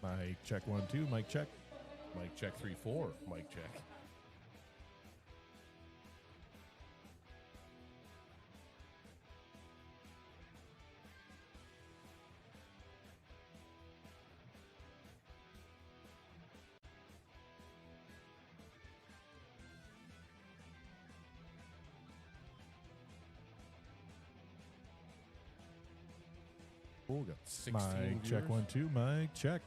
Mic check 1 2. Mic check. Mic check 3 4. Mic check. Oh, got 16 mic check viewers. 1 2. Mic check.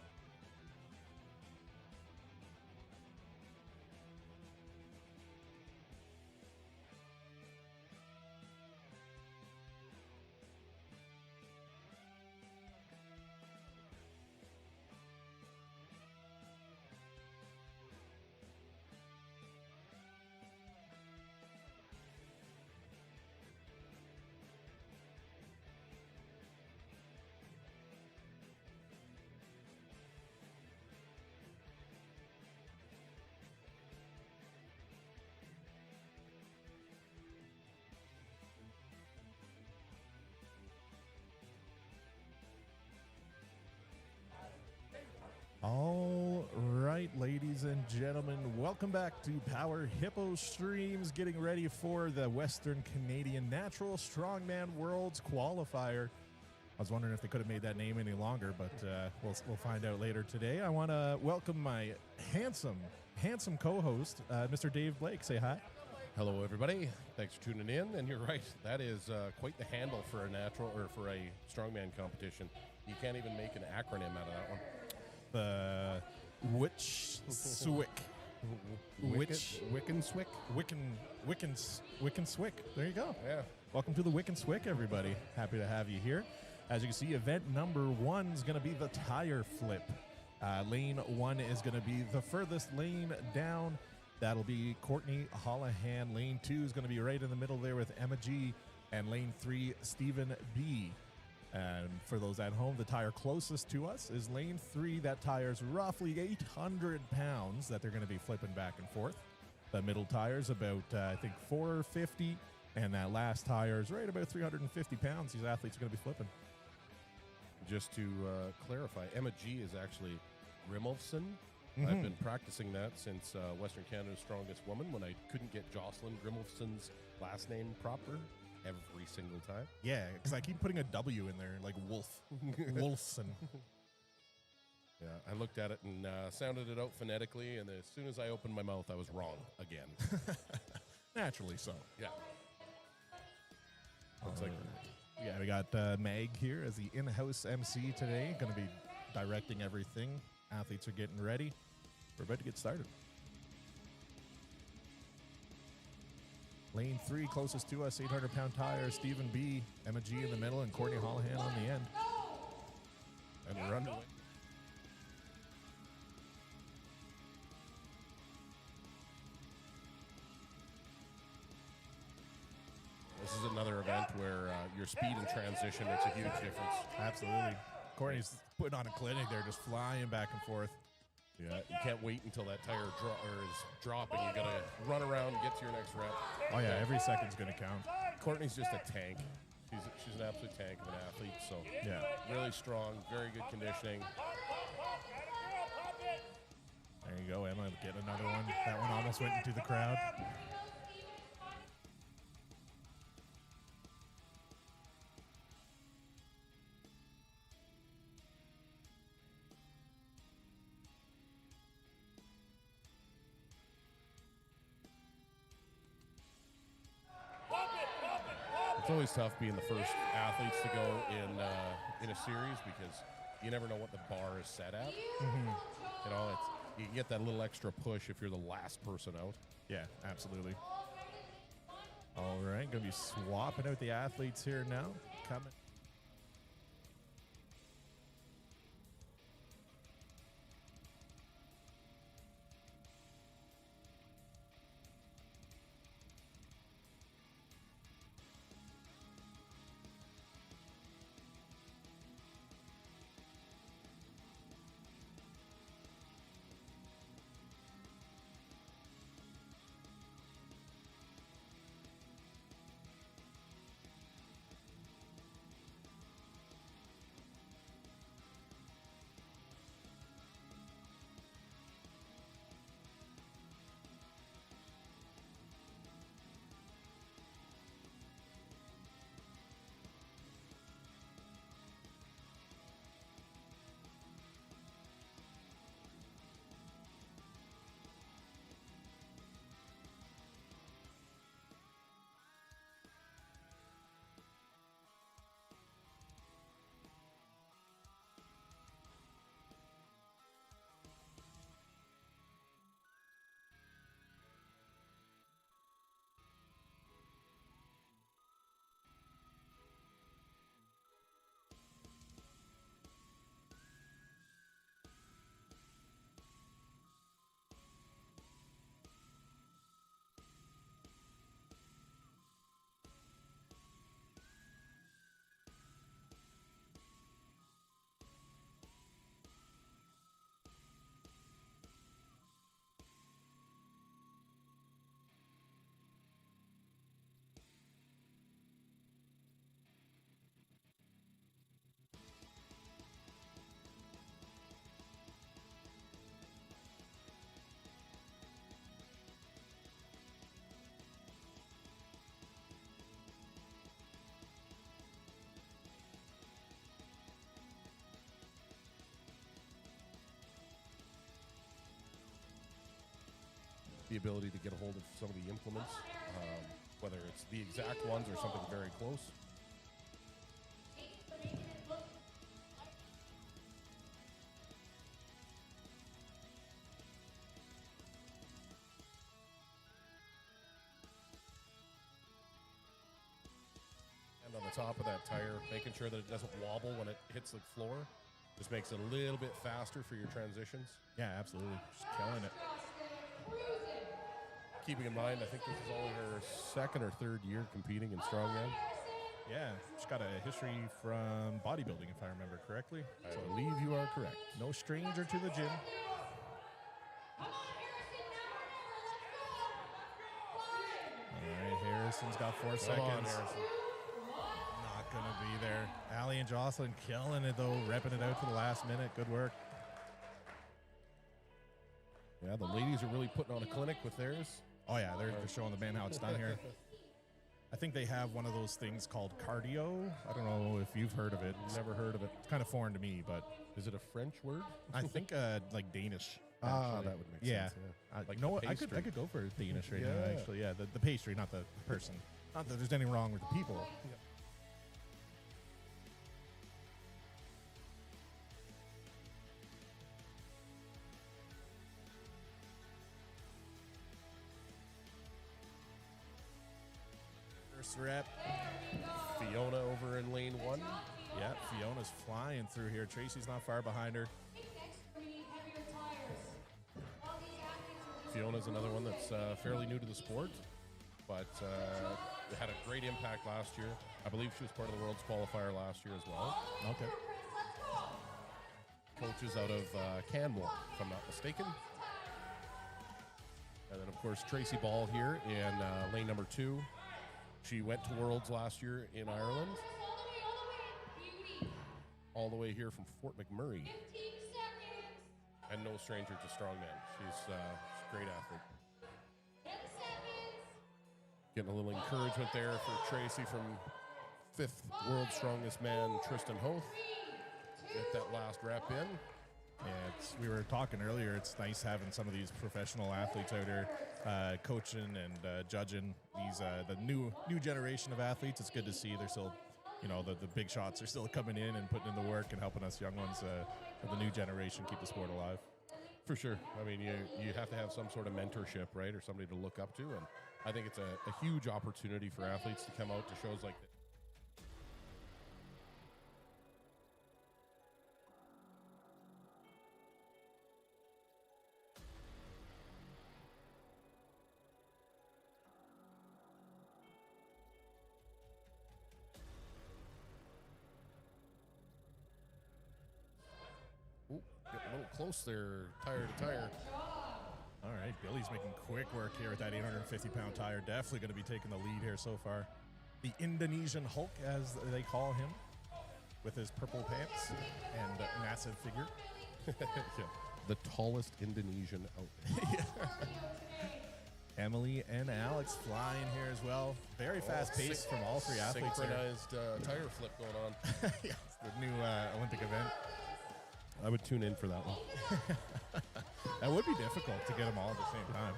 All right, ladies and gentlemen, welcome back to Power Hippo Streams, getting ready for the Western Canadian Natural Strongman Worlds Qualifier. I was wondering if they could have made that name any longer, but we'll find out later today. I want to welcome my handsome co-host, Mr. Dave Blake. Say hi. Hello, everybody. Thanks for tuning in. And you're right, that is quite the handle for a natural or for a strongman competition. You can't even make an acronym out of that one. The Witch Swick. Wiccan Swick? Wiccan Swick. There you go. Yeah. Welcome to the Wiccan Swick, everybody. Happy to have you here. As you can see, event number 1 is going to be the tire flip. Lane 1 is going to be the furthest lane down. That'll be Courtney Holohan. Lane 2 is going to be right in the middle there with Emma G. And lane 3, Stephen B. And for those at home, the tire closest to us is lane 3. That tire's roughly 800 pounds that they're going to be flipping back and forth. The middle tire's about, I think, 450. And that last tire is right about 350 pounds. These athletes are going to be flipping. Just to clarify, Emma G is actually Grimolfsson. Mm-hmm. I've been practicing that since Western Canada's Strongest Woman when I couldn't get Jocelyn Grimolfsson's last name proper every single time. Yeah, because I keep putting a W in there, like Wolf. Wolfson. Yeah, I looked at it and sounded it out phonetically, and as soon as I opened my mouth, I was wrong again. Naturally so. Yeah. Looks like Yeah, we got Mag here as the in-house MC today. Going to be directing everything. Athletes are getting ready. We're about to get started. Lane 3, closest to us, 800-pound tire. Stephen B, Emma G in the middle, and Courtney Holohan on the end. and we're underway. This is another event where your speed and transition makes a huge difference. Absolutely. Courtney's putting on a clinic there, just flying back and forth. Yeah, you can't wait until that tire is dropping. You got to run around and get to your next rep. Oh, yeah, every second's going to count. Courtney's just a tank. She's an absolute tank of an athlete. So Yeah. really strong, very good conditioning. There you go, Emma. Get another one. That one almost went into the crowd. It's always tough being the first athletes to go in a series because you never know what the bar is set at. Mm-hmm. You know, you get that little extra push if you're the last person out. Yeah, absolutely. All right, going to be swapping out the athletes here now. Coming. the ability to get a hold of some of the implements, whether it's the exact ones or something very close. And on the top of that tire, making sure that it doesn't wobble when it hits the floor. Just makes it a little bit faster for your transitions. Yeah, absolutely. Just killing it. Keeping in mind, I think this is only her second or third year competing in strongman. Yeah, she's got a history from bodybuilding, if I remember correctly. I believe you are correct. No stranger to the gym. All right, Harrison's got 4 seconds. Come on, Harrison. Not going to be there. Allie and Jocelyn killing it, though, repping it out to the last minute. Good work. Yeah, the ladies are really putting on a clinic with theirs. Oh, yeah, they're showing the man how it's done here. I think they have one of those things called cardio. I don't know if you've heard of it. Never heard of it. It's kind of foreign to me, but Is it a French word? I think like Danish. Ah, actually. that would make Yeah. sense. Yeah. Like the no, I pastry. could go for Danish right now. Yeah. Actually, yeah, the pastry, not the person. Not that there's anything wrong with the people. First rep. Fiona over in lane 1. Yeah, Fiona's flying through here. Tracy's not far behind her. Fiona's another one that's fairly new to the sport, but had a great impact last year. I believe she was part of the World's Qualifier last year as well. Okay. Coaches out of Canmore, if I'm not mistaken. And then, of course, Tracy Ball here in lane number 2. She went to Worlds last year in Ireland. All the way here from Fort McMurray. And no stranger to strongman. She's a great athlete. Getting a little encouragement there for Tracy from 5th World's Strongest Man, Tristan Hoth. Get that last rep in. Yeah, we were talking earlier. It's nice having some of these professional athletes out here coaching and judging these the new generation of athletes. It's good to see they're still, the big shots are still coming in and putting in the work and helping us young ones of the new generation keep the sport alive. For sure. I mean, you have to have some sort of mentorship, right, or somebody to look up to, and I think it's a huge opportunity for athletes to come out to shows like this. Ooh, getting a little close there, tire to tire. All right, Billy's making quick work here with that 850-pound tire. Definitely going to be taking the lead here so far. The Indonesian Hulk, as they call him, with his purple pants and massive figure. Yeah. The tallest Indonesian out there. Emily and Alex flying here as well. Very fast pace from all three athletes here. Synchronized tire flip going on. Yeah, it's the new Olympic event. I would tune in for that one. That would be difficult to get them all at the same time.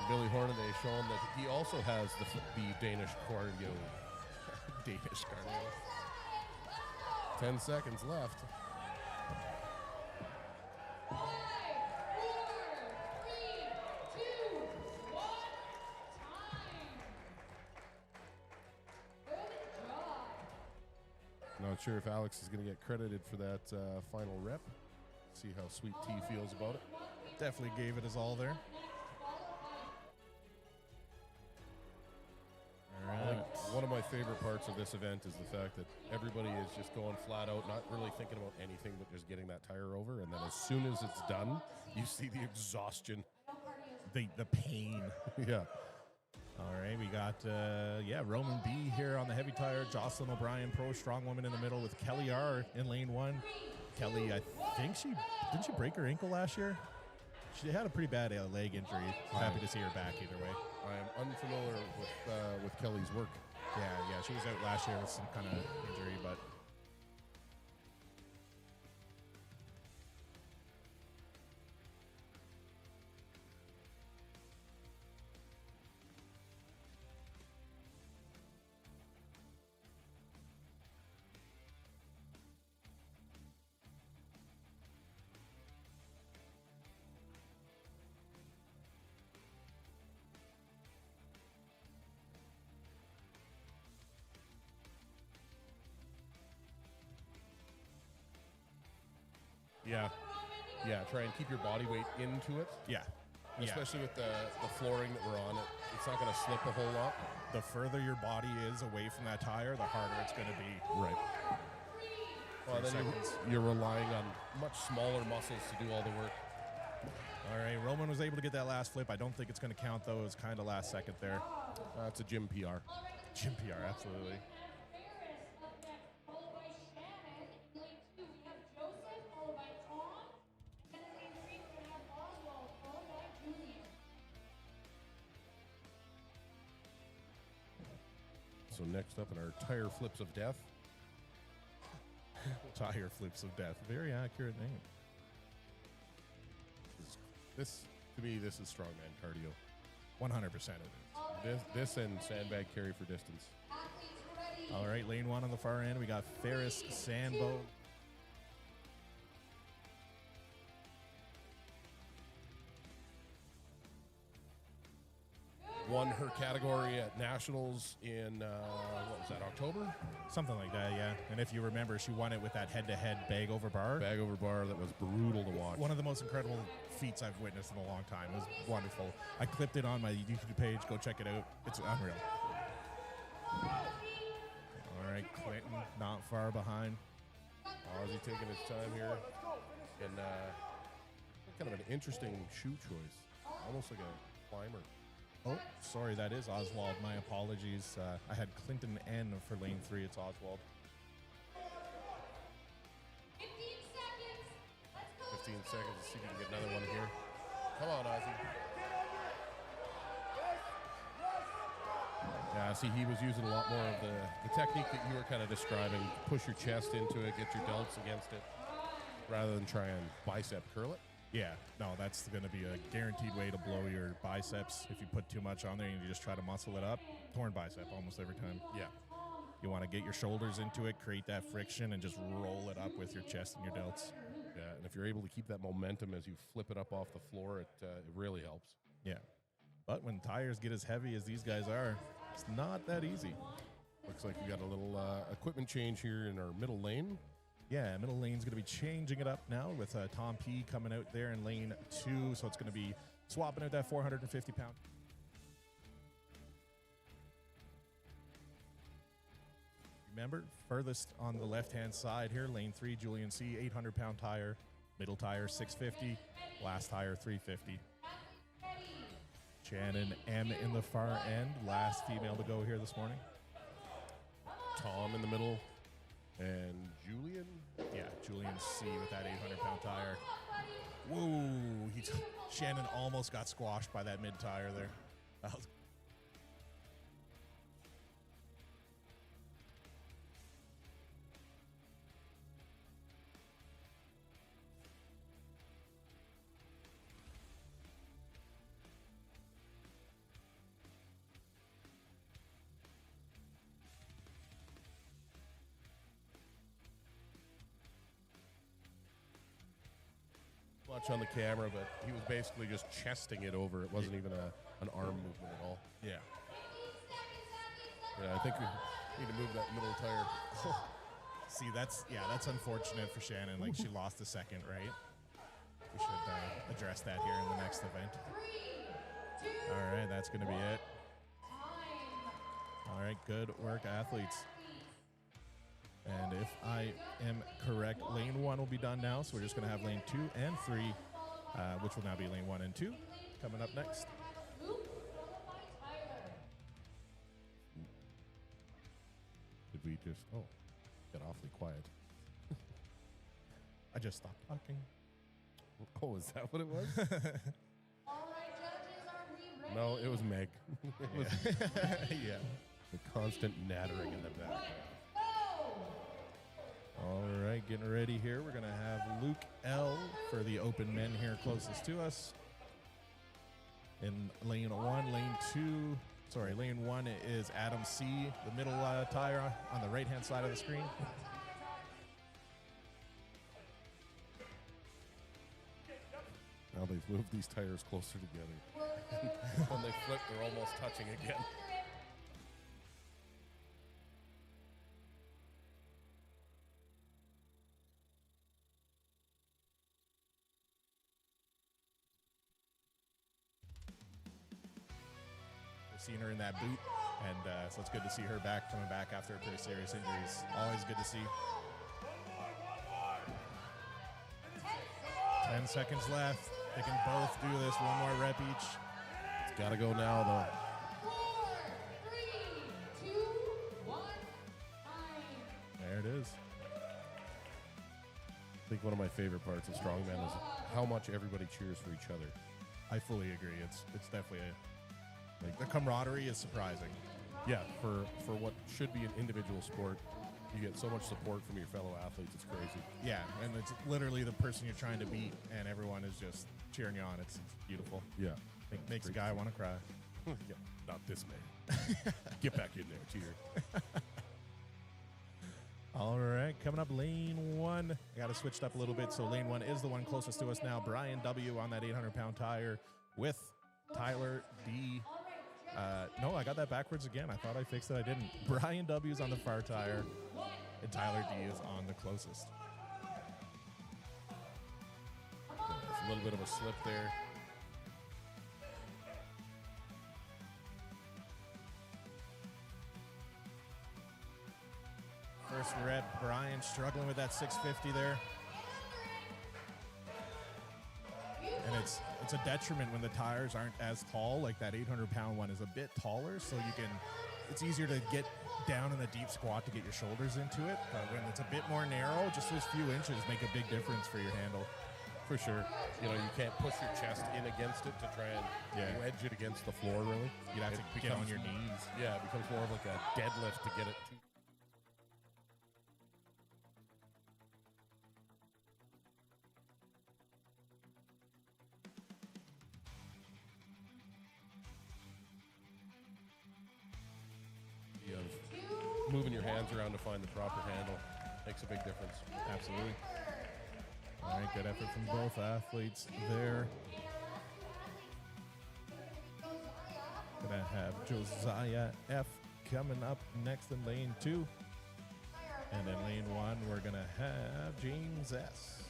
Billy Hornaday showing that he also has the Danish cardio. Danish cardio. 10 seconds left. 5, 4, 3, 2, 1, time. Good job. Not sure if Alex is going to get credited for that final rep. See how Sweet Tea feels about it. Definitely gave it his all there. All I right. think one of my favorite parts of this event is the fact that everybody is just going flat out, not really thinking about anything but just getting that tire over. And then as soon as it's done, you see the exhaustion. The pain. Yeah. All right, we got, Roman B here on the heavy tire. Jocelyn O'Brien, pro strongwoman in the middle with Kelly R in lane 1. Kelly, I think didn't she break her ankle last year? She had a pretty bad leg injury. Happy to see her back either way. I am unfamiliar with Kelly's work. Yeah, she was out last year with some kind of injury, but Yeah. Yeah, try and keep your body weight into it. Yeah. Especially with the flooring that we're on. It's not going to slip a whole lot. The further your body is away from that tire, the harder it's going to be. Right. Well, then you're relying on much smaller muscles to do all the work. All right, Roman was able to get that last flip. I don't think it's going to count, though. It was kind of last second there. It's a gym PR. Gym PR, absolutely. So next up in our tire flips of death. Tire flips of death. Very accurate name. This to me, this is strongman cardio. 100% it is. This and sandbag carry for distance. All right, lane 1 on the far end. We got Ferris Sandbo. Won her category at Nationals in, what was that, October? Something like that, yeah. And if you remember, she won it with that head-to-head bag over bar. Bag over bar that was brutal to watch. One of the most incredible feats I've witnessed in a long time. It was wonderful. I clipped it on my YouTube page. Go check it out. It's unreal. All right, Clinton not far behind. Ozzy taking his time here. And kind of an interesting shoe choice. Almost like a climber. Oh, sorry, that is Oswald. My apologies. I had Clinton N for lane 3. It's Oswald. 15 seconds. Let's go. 15 seconds to see if we can get another one here. Come on, Ozzy. Yeah, see, he was using a lot more of the technique that you were kind of describing. Push your chest into it, get your delts against it, rather than try and bicep curl it. Yeah, no, that's going to be a guaranteed way to blow your biceps if you put too much on there and you just try to muscle it up. Torn bicep almost every time. Yeah. You want to get your shoulders into it, create that friction, and just roll it up with your chest and your delts. Yeah, and if you're able to keep that momentum as you flip it up off the floor, it really helps. Yeah. But when tires get as heavy as these guys are, it's not that easy. Looks like we got a little equipment change here in our middle lane. Yeah, middle lane's going to be changing it up now with Tom P coming out there in lane 2. So it's going to be swapping out that 450-pound. Remember, furthest on the left-hand side here, lane 3, Julian C, 800-pound tire. Middle tire, 650. Last tire, 350. Shannon M in the far end. Last female to go here this morning. Tom in the middle. And Julian? Yeah, Julian C with that 800-pound tire. Whoa, Shannon almost got squashed by that mid-tire there. That was much on the camera, but he was basically just chesting it over. It wasn't even an arm movement at all. Yeah. Yeah, I think we need to move that middle tire. See, that's unfortunate for Shannon. Like, she lost a second, right? We should address that here in the next event. All right, that's going to be it. All right, good work, athletes. And if I am correct, lane 1 will be done now. So we're just going to have lane 2 and 3, which will now be lane 1 and 2 coming up next. Did we just, got awfully quiet. I just stopped talking. Oh, is that what it was? All right, judges, are we ready? No, it was Meg. It was Yeah. the constant nattering in the back. All right, getting ready here. We're going to have Luke L for the open men here closest to us. In lane 1, lane 1 is Adam C, the middle tire on the right-hand side of the screen. Now they've moved these tires closer together. When they flip, they're almost touching again. seen her in that boot, and so it's good to see her coming back after a pretty serious injuries. Always good to see. 10 seconds left. They can both do this. One more rep each. It's got to go now, though. 4, 3, 2, 1, time. There it is. I think one of my favorite parts of strongman is how much everybody cheers for each other. I fully agree. It's definitely like the camaraderie is surprising. Yeah, for what should be an individual sport, you get so much support from your fellow athletes. It's crazy. Yeah, and it's literally the person you're trying to beat, and everyone is just cheering you on. It's beautiful. Yeah. It makes a guy want to cry. Yeah, not this man. Get back in there, cheater. All right, coming up, lane 1. I got it switched up a little bit, so lane 1 is the one closest to us now. Brian W. on that 800-pound tire with Tyler D. No, I got that backwards again. I thought I fixed it. I didn't. Brian W. is on the far tire, and Tyler D. is on the closest. It's a little bit of a slip there. First rep, Brian struggling with that 650 there. And it's a detriment when the tires aren't as tall. Like that 800-pound one is a bit taller, so it's easier to get down in the deep squat to get your shoulders into it. But when it's a bit more narrow, just those few inches make a big difference for your handle. For sure. You know, you can't push your chest in against it to try and wedge it against the floor, really. You'd have to get on your knees. Yeah, it becomes more of like a deadlift to get it to. Moving your hands around to find the proper handle makes a big difference. Absolutely. All right, good effort from both athletes there. Gonna have Josiah F coming up next in lane 2. And in lane 1, we're gonna have James S.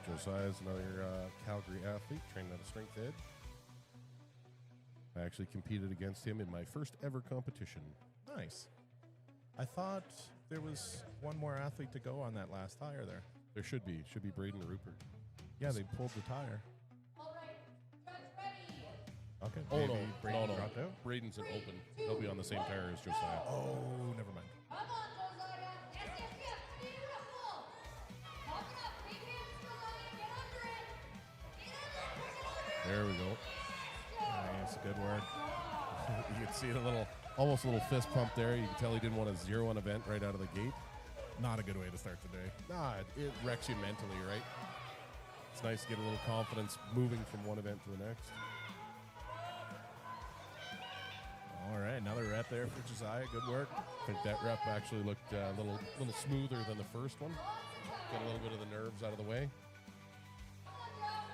Josiah's another Calgary athlete trained at a strength edge. I actually competed against him in my first ever competition. Nice. I thought there was one more athlete to go on that last tire there. There should be. Should be Braden Rupert. Yeah, they pulled the tire. All right, judge ready. Okay. Oh, maybe no. Braden No. dropped out? Braden's an open. He'll be on the same tire as Josiah. Oh, never mind. Come on, Josiah. Yes, beautiful. Pop it up. Big hands, Josiah. Get under it. Get under it. Push it under. There we go. Nice, good work. You can see almost a little fist pump there. You can tell he didn't want to zero an event right out of the gate. Not a good way to start the day. Nah, it wrecks you mentally, right? It's nice to get a little confidence moving from one event to the next. All right, another rep there for Josiah. Good work. I think that rep actually looked a little smoother than the first one. Got a little bit of the nerves out of the way.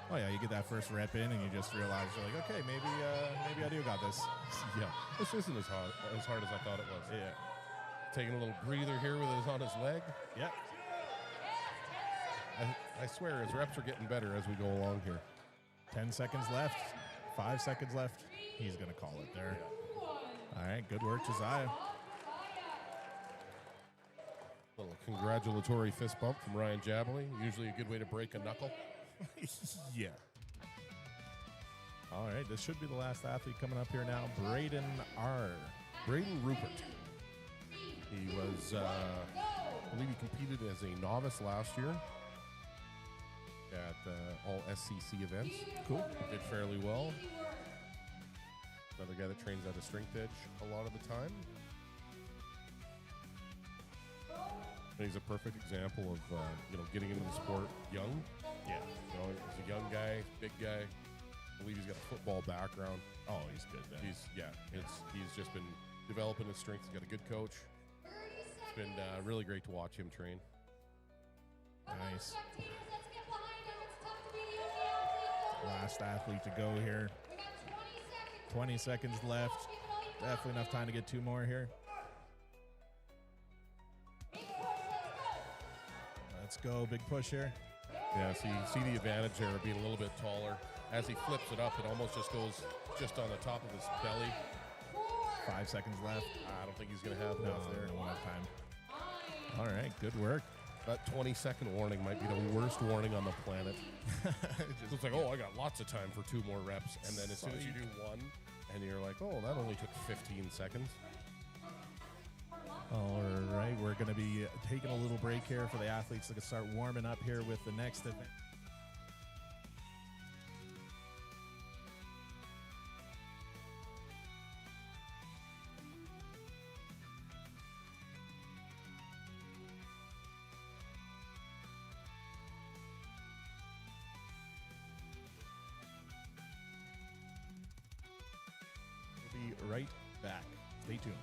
Oh yeah, you get that first rep in, and you just realize you're like, okay, maybe I do got this. Yeah, this isn't as hard as I thought it was. Yeah. Taking a little breather here with his on his leg. Yep. I swear his reps are getting better as we go along here. 10 seconds left. 5 seconds left. He's gonna call it there. All right, good work, Josiah. Little congratulatory fist bump from Ryan Jabley. Usually a good way to break a knuckle. Yeah. All right, this should be the last athlete coming up here now. Braden R. Braden Rupert. He was, I believe he competed as a novice last year at all SCC events. Cool. Did fairly well. Another guy that trains at a strength edge a lot of the time. And he's a perfect example of, getting into the sport young. Yeah. He's a young guy, big guy. I believe he's got a football background. Oh, he's good then. He's just been developing his strength. He's got a good coach. It's been really great to watch him train. Nice. Spectators, let's get behind him. It's tough to be the only athlete. Last athlete to go here. We got 20 seconds. 20 seconds left. Definitely enough time to get 2 more here. Big push, let's go. Let's go. Big push here. Yeah, so you see the advantage there of being a little bit taller. As he flips it up, it almost just goes just on the top of his belly. 5 seconds left. I don't think he's going to have No, enough there. no more time. All right, good work. That 20-second warning might be the worst warning on the planet. So it's like, oh, I got lots of time for 2 more reps. And then as soon as you do 1, and you're like, oh, that only took 15 seconds. All right, we're going to be taking a little break here for the athletes to start warming up here with the next event. We'll be right back. Stay tuned.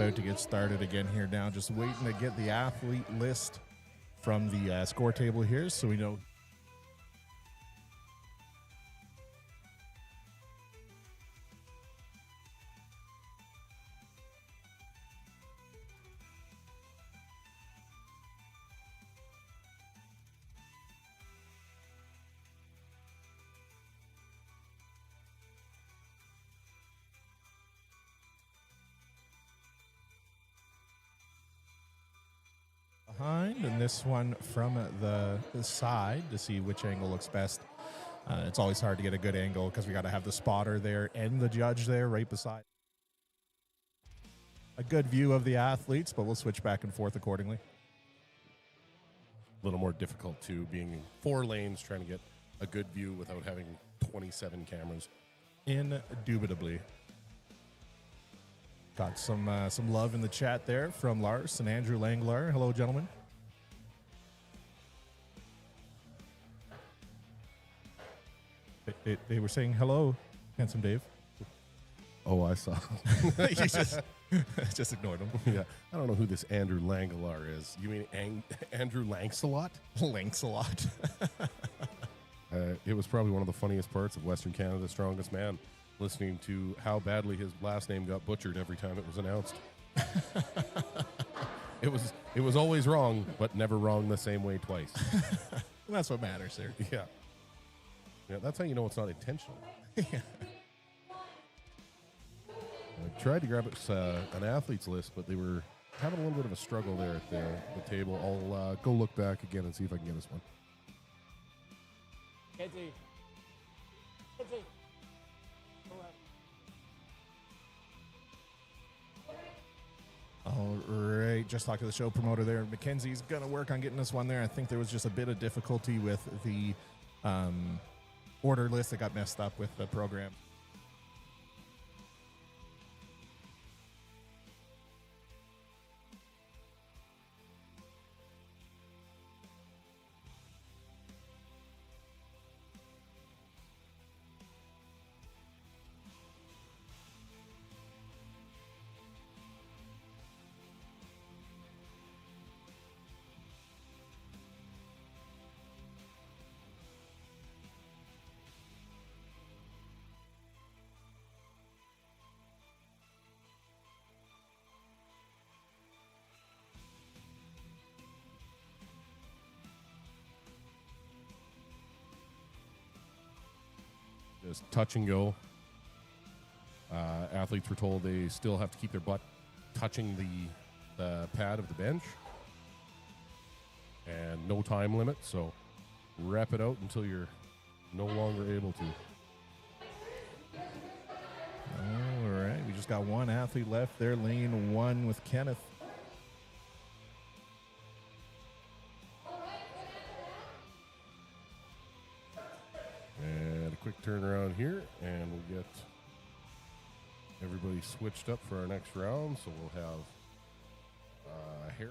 about to get started again here now. Just waiting to get the athlete list from the score table here so we know. Behind, and this one from the side to see which angle looks best. It's always hard to get a good angle because we got to have the spotter there and the judge there right beside. A good view of the athletes, but we'll switch back and forth accordingly. A little more difficult too, being in 4 lanes, trying to get a good view without having 27 cameras. Indubitably. Got some love in the chat there from Lars and Andrew Langlar. Hello, gentlemen. They were saying hello, handsome Dave. Oh, I saw. You just ignored him. Yeah, I don't know who this Andrew Langlar is. You mean Andrew Lancelot? Lancelot. It was probably one of the funniest parts of Western Canada's Strongest Man, listening to how badly his last name got butchered every time it was announced. It was always wrong, but never wrong the same way twice. That's what matters there. Yeah. Yeah, that's how you know it's not intentional. Yeah. I tried to grab an athlete's list, but they were having a little bit of a struggle there at the table. I'll go look back again and see if I can get us one. Kenzie. All right, just talked to the show promoter there. Mackenzie's going to work on getting us one there. I think there was just a bit of difficulty with the order list that got messed up with the program. Just touch and go. Athletes were told they still have to keep their butt touching the pad of the bench. And no time limit, so wrap it out until you're no longer able to. All right, we just got one athlete left there, lane 1 with Kenneth. And a quick turnaround here, and we'll get everybody switched up for our next round. So we'll have hair.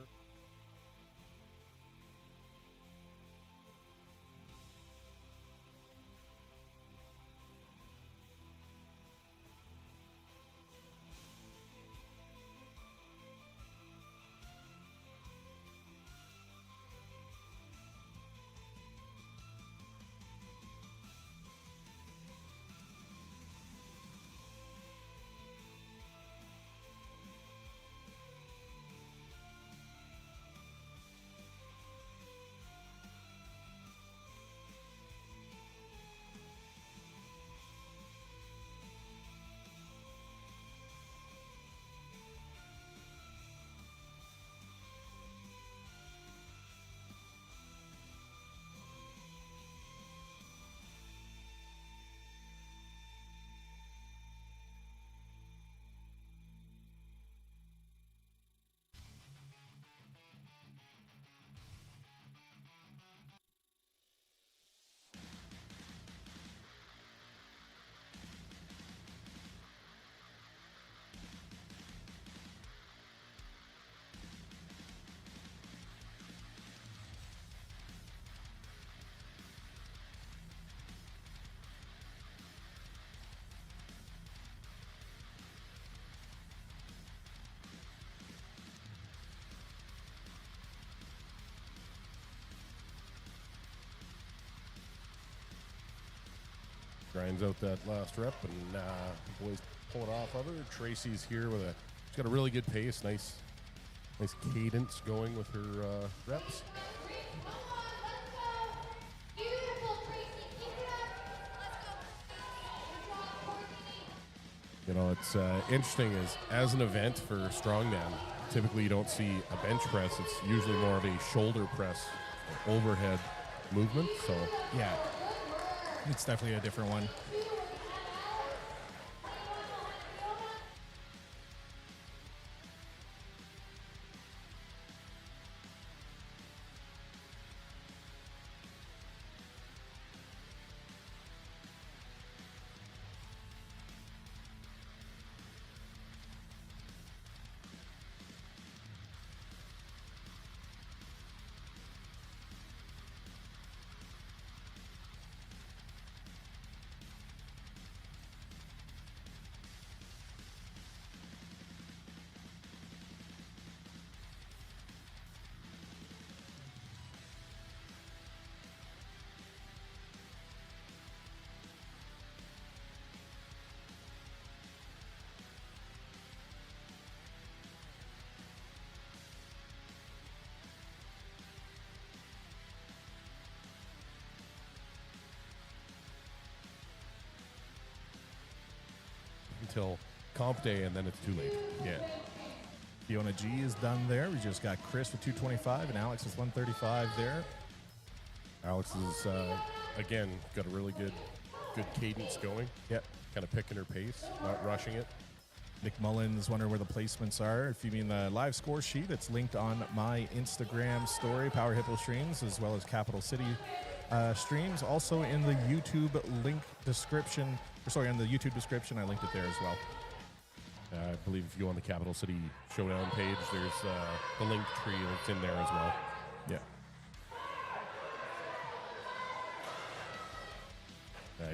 Grinds out that last rep, and the boys pull it off of her. Tracy's here with she's got a really good pace, nice cadence going with her reps. Come on, let's go. Beautiful, Tracy. Keep it up. Let's go. Good job, Courtney. You know, it's interesting as an event for strongman, typically you don't see a bench press. It's usually more of a shoulder press, overhead movement. So Yeah, it's definitely a different one. until comp day, and then it's too late. Yeah. Fiona G is done there. We just got Chris with 225 and Alex is 135 there. Alex is again got a really good cadence going. Yep. Kind of picking her pace, not rushing it. Nick Mullins wondering where the placements are. If you mean the live score sheet, it's linked on my Instagram story, Power Hippo Streams, as well as Capital City streams. Also in the YouTube link description, in the YouTube description, I linked it there as well. I believe if you go on the Capital City Showdown page, there's the link tree that's in there as well. Yeah.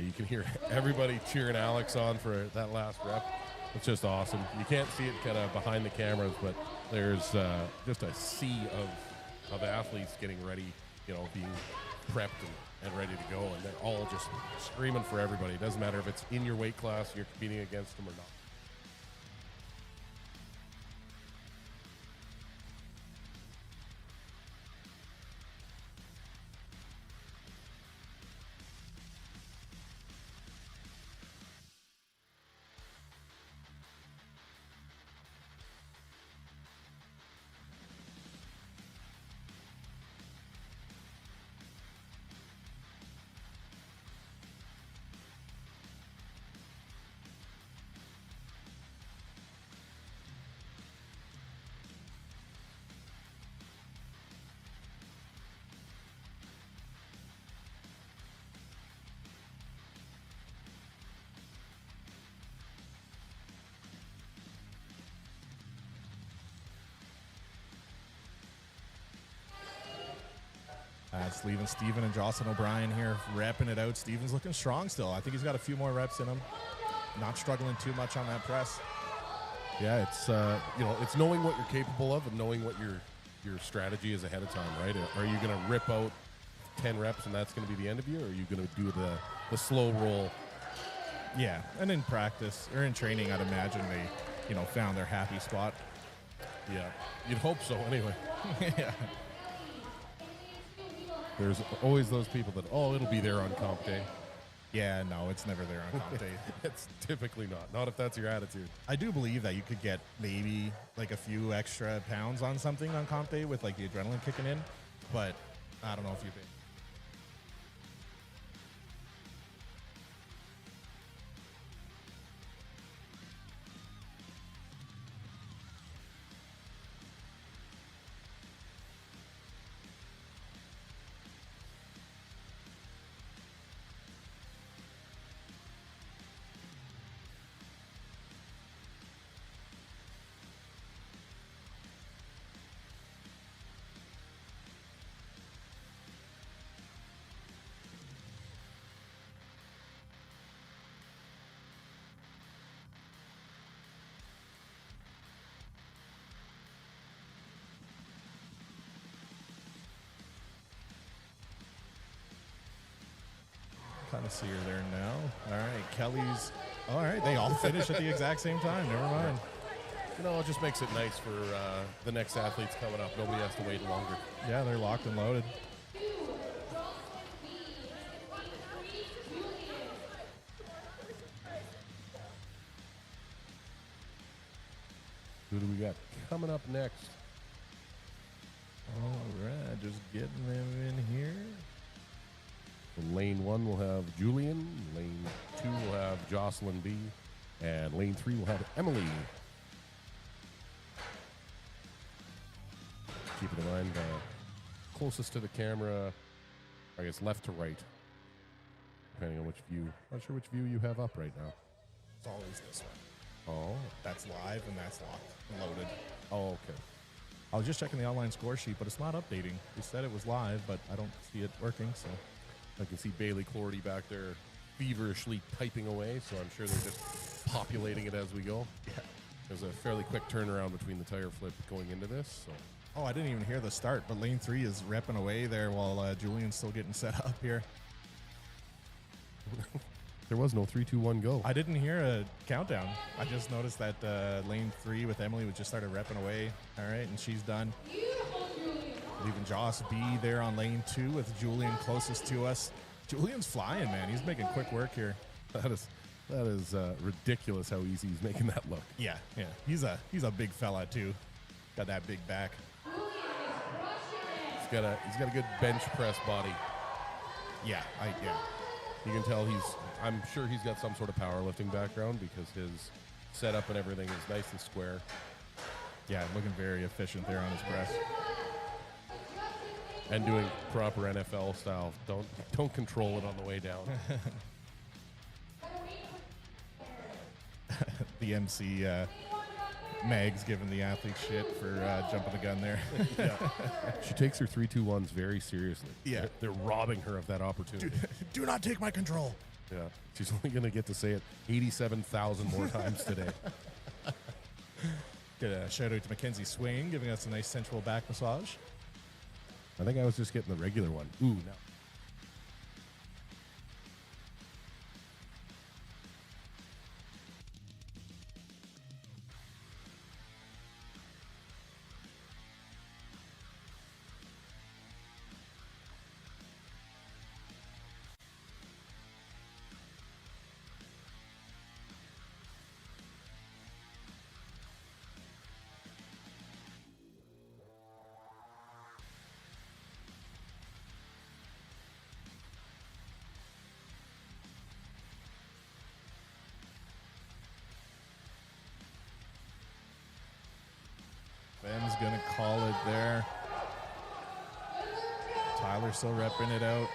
You can hear everybody cheering Alex on for that last rep. It's just awesome. You can't see it kind of behind the cameras, but there's just a sea of athletes getting ready, you know, being prepped and ready to go, and they're all just screaming for everybody. It doesn't matter if it's in your weight class and you're competing against them or not. It's leaving Steven and Jocelyn O'Brien here, repping it out. Steven's looking strong still. I think he's got a few more reps in him. Not struggling too much on that press. Yeah, it's you know, it's knowing what you're capable of and knowing what your strategy is ahead of time, right? Are you going to rip out 10 reps and that's going to be the end of you, or are you going to do the slow roll? Yeah, and in practice or in training, I'd imagine they, you know, found their happy spot. Yeah, you'd hope so anyway. Yeah. There's always those people that, oh, it'll be there on comp day. Yeah, no, it's never there on comp day. It's typically not if that's your attitude. I do believe that you could get maybe like a few extra pounds on something on comp day with like the adrenaline kicking in, but I don't know if you think. I see her there now. All right, Kelly's. All right, they all finish at the exact same time. Never mind. You know, it just makes it nice for the next athletes coming up. Nobody has to wait longer. Yeah, they're locked and loaded. Who do we got coming up next? All right, just getting them in here. In lane 1, we'll have Julian. Lane 2, we'll have Jocelyn B. And lane 3, we'll have Emily. Keeping in mind, closest to the camera, I guess left to right, depending on which view. Not sure which view you have up right now. It's always this one. Oh. That's live and that's locked and loaded. Oh, okay. I was just checking the online score sheet, but it's not updating. They said it was live, but I don't see it working, so. I can see Bailey Clordy back there feverishly typing away, so I'm sure they're just populating it as we go. Yeah. There's a fairly quick turnaround between the tire flip going into this, so. Oh, I didn't even hear the start, but lane 3 is repping away there while Julian's still getting set up here. There was no 3, 2, 1 go. I didn't hear a countdown. I just noticed that lane 3 with Emily just started repping away. All right, and she's done. Leaving Joss B there on lane 2 with Julian closest to us. Julian's flying, man. He's making quick work here. That is ridiculous how easy he's making that look. Yeah. He's a big fella too. Got that big back. He's got a good bench press body. Yeah. You can tell I'm sure he's got some sort of powerlifting background because his setup and everything is nice and square. Yeah, looking very efficient there on his press. And doing proper NFL style. Don't control it on the way down. The MC Meg's giving the athlete shit for jumping the gun there. Yeah. She takes her 3, 2, 1s very seriously. Yeah. They're robbing her of that opportunity. Do not take my control. Yeah. She's only going to get to say it 87,000 more times today. Get a shout out to Mackenzie Swain giving us a nice sensual back massage. I think I was just getting the regular one. Ooh, no. Ben's gonna call it there. Tyler still repping it out.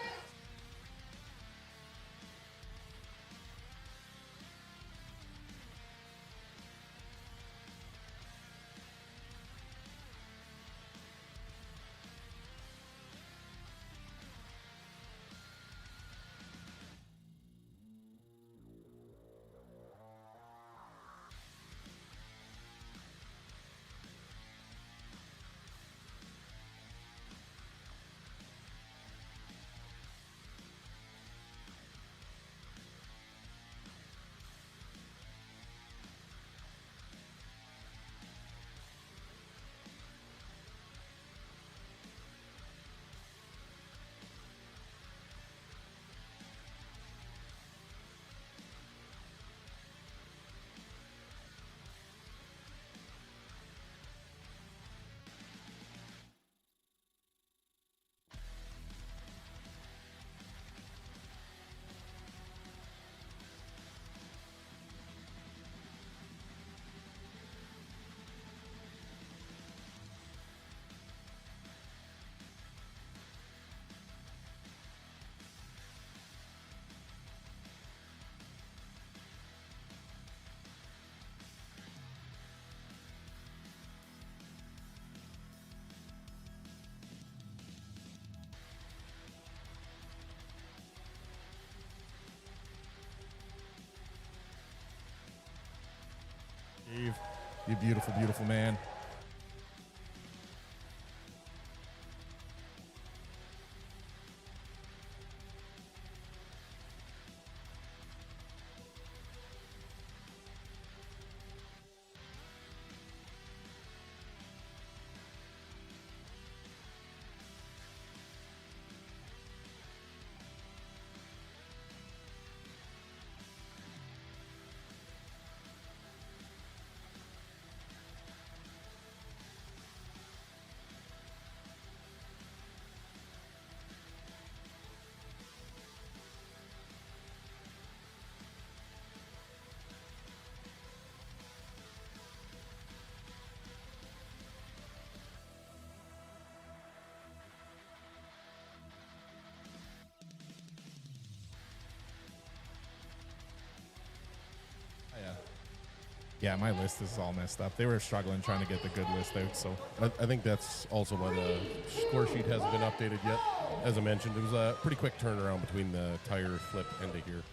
Dave, you beautiful, beautiful man. Yeah, my list is all messed up. They were struggling trying to get the good list out, so. I think that's also why the score sheet hasn't been updated yet. As I mentioned, it was a pretty quick turnaround between the tire flip and to here.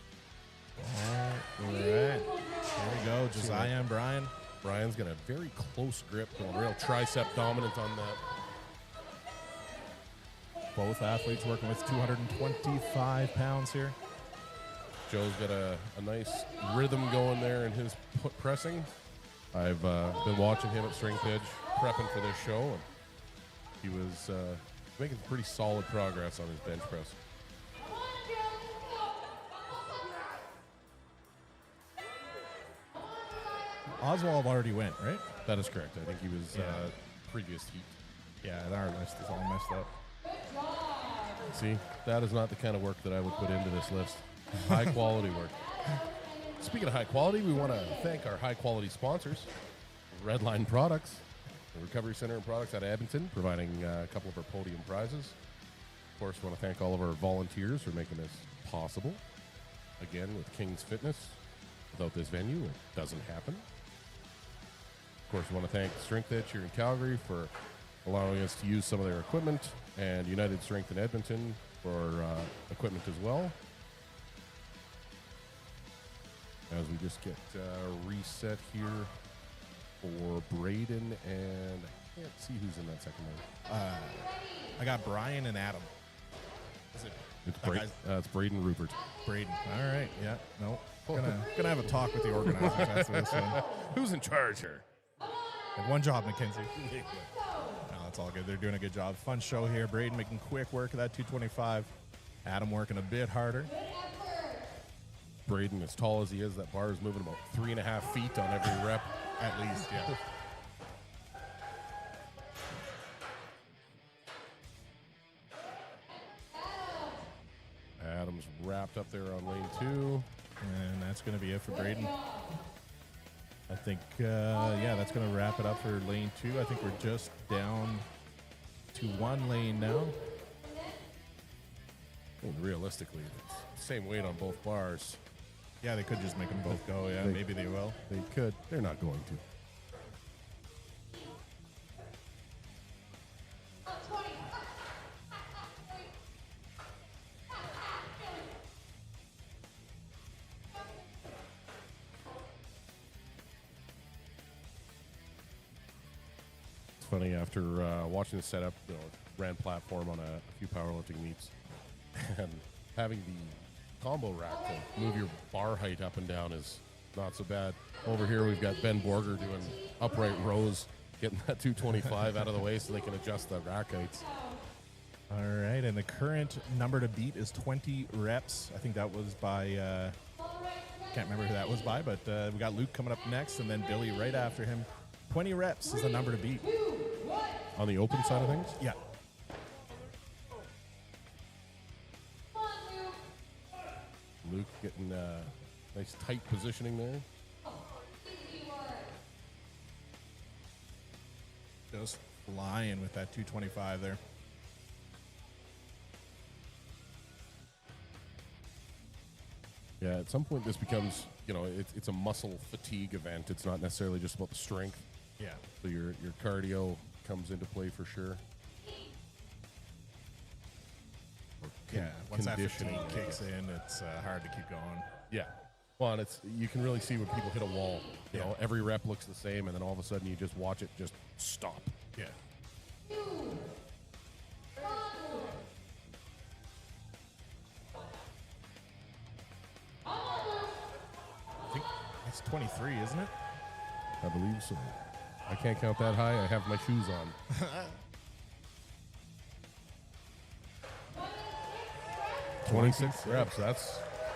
All right. There we go. Josiah and Brian. Brian's got a very close grip, going real tricep dominant on that. Both athletes working with 225 pounds here. Joe's got a nice rhythm going there in his pressing. I've been watching him at Strength Edge, prepping for this show, and he was making pretty solid progress on his bench press. Oswald already went, right? That is correct. I think he was previous heat. Yeah, our list is all messed up. See, that is not the kind of work that I would put into this list. High quality work. Speaking of high quality, we want to thank our high quality sponsors, Redline Products, the Recovery Center and Products out of Edmonton, providing a couple of our podium prizes. Of course, we want to thank all of our volunteers for making this possible. Again, with King's Fitness, without this venue, it doesn't happen. Of course, we want to thank Strength Edge here in Calgary for allowing us to use some of their equipment, and United Strength in Edmonton for equipment as well. As we just get reset here for Braden, and I can't see who's in that second line. I got Brian and Adam. Is it? It's Braden Rupert. Braden. All right. Yeah. No. Gonna have a talk with the organizers after this one. Who's in charge here? And one job, Mackenzie. No, that's all good. They're doing a good job. Fun show here. Braden making quick work of that 225. Adam working a bit harder. Braden, as tall as he is, that bar is moving about 3.5 feet on every rep. At least, yeah. Adam's wrapped up there on lane 2. And that's going to be it for Braden. I think, that's going to wrap it up for lane 2. I think we're just down to one lane now. Well, realistically, it's the same weight on both bars. Yeah, they could just make them both go. Yeah, maybe they will. They could. They're not going to. It's funny, after watching the setup, ran platform on a few powerlifting meets, and having the combo rack to move your bar height up and down is not so bad. Over here we've got Ben Borger doing upright rows, getting that 225 out of the way so they can adjust the rack heights. All right, and the current number to beat is 20 reps. I think that was by, can't remember who that was by, but we got Luke coming up next, and then Billy right after him. 20 reps is the number to beat. On the open side of things? Yeah. Luke getting nice tight positioning there. Just flying with that 225 there. Yeah, at some point this becomes, it's a muscle fatigue event. It's not necessarily just about the strength. Yeah. So your cardio comes into play for sure. Yeah, once that conditioning, fatigue kicks in, it's hard to keep going. Yeah. Well, and you can really see when people hit a wall. You know, every rep looks the same, and then all of a sudden you just watch it just stop. Yeah. I think that's 23, isn't it? I believe so. I can't count that high. I have my shoes on. 26 reps.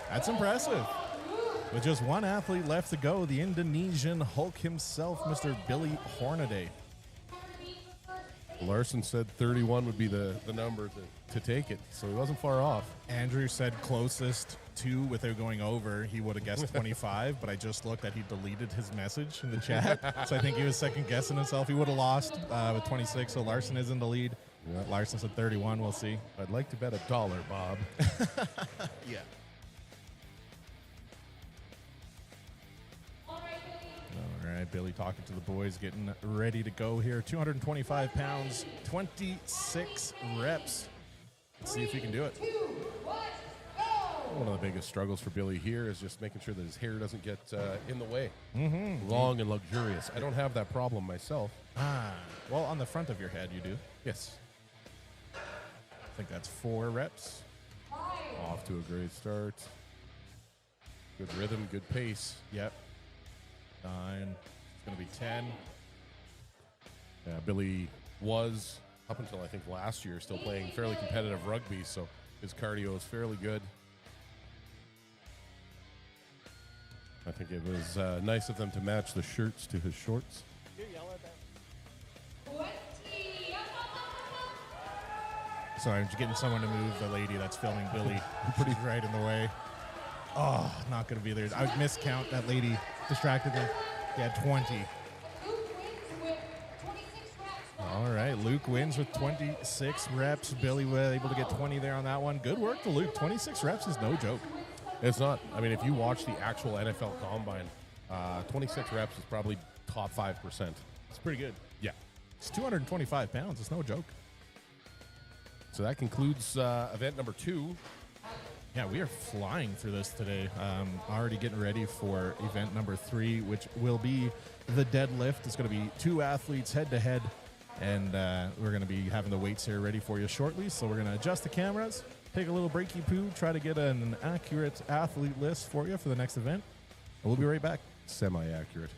That's impressive. With just one athlete left to go, the Indonesian Hulk himself, Mr. Billy Hornaday. Larson said 31 would be the number to take it, so he wasn't far off. Andrew said closest to, without going over, he would have guessed 25, but I just looked that he deleted his message in the chat, so I think he was second guessing himself. He would have lost with 26, so Larson is in the lead. Yeah. Larson said 31, we'll see. I'd like to bet $1, Bob. Yeah. All right, Billy talking to the boys, getting ready to go here. 225 pounds, 26 reps. Let's see if he can do it. One of the biggest struggles for Billy here is just making sure that his hair doesn't get in the way. Long and luxurious. I don't have that problem myself. Well, on the front of your head, you do. Yes. I think that's 4 reps. Off to a great start. Good rhythm, good pace. Yep. 9. It's going to be 10. Yeah, Billy was, up until I think last year, still playing fairly competitive rugby, so his cardio is fairly good. I think it was nice of them to match the shirts to his shorts. Sorry, I'm just getting someone to move the lady that's filming Billy. Pretty right in the way. Oh, not going to be there. I miscount that lady. Distracted me. Yeah, 20. All right, Luke wins with 26 reps. Billy was able to get 20 there on that one. Good work to Luke. 26 reps is no joke. It's not. I mean, if you watch the actual NFL Combine, 26 reps is probably top 5%. It's pretty good. Yeah. It's 225 pounds. It's no joke. So that concludes event number 2. Yeah, we are flying through this today. Already getting ready for event number 3, which will be the deadlift. It's going to be 2 athletes head-to-head, and we're going to be having the weights here ready for you shortly. So we're going to adjust the cameras, take a little breaky poo, try to get an accurate athlete list for you for the next event. And we'll be right back. Semi-accurate.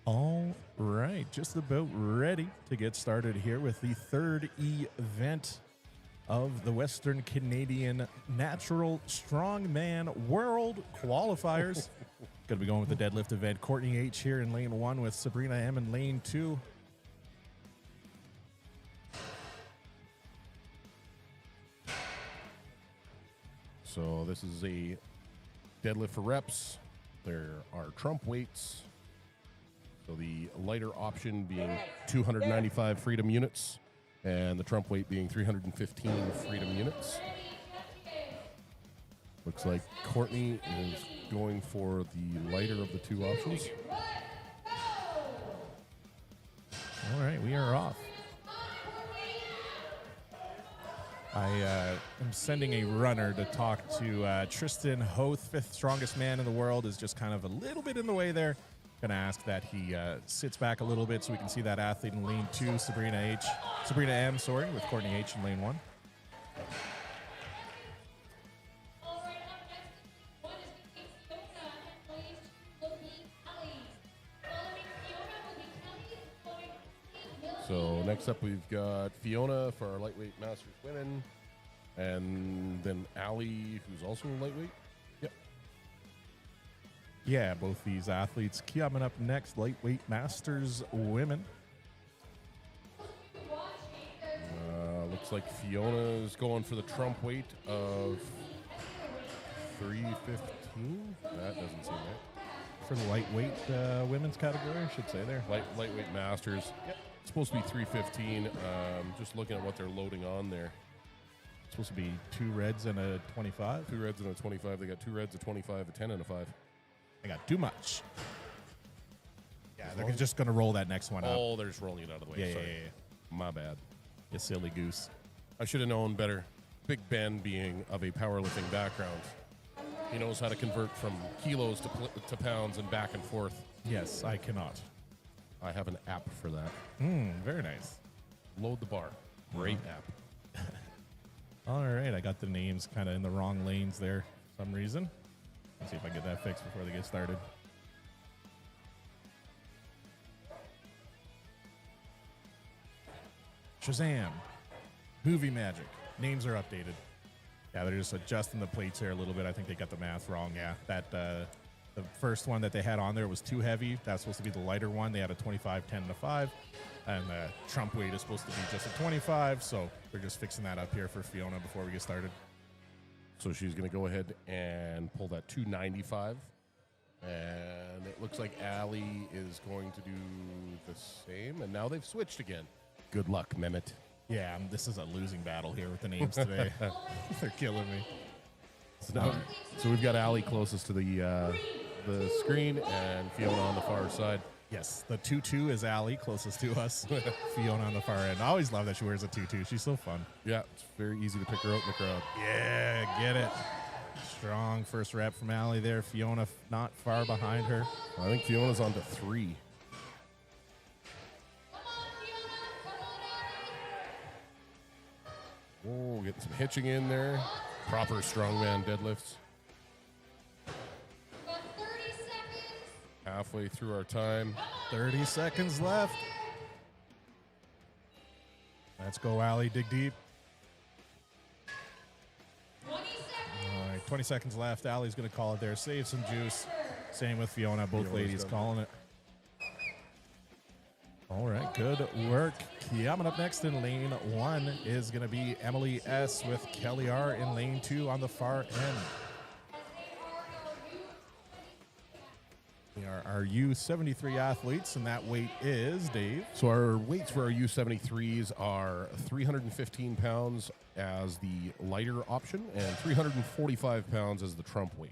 All right, just about ready to get started here with the third event of the Western Canadian Natural Strongman World Qualifiers. Going to be going with the deadlift event. Courtney H here in lane 1 with Sabrina M in lane 2. So this is a deadlift for reps. There are trump weights. So the lighter option being 295 freedom units and the trump weight being 315 freedom units. Looks like Courtney is going for the lighter of the two options. All right, we are off. I am sending a runner to talk to Tristan Hoth, 5th strongest man in the world, is just kind of a little bit in the way there. Going to ask that he sits back a little bit so we can see that athlete in lane 2, Sabrina M, with Courtney H in lane 1. So next up we've got Fiona for our lightweight masters women, and then Ali, who's also lightweight. Yep. Yeah, both these athletes coming up next, lightweight masters women. Looks like Fiona's going for the trump weight of 315. That doesn't seem right. For the lightweight women's category, I should say there. Lightweight masters. Yep. It's supposed to be 315. Just looking at what they're loading on there. It's supposed to be 2 reds and a 25. 2 reds and a 25. They got 2 reds, a 25, a 10, and a 5. I got too much. Yeah, they're just going to roll that next one up. Oh, they're just rolling it out of the way. Sorry. My bad. You silly goose. I should have known better. Big Ben being of a powerlifting background, he knows how to convert from kilos to pounds and back and forth. Yes, I cannot. I have an app for that. Very nice. Load the bar. Great app. All right, I got the names kind of in the wrong lanes there for some reason. Let's see if I can get that fixed before they get started. Shazam. Movie magic. Names are updated. Yeah, they're just adjusting the plates here a little bit. I think they got the math wrong. Yeah, that the first one that they had on there was too heavy. That's supposed to be the lighter one. They had a 25, 10, and a 5. And the trump weight is supposed to be just a 25. So they're just fixing that up here for Fiona before we get started. So she's going to go ahead and pull that 295. And it looks like Ali is going to do the same. And now they've switched again. Good luck, Mehmet. Yeah, this is a losing battle here with the names today. They're killing me. So we've got Ali closest to the screen and Fiona on the far side. Yes, the tutu is Ali, closest to us. Fiona on the far end. I always love that she wears a tutu. She's so fun. Yeah, it's very easy to pick her out in the crowd. Yeah, get it. Strong first rep from Ali there. Fiona not far behind her. I think Fiona's on to 3. Oh, getting some hitching in there. Proper strongman deadlifts. 30 seconds. Halfway through our time. 30 seconds left. Let's go, Ali. Dig deep. 20 seconds. All right, 20 seconds left. Ali's going to call it there. Save some juice. Same with Fiona. Both Fiona's ladies done. calling it. All right, good work. Coming up next in lane 1 is going to be Emily S. with Kelly R. in lane 2 on the far end. We are our U73 athletes, and that weight is, Dave. So our weights for our U73s are 315 pounds as the lighter option and 345 pounds as the trump weight.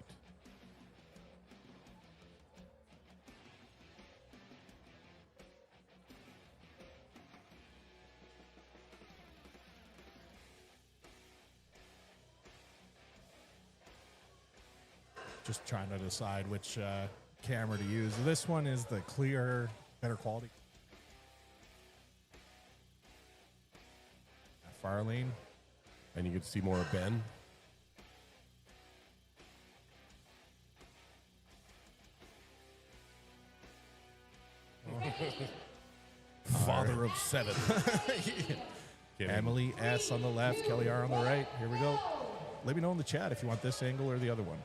Just trying to decide which camera to use. This one is the clear, better quality. Far lane. And you get to see more of Ben. Father of 7. Kidding. Emily S on the left, Kelly R on the right. Here we go. Let me know in the chat if you want this angle or the other one.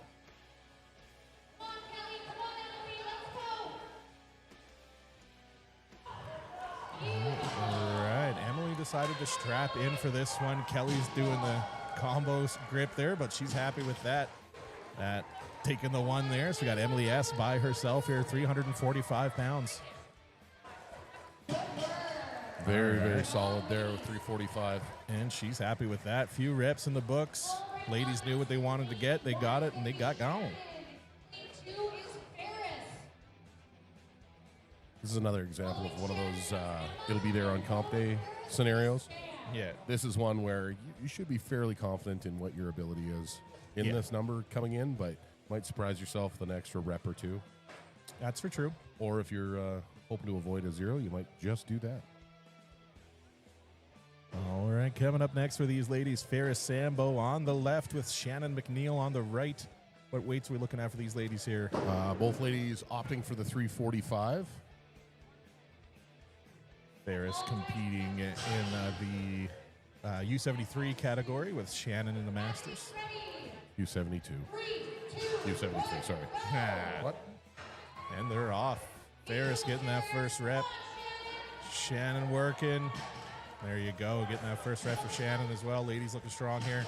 Come on, Kelly. Come on, Emily. Let's go. All right, Emily decided to strap in for this one. Kelly's doing the combo grip there, but she's happy with that. Taking the one there. So we got Emily S by herself here, 345 pounds. Very solid there with 345. And she's happy with that. Few reps in the books. Ladies knew what they wanted to get. They got it, and they got gone. Team 2 is Ferris. This is another example of one of those it'll be there on comp day scenarios. Yeah. This is one where you should be fairly confident in what your ability is in Yeah. this number coming in, but might surprise yourself with an extra rep or two. That's for true. Or if you're hoping to avoid a 0, you might just do that. All right, coming up next for these ladies, Ferris Sambo on the left with Shannon McNeil on the right. What weights are we looking at for these ladies here? Both ladies opting for the 345. Ferris competing in the U73 category with Shannon in the Masters. U72. U73, sorry. What? And they're off. Ferris getting that first rep. Shannon working. There you go, getting that first rep for Shannon as well. Ladies looking strong here.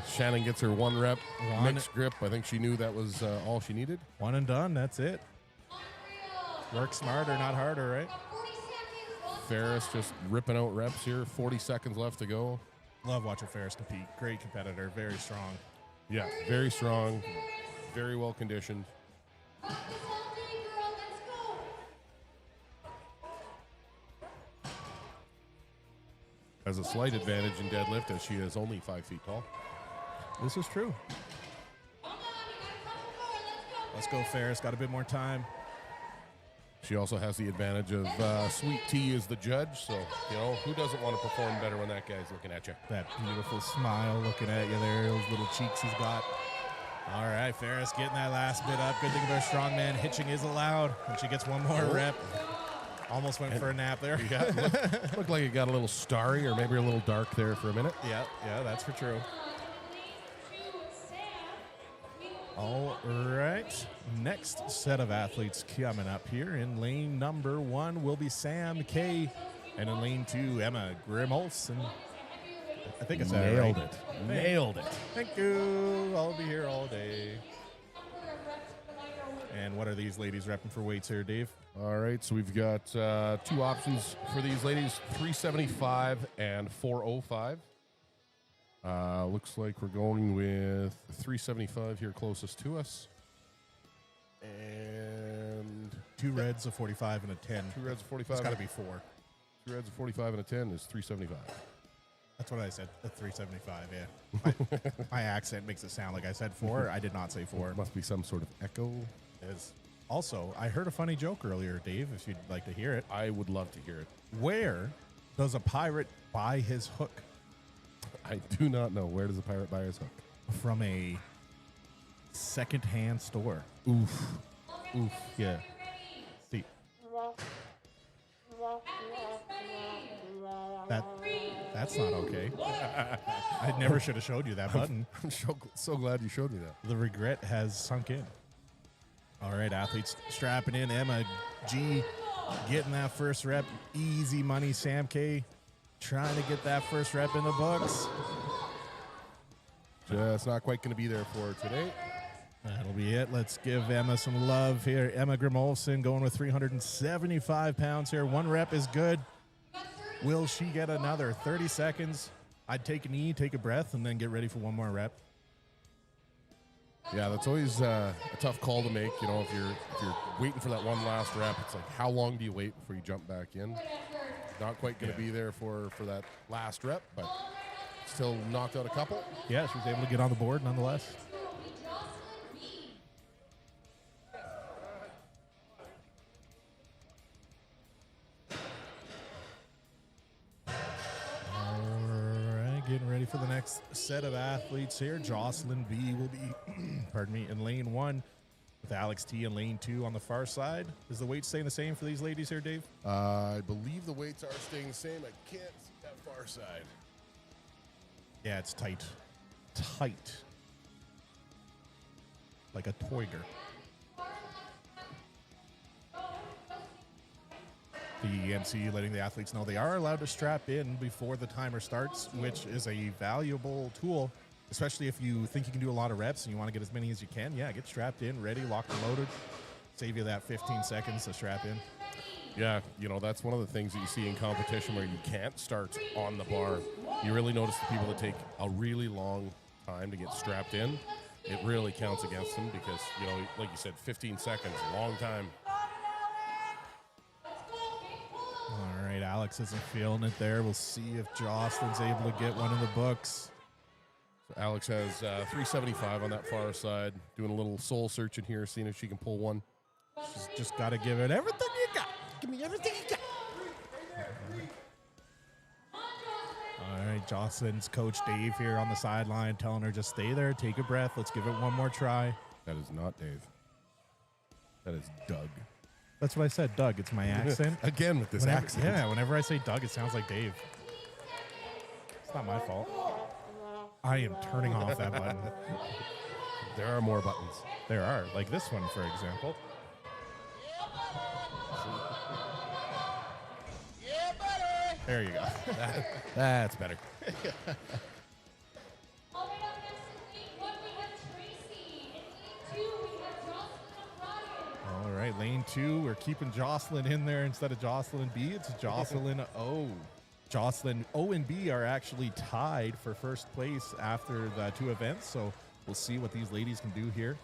Shannon gets her 1 rep. One. Mixed grip. I think she knew that was all she needed. One and done, that's it. Work smarter, not harder, right? 40 seconds. Ferris just ripping out reps here. 40 seconds left to go. Love watching Ferris compete. Great competitor, very strong. Yeah, very strong, very well conditioned. Practice all day, girl. Let's go. Has a slight advantage in deadlift as she is only 5 feet tall. This is true. Come on, you gotta come forward. Let's go. Let's go, Ferris. Got a bit more time. She also has the advantage of Sweet Tea as the judge, so, you know, who doesn't want to perform better when that guy's looking at you? That beautiful smile looking at you there, those little cheeks he's got. All right, Ferris getting that last bit up. Good thing about strongman, hitching is allowed. And she gets one more rep. Almost went for a nap there. Yeah, looked like it got a little starry or maybe a little dark there for a minute. Yeah, that's for true. All right, next set of athletes coming up here in lane number 1 will be Sam K, and in lane 2, Emma Grimolson. I think it's that Nailed right. it. Nailed it. Thank you. I'll be here all day. And what are these ladies repping for weights here, Dave? All right, so we've got 2 options for these ladies, 375 and 405. Looks like we're going with 375 here closest to us. And 2 reds, a 45, and a 10. 2 reds of 45. It's got to be 4. 2 reds of 45 and a 10 is 375. That's what I said, a 375, yeah. My accent makes it sound like I said 4. I did not say 4. Must be some sort of echo. Is also, I heard a funny joke earlier, Dave, if you'd like to hear it. I would love to hear it. Where does a pirate buy his hook? I do not know. Where does a pirate buy his hook? From a second-hand store. Oof. Oof, yeah. See. That's not okay. I never should have showed you that button. I'm so glad you showed me that. The regret has sunk in. All right, athletes strapping in. Emma G getting that first rep. Easy money, Sam K trying to get that first rep in the books. Just not quite going to be there for her today. That'll be it. Let's give Emma some love here. Emma Grimolson going with 375 pounds here. 1 rep is good. Will she get another 30 seconds? I'd take a knee, take a breath, and then get ready for 1 more rep. Yeah, that's always a tough call to make. You know, if you're waiting for that one last rep, it's like, how long do you wait before you jump back in? Not quite going to be there for that last rep, but still knocked out a couple. Yeah, she was able to get on the board nonetheless. Getting ready for the next set of athletes here. Jocelyn B will be, pardon me, in lane 1. with Alex T in lane 2 on the far side. Is the weight staying the same for these ladies here, Dave? I believe the weights are staying the same. I can't see that far side. Yeah, it's tight. Tight. Like a toiger. The MC letting the athletes know they are allowed to strap in before the timer starts, which is a valuable tool, especially if you think you can do a lot of reps and you want to get as many as you can. Yeah, get strapped in, ready, locked and loaded. Save you that 15 seconds to strap in. Yeah, you know, that's one of the things that you see in competition where you can't start on the bar. You really notice the people that take a really long time to get strapped in. It really counts against them because, you know, like you said, 15 seconds, a long time. All right, Alex isn't feeling it there. We'll see if Jocelyn's able to get one in the books. So Alex has 375 on that far side, doing a little soul searching here, seeing if she can pull one. She's just got to give it everything you got. Give me everything you got. All right, Jocelyn's coach Dave here on the sideline telling her just stay there, take a breath. Let's give it one more try. That is not Dave. That is Doug. That's what I said, Doug. It's my accent. Again with this accent. Yeah, whenever I say Doug, it sounds like Dave. It's not my fault. I am turning off that button. There are more buttons. There are, like this one, for example. There you go. That's better. All right, up next in lane 1, we have Tracy. In lane 2, we have Jocelyn O'Brien. All right, lane 2, we're keeping Jocelyn in there instead of Jocelyn B. It's Jocelyn O. Jocelyn O and B are actually tied for first place after the 2 events, so we'll see what these ladies can do here.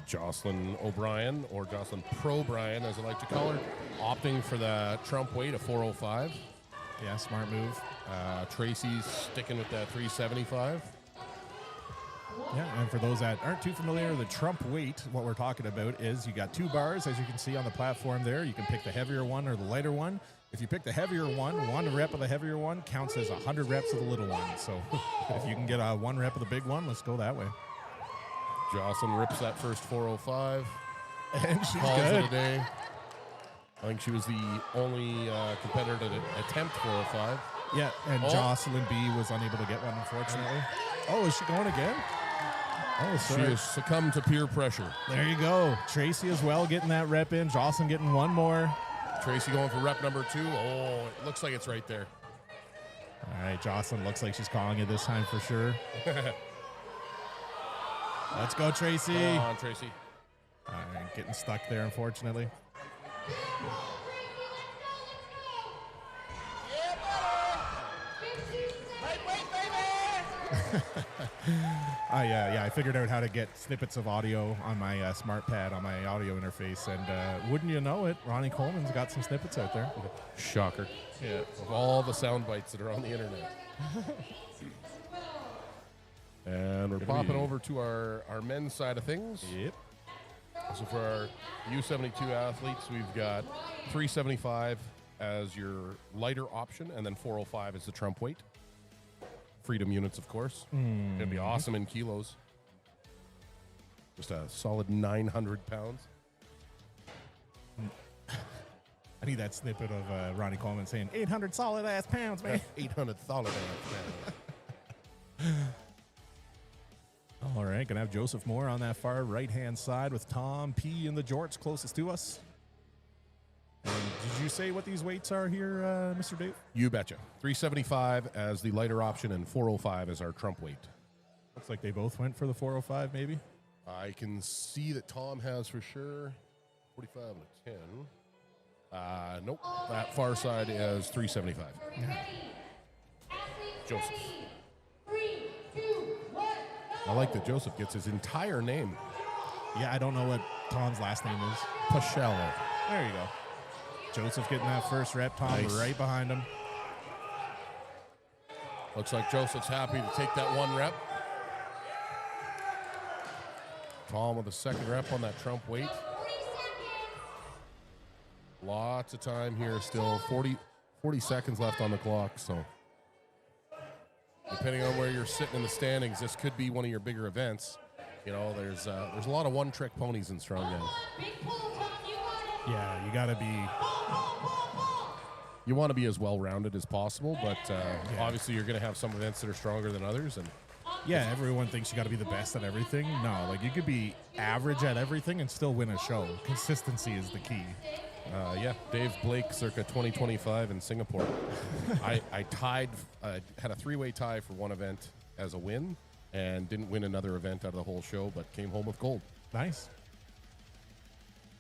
Jocelyn O'Brien, or Jocelyn Pro Brian, as I like to call her, opting for the Trump weight of 405. Yeah, smart move. Tracy's sticking with that 375. Yeah, and for those that aren't too familiar, the Trump weight, what we're talking about is you got 2 bars, as you can see on the platform there. You can pick the heavier one or the lighter one. If you pick the heavier one, 1 rep of the heavier one counts as 100 reps of the little one. So if you can get 1 rep of the big one, let's go that way. Jocelyn rips that first 405. And she's Calls good. it a day. I think she was the only competitor to attempt 405. Yeah, and Jocelyn B was unable to get one, unfortunately. Oh, is she going again? Oh, She sorry. has succumbed to peer pressure. There you go. Tracy as well getting that rep in. Jocelyn getting 1 more. Tracy going for rep number 2. Oh, it looks like it's right there. All right, Jocelyn looks like she's calling it this time for sure. Let's go, Tracy. Come on, Tracy. All right, getting stuck there, unfortunately. I figured out how to get snippets of audio on my smart pad on my audio interface, and wouldn't you know it, Ronnie Coleman's got some snippets out there. Shocker. Yeah. Of all the sound bites that are on the internet. And we're popping over to our men's side of things. Yep. So for our U72 athletes, we've got 375 as your lighter option, and then 405 is the Trump weight. Freedom units, of course. Gonna be awesome in kilos. Just a solid 900 pounds. I need that snippet of Ronnie Coleman saying 800 solid ass pounds, man. 800 solid pounds. All right, gonna have Joseph Moore on that far right-hand side with Tom P in the jorts closest to us. And did you say what these weights are here, Mr. Dave? You betcha. 375 as the lighter option, and 405 as our Trump weight. Looks like they both went for the 405, maybe. I can see that Tom has for sure 45 and a 10. Nope. That far side is 375. Joseph. 3, 2, 1, I like that Joseph gets his entire name. Yeah, I don't know what Tom's last name is. Pachello. There you go. Joseph getting that first rep. Tom Nice. right behind him. Looks like Joseph's happy to take that 1 rep. Tom with the 2nd rep on that Trump weight. 40 seconds. Lots of time here still. 40 seconds left on the clock. So depending on where you're sitting in the standings, this could be one of your bigger events. You know, there's a lot of one-trick ponies in strongman. Big pull, Tom, you got it. Yeah, you got to be. You want to be as well-rounded as possible, but obviously you're going to have some events that are stronger than others, and Yeah, everyone thinks you got to be the best at everything. No, like you could be average at everything and still win a show. Consistency is the key. Dave Blake, circa 2025 in Singapore. I had a three-way tie for one event as a win, and didn't win another event out of the whole show, but came home with gold. Nice.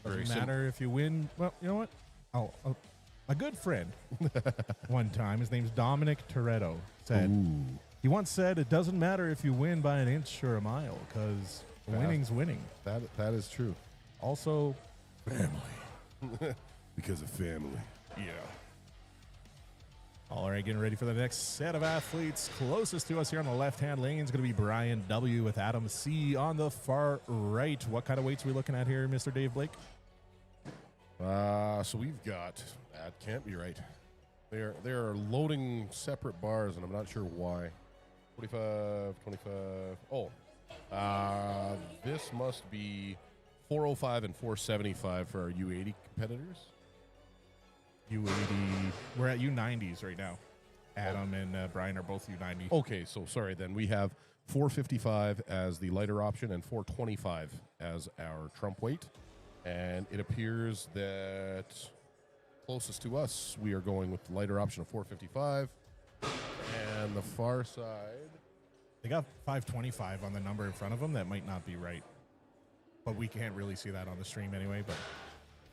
Very Doesn't matter if you win. Well, you know what? A good friend one time, his name's Dominic Toretto, said, he once said, it doesn't matter if you win by an inch or a mile, because winning's winning. That is true. Also, Family. Because of family. yeah. All right, getting ready for the next set of athletes. Closest to us here on the left-hand lane is going to be Brian W. with Adam C. on the far right. What kind of weights are we looking at here, Mr. Dave Blake? So we've got, that can't be right. They're loading separate bars, and I'm not sure why. 25. Oh, this must be 405 and 475 for our U80 competitors. U80. We're at U90s right now. Adam and Brian are both U90. Okay, so sorry then. We have 455 as the lighter option and 425 as our trump weight. And it appears that closest to us, we are going with the lighter option of 455. And the far side. They got 525 on the number in front of them. That might not be right. But we can't really see that on the stream anyway. But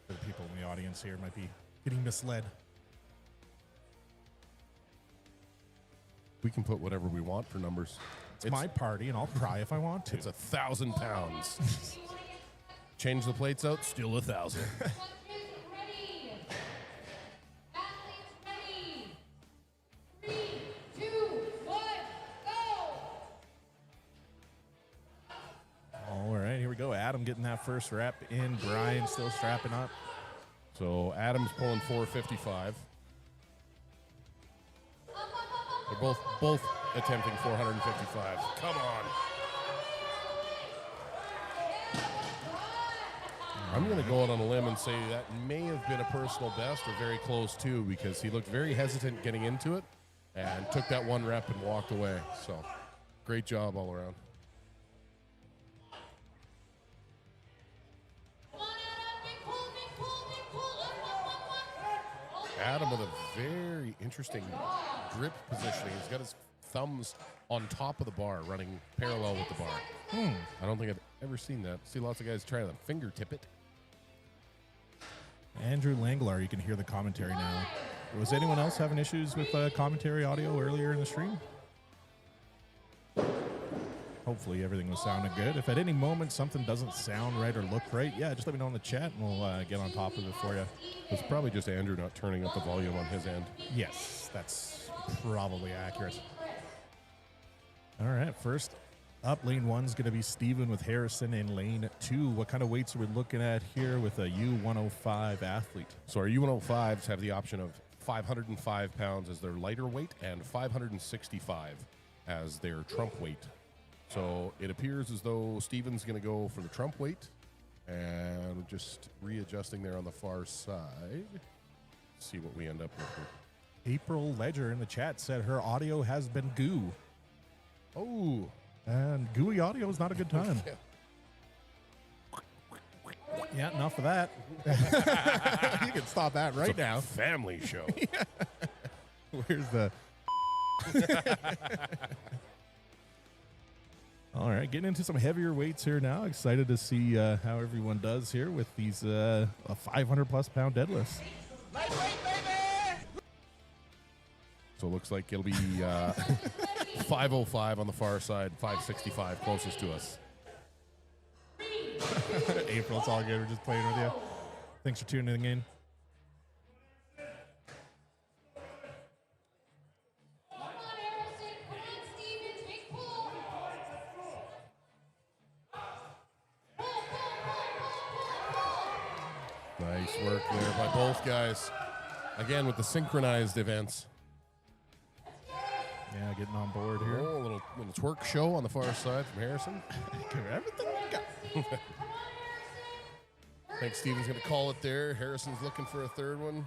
for the people in the audience here might be getting misled. We can put whatever we want for numbers. It's my party, and I'll cry if I want to. It's 1,000 pounds. Change the plates out, still 1,000. Ready. Athletes ready. 3, 2, 1, go. All right, here we go. Adam getting that first rep in. Brian still strapping up. So Adam's pulling 455. They're both attempting 455. Come on. I'm going to go out on a limb and say that may have been a personal best or very close to, because he looked very hesitant getting into it and took that one rep and walked away. So great job all around. Adam with a very interesting grip positioning. He's got his thumbs on top of the bar, running parallel with the bar. I don't think I've ever seen that. See lots of guys try to fingertip it. Andrew Langlar, you can hear the commentary now. Was anyone else having issues with commentary audio earlier in the stream? Hopefully everything was sounding good. If at any moment something doesn't sound right or look right, yeah, just let me know in the chat and we'll get on top of it for you. It's probably just Andrew not turning up the volume on his end. Yes, that's probably accurate. All right, first up, lane one's going to be Steven with Harrison in lane two. What kind of weights are we looking at here with a U105 athlete? So our U105s have the option of 505 pounds as their lighter weight and 565 as their trump weight. So it appears as though Steven's going to go for the trump weight, and just readjusting there on the far side. See what we end up with here. April Ledger in the chat said her audio has been goo. Oh. And gooey audio is not a good time. Yeah, enough of that. You can stop that right now. Family show. Where's the... All right, getting into some heavier weights here now. Excited to see how everyone does here with these 500-plus pound deadlifts. So it looks like it'll be 505 on the far side, 565 closest to us. April, it's all good. We're just playing with you. Thanks for tuning in. Come on, Harrison. Come on, Steven. Take pull. Nice work there by both guys. Again, with the synchronized events. Yeah, getting on board here. Oh, a little twerk show on the far side from Harrison. Give everything we got. I think Steven's going to call it there. Harrison's looking for a third one.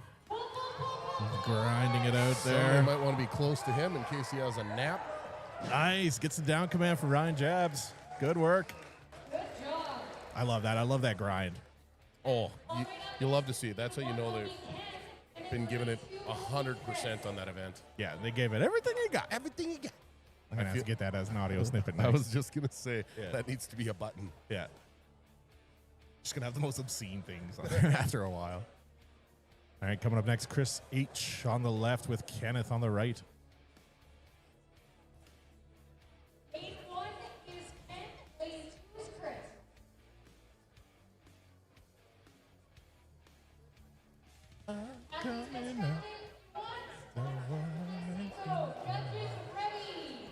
Grinding it out Somebody there. might want to be close to him in case he has a nap. Nice. Gets the down command from Ryan Jabs. Good work. I love that. I love that grind. Oh, you love to see it. That's how you know they've been giving it 100% on that event. Yeah, they gave it everything you got. Everything you get. I'm going to have to get that as an audio snippet I next. was just going to say, Yeah. that needs to be a button. Yeah. Just going to have the most obscene things on there after a while. All right, coming up next, Chris H. on the left with Kenneth on the right. Lane 1 is Ken. Lane 2 is Chris.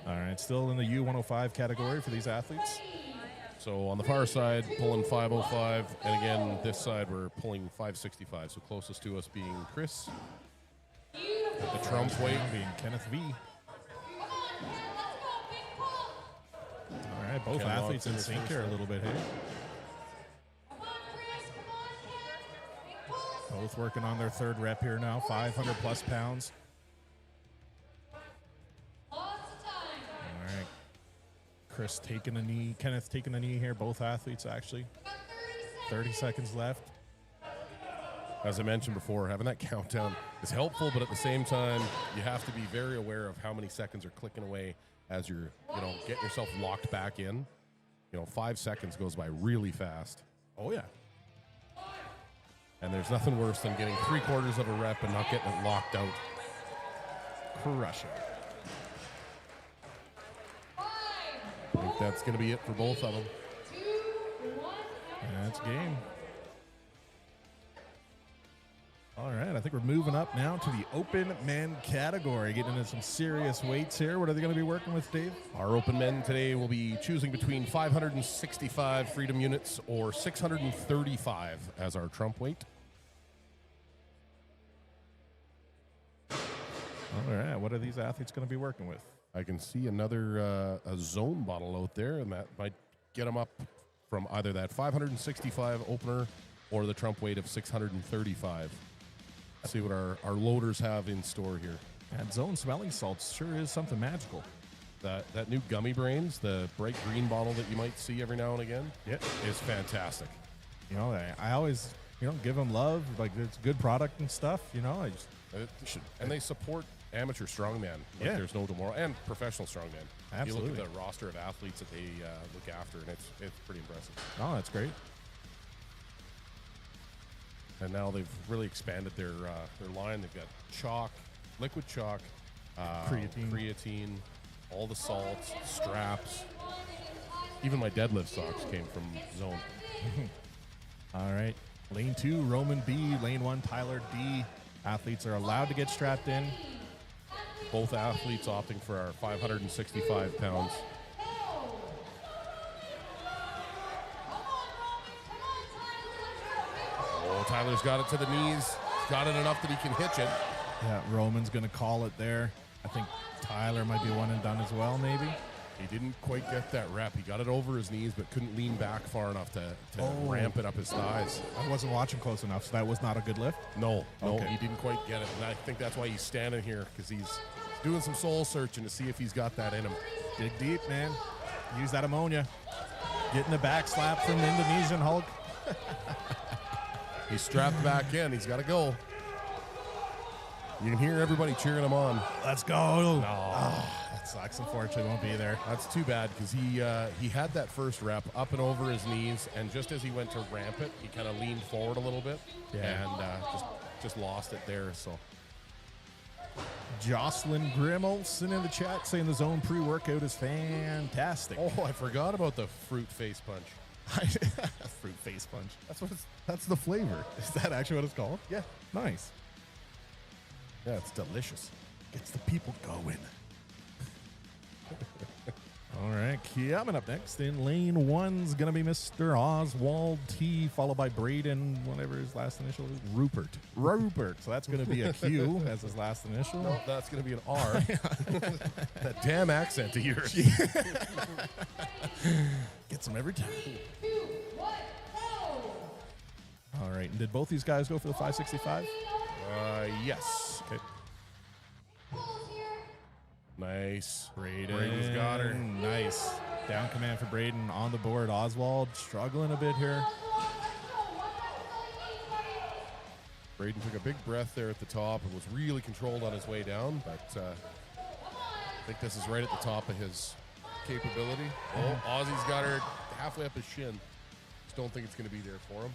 All right, still in the U105 category for these athletes. So on the far side, pulling 505, and again, this side, we're pulling 565. So closest to us being Chris. At the Trump weight. Being Kenneth V. All right, both Ken athletes Lock's in in his sync first here a one. little bit here. Both working on their third rep here now, 500 plus pounds. All right. Chris taking a knee, Kenneth taking a knee here, both athletes actually. 30 seconds left. As I mentioned before, having that countdown is helpful, but at the same time, you have to be very aware of how many seconds are clicking away as you're, getting yourself locked back in. 5 seconds goes by really fast. Oh, yeah. And there's nothing worse than getting 3/4 of a rep and not getting it locked out. Crushing. I think that's going to be it for both of them. That's game. All right, I think we're moving up now to the open men category, getting into some serious weights here. What are they going to be working with, Dave? Our open men today will be choosing between 565 freedom units or 635 as our trump weight. All right, what are these athletes going to be working with? I can see another a zone bottle out there, and that might get them up from either that 565 opener or the trump weight of 635. Let's see what our loaders have in store here. That zone smelling salts sure is something magical. That new Gummy Brains, the bright green bottle that you might see every now and again, is fantastic. I always, give them love. Like, it's good product and stuff, I just... And they support amateur strongman. Like there's no tomorrow, and professional strongman. Absolutely. You look at the roster of athletes that they look after, and it's pretty impressive. Oh, that's great. And now they've really expanded their line. They've got chalk, liquid chalk, creatine, all the salts, straps. Even my deadlift socks came from Zone. All right. Lane 2, Roman B. Lane 1, Tyler D. Athletes are allowed to get strapped in. Both athletes opting for our 565 pounds. Oh, Tyler's got it to the knees. Got it enough that he can hitch it. Yeah, Roman's going to call it there. I think Tyler might be one and done as well, maybe. He didn't quite get that rep. He got it over his knees, but couldn't lean back far enough to ramp it up his thighs. I wasn't watching close enough, so that was not a good lift? No, Okay. he didn't quite get it. And I think that's why he's standing here, because he's doing some soul searching to see if he's got that in him. Dig deep, man. Use that ammonia. Getting the back slap from the Indonesian Hulk. He's strapped back in. He's got to go. You can hear everybody cheering him on. Let's go. That sucks. Unfortunately, won't be there. That's too bad, because he had that first rep up and over his knees, and just as he went to ramp it, he kind of leaned forward a little bit and just lost it there. So Jocelyn Grimmelson in the chat saying the zone pre-workout is fantastic. I forgot about the fruit face punch. Fruit face punch. That's the flavor. Is that actually what it's called? Yeah. Nice. Yeah, it's delicious. Gets the people going. All right, coming up next in lane 1's going to be Mr. Oswald T, followed by Braden, whatever his last initial is. Rupert. So that's going to be a Q as his last initial. No, that's going to be an R. That damn accent of yours. Gets him every time. 3, 2, 1, go! All right, and did both these guys go for the 565? Yes. Okay. Pulls here. Nice. Braden's got her. Nice. Down command for Braden on the board. Oswald struggling a bit here. Oswald, let's go. One more starting. Braden took a big breath there at the top and was really controlled on his way down, but I think this is right at the top of his capability. Oh, Ozzy's got her halfway up his shin. Just don't think it's going to be there for him.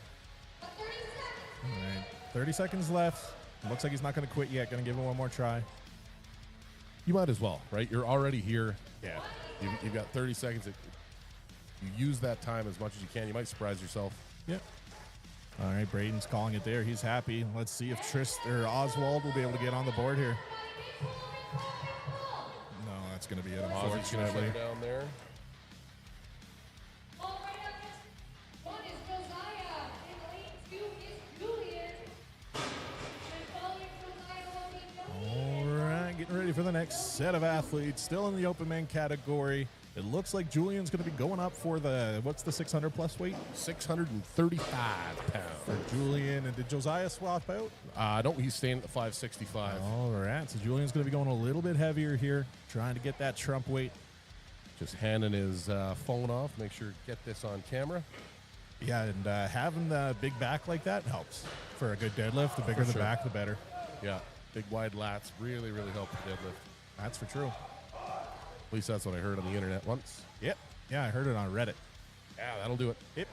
30 seconds. All right, 30 seconds left. Looks like he's not going to quit yet. Going to give it one more try. You might as well, right? You're already here. Yeah. You've got 30 seconds. You use that time as much as you can. You might surprise yourself. Yep. All right, Braden's calling it there. He's happy. Let's see if Oswald will be able to get on the board here. No, that's going to be it, Ozzy's going to unfortunately. shut down there. All right, up next. One is Josiah. In lane 2 is Julian. And following Josiah will be Julian. All right, getting ready for the next set of athletes. Still in the open man category. It looks like Julian's going to be going up for what's the 600 plus weight? 635 pounds. For Julian. And did Josiah swap out? No, he's staying at the 565. All right, so Julian's going to be going a little bit heavier here, trying to get that Trump weight. Just handing his phone off. Make sure to get this on camera. Yeah, and having the big back like that helps for a good deadlift. The bigger the sure. back, the better. Yeah, big wide lats really, really help the deadlift. That's for true. At least that's what I heard on the internet once. Yep. Yeah, I heard it on Reddit. Yeah, that'll do it. Yep.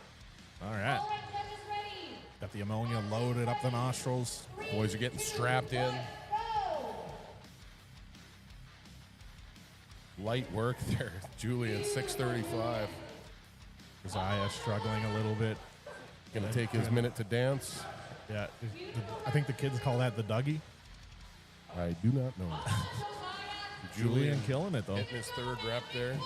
All right. All right, Ted is ready. Got the ammonia loaded up the nostrils. Boys are getting strapped in. Go! Light work there. Julian, 635. Josiah struggling a little bit. Gonna take his minute to dance. Yeah. I think the kids call that the Dougie. I do not know. Julian killing it, though. Hitting his third rep there.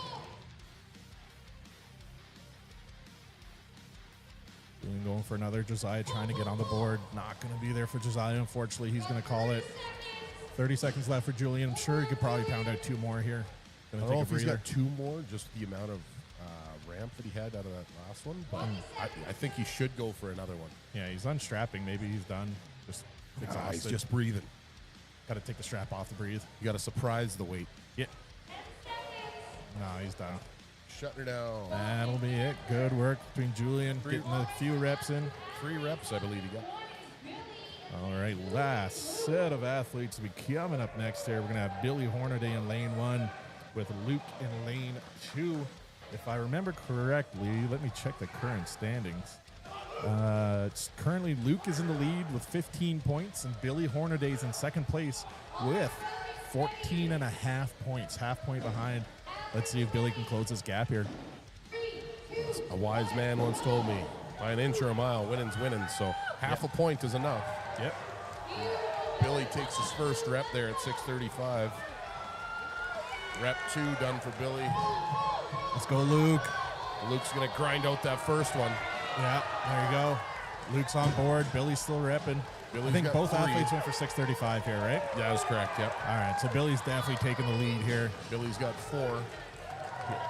Julian going for another. Josiah trying to get on the board. Not going to be there for Josiah, unfortunately. He's going to call it. 30 seconds left for Julian. I'm sure he could probably pound out 2 more here. I Gonna don't know take if a he's breather. got 2 more, just the amount of ramp that he had out of that last one. But I think he should go for another one. Yeah, he's unstrapping. Maybe he's done. Just exhausted. He's just breathing. Got to take the strap off to breathe. You got to surprise the weight. Yeah. No, he's done. Shutting her down. That'll be it. Good work between Julian, getting a few reps in. 3 reps, I believe he got. All right, last set of athletes will be coming up next here. We're going to have Billy Hornaday in lane 1 with Luke in lane 2. If I remember correctly, let me check the current standings. It's currently Luke is in the lead with 15 points, and Billy Hornaday's in second place with 14 and a half points, half point behind. Let's see if Billy can close this gap here. A wise man once told me, by an inch or a mile, winning's winning. So half a point is enough. Yep. Billy takes his first rep there at 635. Rep 2 done for Billy. Let's go, Luke. Luke's going to grind out that first one. Yeah, there you go. Luke's on board. Billy's still repping. I think got both 3. athletes went for 635 here, right? Yeah, that's correct, yep. All right, so Billy's definitely taking the lead here. Billy's got 4.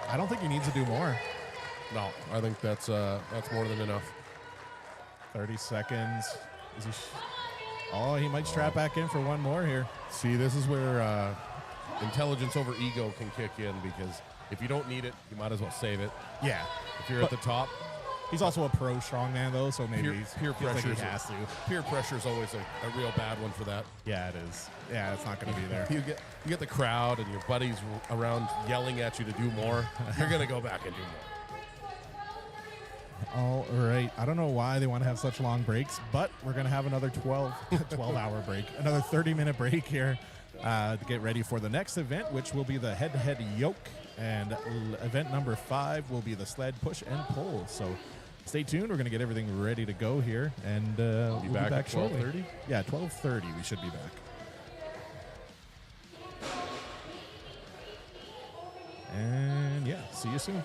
I don't think he needs to do more. No, I think that's more than enough. 30 seconds. Is he? Oh, he might strap back in for one more here. See, this is where intelligence over ego can kick in, because if you don't need it, you might as well save it. Yeah. If you're at the top, He's also a pro strongman, though, so maybe peer feels like pressure he has to. Peer pressure is always a real bad one for that. Yeah, it is. Yeah, it's not going to be there. You get the crowd and your buddies around yelling at you to do more. You're going to go back and do more. All right. I don't know why they want to have such long breaks, but we're going to have another 12-hour break, another 30-minute break here to get ready for the next event, which will be the head-to-head yoke. And event number 5 will be the sled push and pull. So stay tuned. We're going to get everything ready to go here. And we'll be back at shortly. 12:30? Yeah, 12:30 we should be back. And yes. See you soon.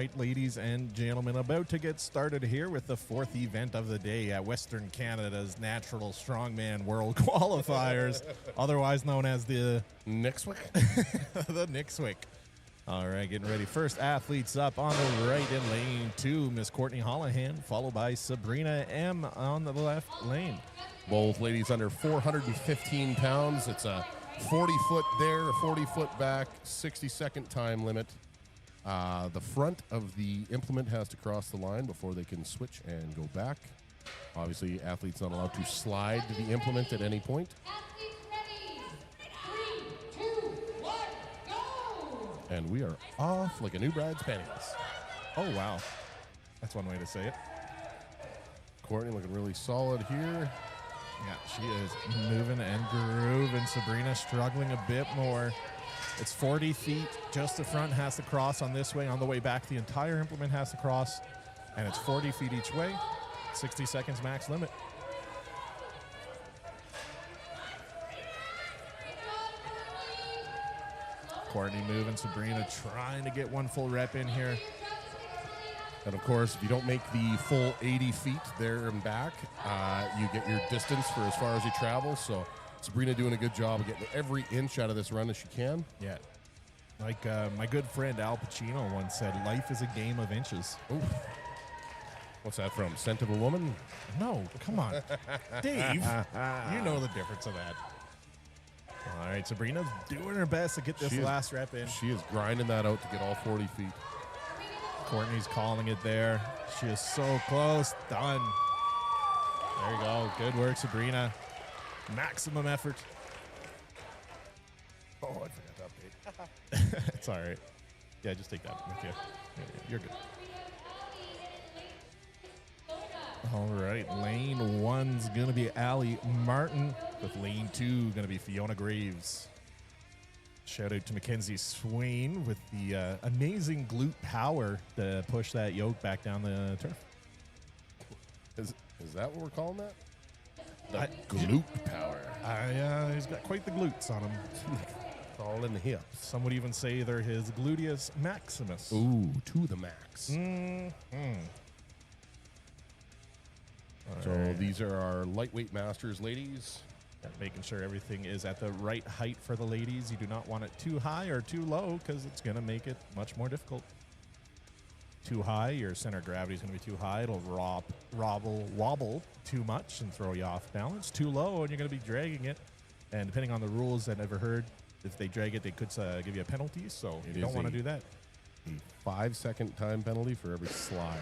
right, ladies and gentlemen, about to get started here with the fourth event of the day at Western Canada's Natural Strongman World Qualifiers, otherwise known as the Nixwick. the Nixwick. All right, getting ready. First athletes up on the right in lane 2, Miss Courtney Hollahan, followed by Sabrina M. on the left lane. Both ladies under 415 pounds. It's a 40-foot there, 40-foot back, 60-second time limit. The front of the implement has to cross the line before they can switch and go back. Obviously, athletes not allowed to slide to the implement at any point. Athletes ready. 3, 2, 1, go! And we are off like a new bride's panties. Oh, wow. That's one way to say it. Courtney looking really solid here. Yeah, she is moving and grooving. Sabrina struggling a bit more. It's 40 feet. Just the front has to cross on this way. On the way back, the entire implement has to cross. And it's 40 feet each way. 60 seconds max limit. Courtney moving. Sabrina trying to get one full rep in here. And of course, if you don't make the full 80 feet there and back, you get your distance for as far as you travel. So Sabrina doing a good job of getting every inch out of this run as she can. Yeah. Like my good friend Al Pacino once said, life is a game of inches. Ooh. What's that from? Scent of a Woman? No, come on. Dave, you know the difference of that. All right, Sabrina's doing her best to get this last rep in. She is grinding that out to get all 40 feet. Courtney's calling it there. She is so close. Done. There you go. Good work, Sabrina. Maximum effort. Oh, I forgot to update. It's all right. Yeah, just take that with you. Yeah, you're good. All right, lane 1's going to be Allie Martin, with lane 2 going to be Fiona Graves. Shout out to Mackenzie Swain with the amazing glute power to push that yoke back down the turf. Is that what we're calling that? The glute power. He's got quite the glutes on him. It's all in the hips. Some would even say they're his gluteus maximus. Ooh, to the max. So these are our lightweight masters, ladies. Making sure everything is at the right height for the ladies. You do not want it too high or too low because it's going to make it much more difficult. Too high, your center of gravity is going to be too high. It'll wobble too much and throw you off balance. Too low, and you're going to be dragging it. And depending on the rules I've ever heard, if they drag it, they could give you a penalty. So you don't want to do that. A 5-second time penalty for every slide.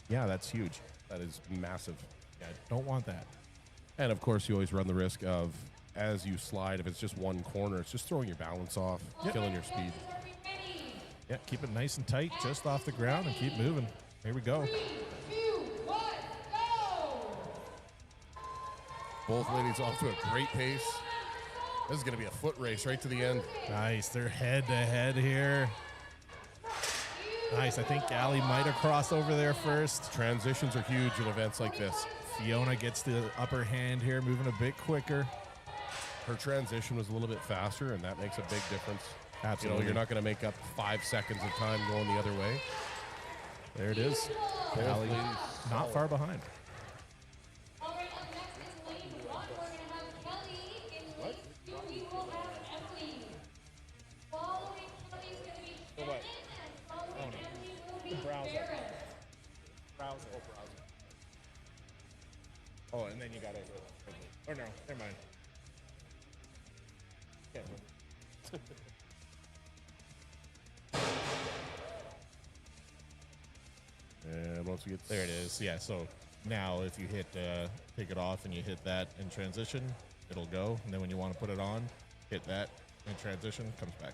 Yeah, that's huge. That is massive. Yeah, don't want that. And of course, you always run the risk of, as you slide, if it's just one corner, it's just throwing your balance off, killing your speed. Yeah, keep it nice and tight, just off the ground, and keep moving. Here we go. 3, 2, 1, go! Both ladies off to a great pace. This is going to be a foot race right to the end. Nice, they're head to head here. Nice, I think Allie might have crossed over there first. Transitions are huge in events like this. Fiona gets the upper hand here, moving a bit quicker. Her transition was a little bit faster, and that makes a big difference. Absolutely. You know, you're not going to make up 5 seconds of time going the other way. There it is. Both Allie ladies not solid. far behind. All right, up next is lane 1. We're going to have Kelly. In lane 2, we will have Emily. Following Kelly is going to be Shannon, and following Emily will be Barrett. Oh, and then you got it. Or no, never mind. And once we get There it is. Yeah, so now if you hit take it off and you hit that in transition, it'll go. And then when you want to put it on, hit that in transition, comes back.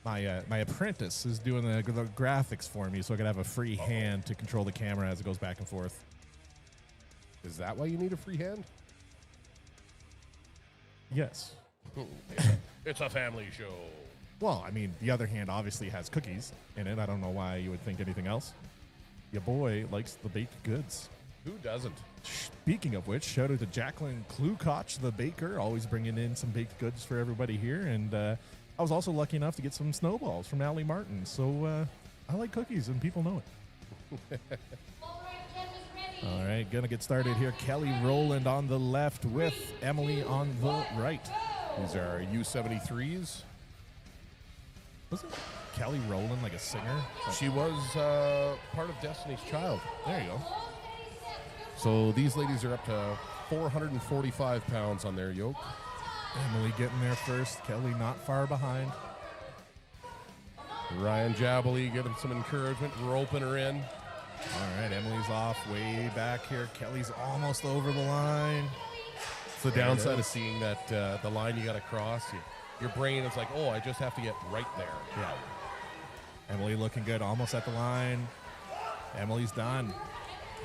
My apprentice is doing the graphics for me so I can have a free hand to control the camera as it goes back and forth. Is that why you need a free hand? Yes. It's a family show. Well, I mean, the other hand obviously has cookies in it. I don't know why you would think anything else. Your boy likes the baked goods. Who doesn't? Speaking of which, shout out to Jacqueline Klukoch, the baker, always bringing in some baked goods for everybody here. And I was also lucky enough to get some snowballs from Allie Martin. So I like cookies, and people know it. All right, gonna get started here. Kelly Rowland on the left with Emily on the right. These are our U73s. Wasn't Kelly Rowland like a singer? She was part of Destiny's Child. There you go. So these ladies are up to 445 pounds on their yoke. Emily getting there first. Kelly not far behind. Ryan Jabley giving some encouragement, roping her in. All right, Emily's off way back here. Kelly's almost over the line. It's the downside of seeing that the line you got to cross. Your brain is like, oh, I just have to get right there. Yeah. Emily looking good, almost at the line. Emily's done.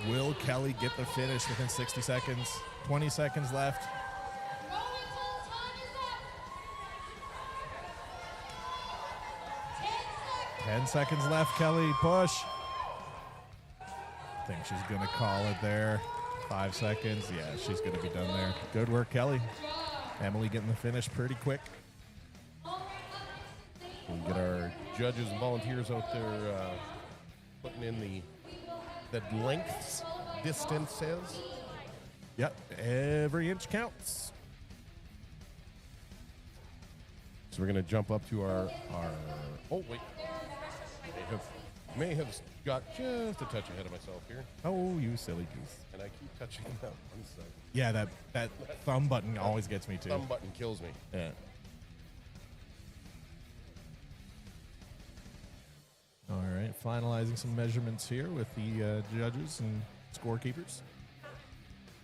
Will Kelly get the finish within 60 seconds? 20 seconds left. 10 seconds left, Kelly. Push. I think she's going to call it there. 5 seconds. Yeah, she's going to be done there. Good work, Kelly. Emily getting the finish pretty quick. We get our judges and volunteers out there putting in the lengths, distances. Yep, every inch counts. So we're going to jump up to our oh, wait. May have got just a touch ahead of myself here. Oh, you silly goose. And I keep touching that one side. Yeah, that thumb button always gets me too. Thumb button kills me. Yeah. All right, finalizing some measurements here with the judges and scorekeepers.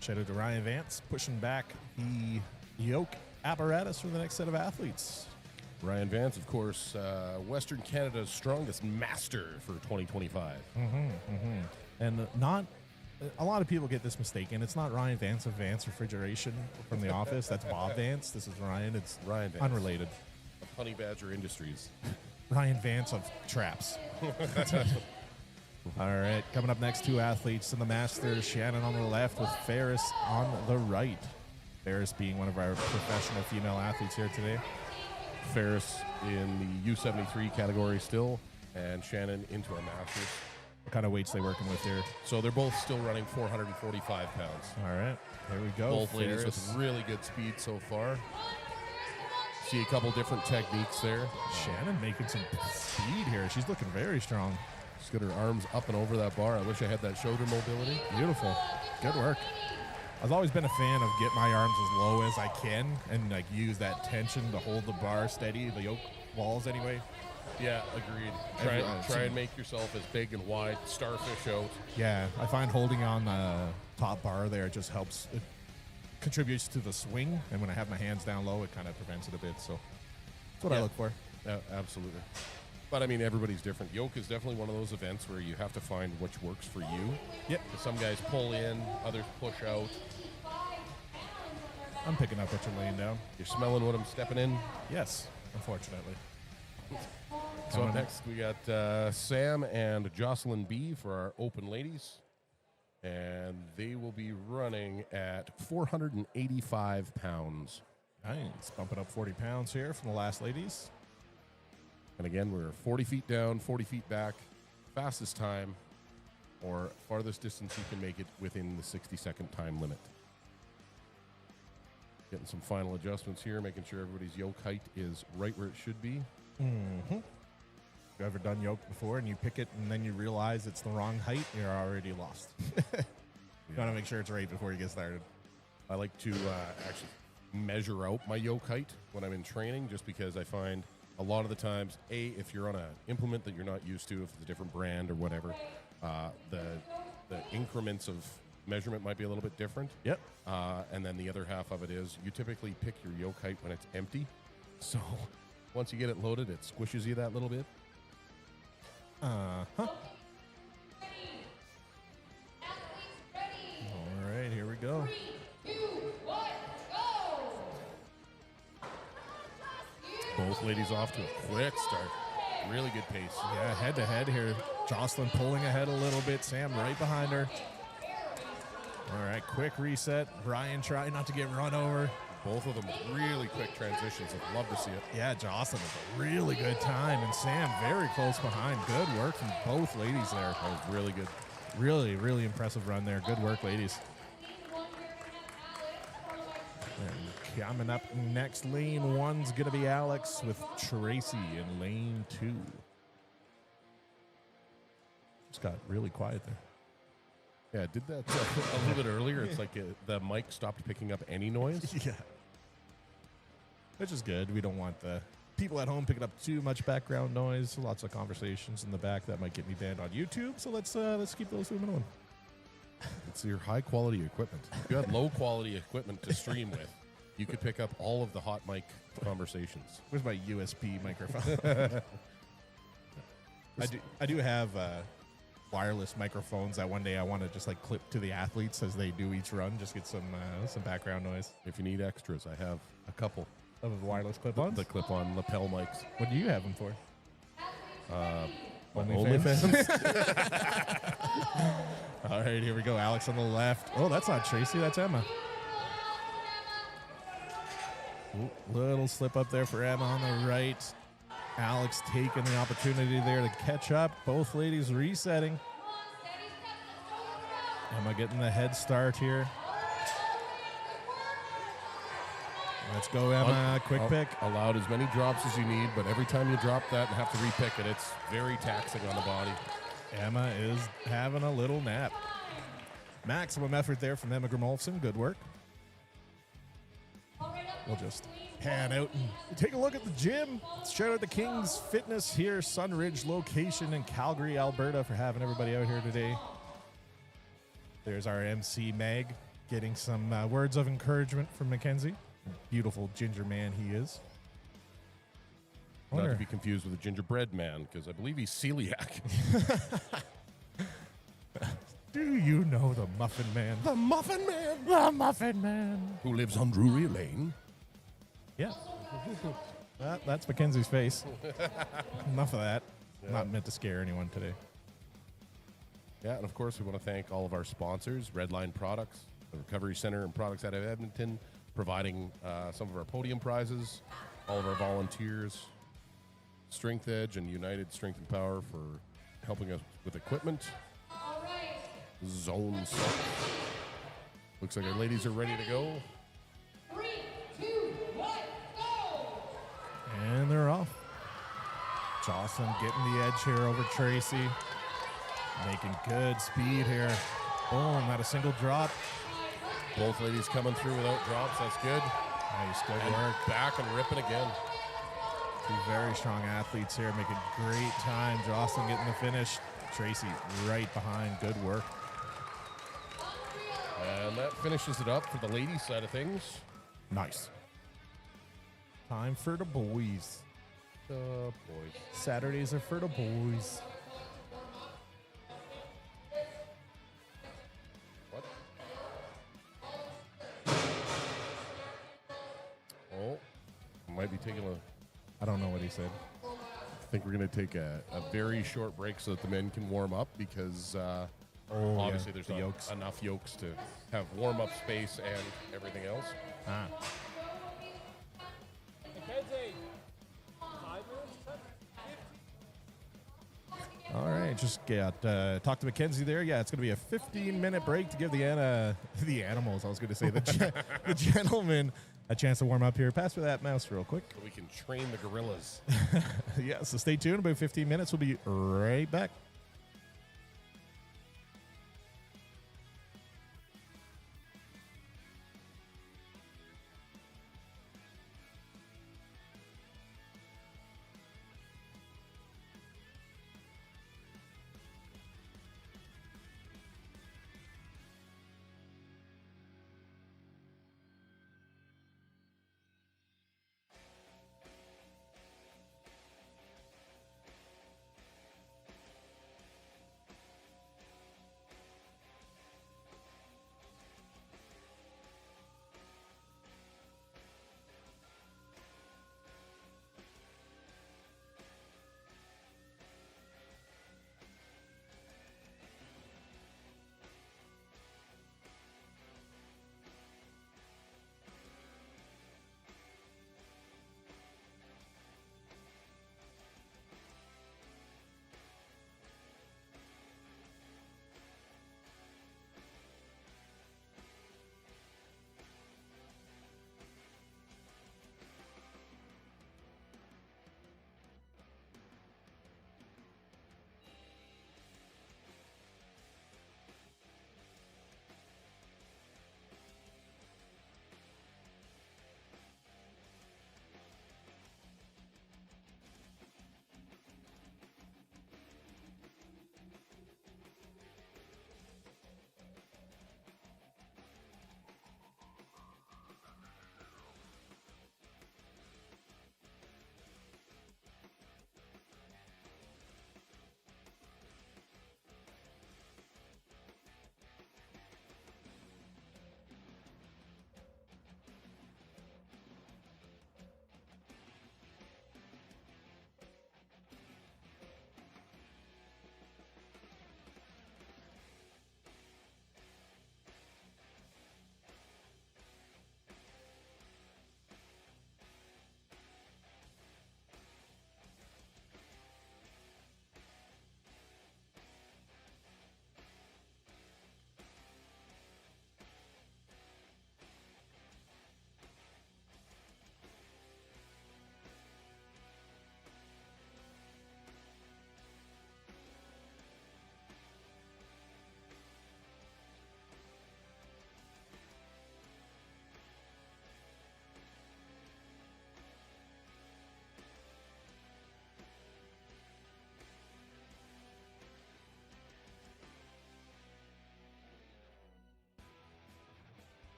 Shout out to Ryan Vance pushing back the yoke apparatus for the next set of athletes. Ryan Vance, of course, Western Canada's strongest master for 2025. And not a lot of people get this mistaken. It's not Ryan Vance of Vance Refrigeration from The Office. That's Bob Vance. This is Ryan. It's Ryan Vance. Unrelated. Of Honey Badger Industries. Ryan Vance of Traps. All right, coming up next, two athletes in the Masters. Shannon on the left with Ferris on the right. Ferris being one of our professional female athletes here today. Ferris in the U73 category still, and Shannon into our Masters. What kind of weights they working with here? So they're both still running 445 pounds. All right, here we go. Both ladies with really good speed so far. See a couple different techniques there. Shannon making some speed here. She's looking very strong. She's got her arms up and over that bar. I wish I had that shoulder mobility. Beautiful. Good work. I've always been a fan of get my arms as low as I can and like use that tension to hold the bar steady, the yoke walls anyway. Yeah, agreed. Try and make yourself as big and wide, starfish out. Yeah, I find holding on the top bar there just helps. It contributes to the swing, and when I have my hands down low, it kind of prevents it a bit. So that's what I look for. Absolutely. But I mean, everybody's different. Yoke is definitely one of those events where you have to find which works for you. Yep. Some guys pull in, others push out. I'm picking up what you're laying down. You're smelling what I'm stepping in? Yes, unfortunately. So up next, we got Sam and Jocelyn B for our open ladies. And they will be running at 485 pounds. Nice. Bumping up 40 pounds here from the last ladies. And again, we're 40 feet down, 40 feet back. Fastest time or farthest distance you can make it within the 60-second time limit. Getting some final adjustments here, making sure everybody's yoke height is right where it should be. Mm-hmm. You ever done yoke before and you pick it and then you realize it's the wrong height? You're already lost. You want to make sure it's right before you get started. I like to actually measure out my yoke height when I'm in training, just because I find a lot of the times, if you're on an implement that you're not used to, if it's a different brand or whatever, the increments of measurement might be a little bit different. Yep. And then the other half of it is you typically pick your yoke height when it's empty. So once you get it loaded, it squishes you that little bit. Uh-huh. All right, here we go. 3, 2, 1, go! Both ladies off to a quick start. Really good pace. Yeah, head to head here. Jocelyn pulling ahead a little bit. Sam right behind her. All right, quick reset. Brian trying not to get run over. Both of them with really quick transitions. I'd love to see it. Yeah, Jocelyn with a really good time, and Sam very close behind. Good work from both ladies there. That was really good. Really, really impressive run there. Good work, ladies. And coming up next, lane 1's going to be Alex with Tracy in lane 2. Just got really quiet there. Yeah, I did that a little bit earlier. It's like the mic stopped picking up any noise. Yeah. Which is good. We don't want the people at home picking up too much background noise. Lots of conversations in the back that might get me banned on YouTube. So let's keep those moving on. It's your high-quality equipment. If you had low-quality equipment to stream with, you could pick up all of the hot mic conversations. Where's my USB microphone? I do have wireless microphones that one day I want to just like clip to the athletes as they do each run. Just get some background noise. If you need extras, I have a couple Of wireless clip-ons? the clip-on lapel mics. What do you have them for? OnlyFans. All right, here we go. Alex on the left. Oh, that's not Tracy. That's Emma. Ooh, little slip up there for Emma on the right. Alex taking the opportunity there to catch up. Both ladies resetting. Emma getting the head start here. Let's go, Emma. Quick pick. Allowed as many drops as you need, but every time you drop that and have to repick it, it's very taxing on the body. Emma is having a little nap. Maximum effort there from Emma Grimolfson. Good work. We'll just pan out and take a look at the gym. Shout out to King's Fitness here, Sunridge location in Calgary, Alberta, for having everybody out here today. There's our MC Meg getting some words of encouragement from Mackenzie. Beautiful ginger man he is. Not to be confused with a gingerbread man, because I believe he's celiac. Do you know the Muffin Man? The Muffin Man! The Muffin Man! Who lives on Drury Lane. Yeah. That's Mackenzie's face. Enough of that. Yeah. Not meant to scare anyone today. Yeah, and of course, we want to thank all of our sponsors, Redline Products, the Recovery Center and Products out of Edmonton, providing some of our podium prizes, all of our volunteers, Strength Edge and United Strength and Power for helping us with equipment. Zone Salt. Looks like our ladies are ready to go. 3, 2, 1, go! And they're off. Jocelyn getting the edge here over Tracy. Making good speed here. Boom, not a single drop. Both ladies coming through without drops. That's good. Nice, good And work. back and ripping again. Two very strong athletes here making great time. Jocelyn getting the finish. Tracy right behind. Good work. And that finishes it up for the ladies' side of things. Nice. Time for the boys. Boys. Saturdays are for the boys. What? Oh, might be taking a... I don't know what he said. I think we're going to take a very short break so that the men can warm up because obviously there's the not yokes. enough yokes to have warm-up space and everything else. Ah. All right, just talk to Mackenzie there. Yeah, it's going to be a 15-minute break to give the animals, I was going to say, the gentlemen a chance to warm up here. Pass for that mouse real quick. So we can train the gorillas. Yeah, so stay tuned. About 15 minutes. We'll be right back.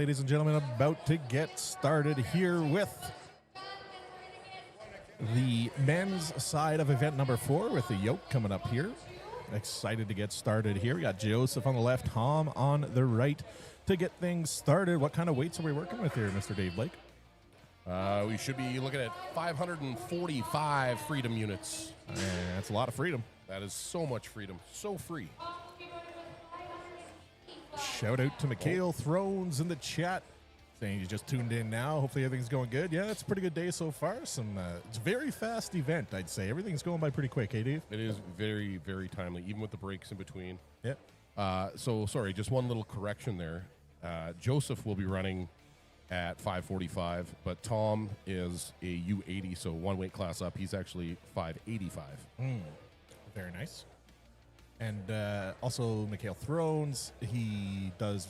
ladies and gentlemen, about to get started here with the men's side of event number 4 with the Yoke coming up here. Excited to get started here. We got Joseph on the left, Tom on the right to get things started. What kind of weights are we working with here, Mr. Dave Blake? We should be looking at 545 freedom units. That's a lot of freedom. That is so much freedom. So free. Shout out to Mikhail Thrones in the chat saying you just tuned in now. Hopefully everything's going good. Yeah, it's a pretty good day so far. It's a very fast event, I'd say. Everything's going by pretty quick, hey, Dave? It is very, very timely, even with the breaks in between. Yep. So, sorry, just one little correction there. Joseph will be running at 545, but Tom is a U80, so one weight class up. He's actually 585. Very nice. And also Mikhail Thrones, he does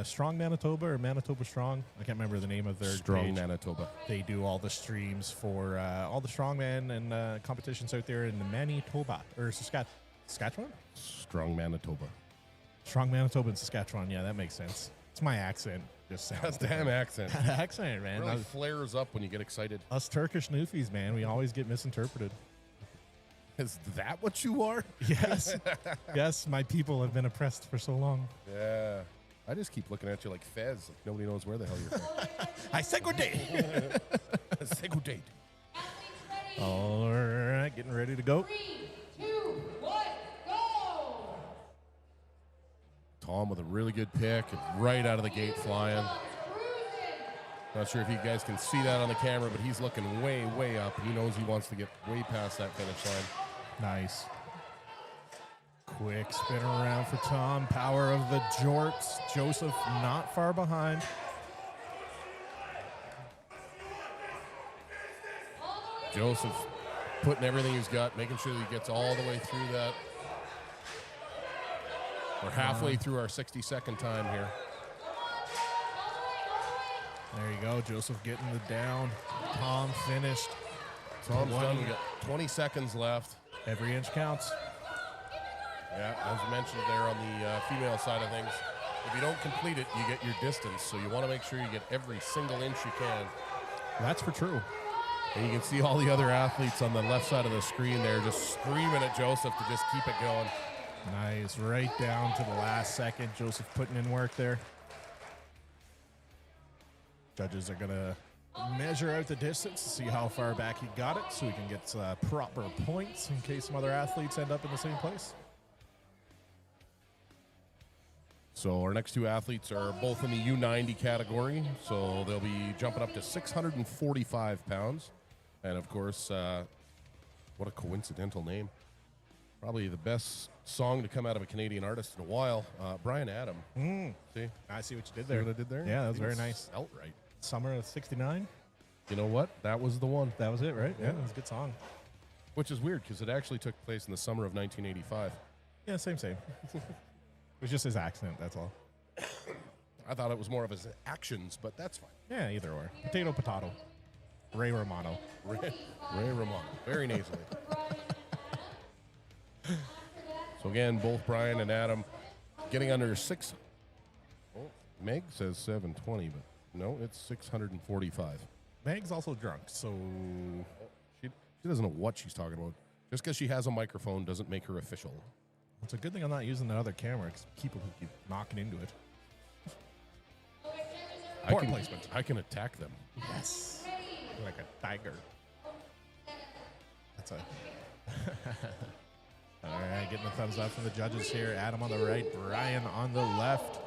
Strong Manitoba or Manitoba Strong. I can't remember the name of their Strong page. Manitoba. They do all the streams for all the strongmen and competitions out there in the Manitoba or Saskatchewan? Strong Manitoba. Strong Manitoba and Saskatchewan. Yeah, that makes sense. It's my accent. Just sounds That's damn accent. that accent, man. Really flares up when you get excited. Us Turkish newfies, man. We always get misinterpreted. Is that what you are? Yes. Yes, my people have been oppressed for so long. Yeah. I just keep looking at you like Fez. Like nobody knows where the hell you're from. I say good day. Say good date. All right, getting ready to go. 3, 2, 1, go! Tom with a really good pick, and right out of the gate flying. Not sure if you guys can see that on the camera, but he's looking way, way up. He knows he wants to get way past that finish line. Nice. Quick spin around for Tom. Power of the jorts. Joseph not far behind. Joseph putting everything he's got, making sure that he gets all the way through that. We're halfway through our 60-second time here. There you go. Joseph getting the down. Tom finished. Tom's done. We got 20 seconds left. Every inch counts. Yeah, as mentioned there on the female side of things, if you don't complete it, you get your distance. So you want to make sure you get every single inch you can. That's for true. And you can see all the other athletes on the left side of the screen there just screaming at Joseph to just keep it going. Nice. Right down to the last second. Joseph putting in work there. Judges are going to measure out the distance to see how far back he got it so he can get proper points in case some other athletes end up in the same place. So our next two athletes are both in the U90 category. So they'll be jumping up to 645 pounds. And of course, what a coincidental name. Probably the best song to come out of a Canadian artist in a while. Brian Adam. See? I see what you did See there. what I did there? Yeah, that was very nice. Outright. Summer of 69. You know what? That was the one. That was it, right? Yeah, it was a good song. Which is weird because it actually took place in the summer of 1985. Yeah, same. It was just his accent, that's all. I thought it was more of his actions, but that's fine. Yeah, either or. Potato, potato. Ray Romano. Ray Romano. Very nasally. So again, both Brian and Adam getting under 6. Oh, Meg says 720, but no, it's 645. Meg's also drunk, so She doesn't know what she's talking about. Just because she has a microphone doesn't make her official. it's a good thing I'm not using the other camera because people keep knocking into it. Poor placement. I can attack them. Yes. Like a tiger. That's a... All right, getting the thumbs up from the judges here. Adam on the right, Brian on the left.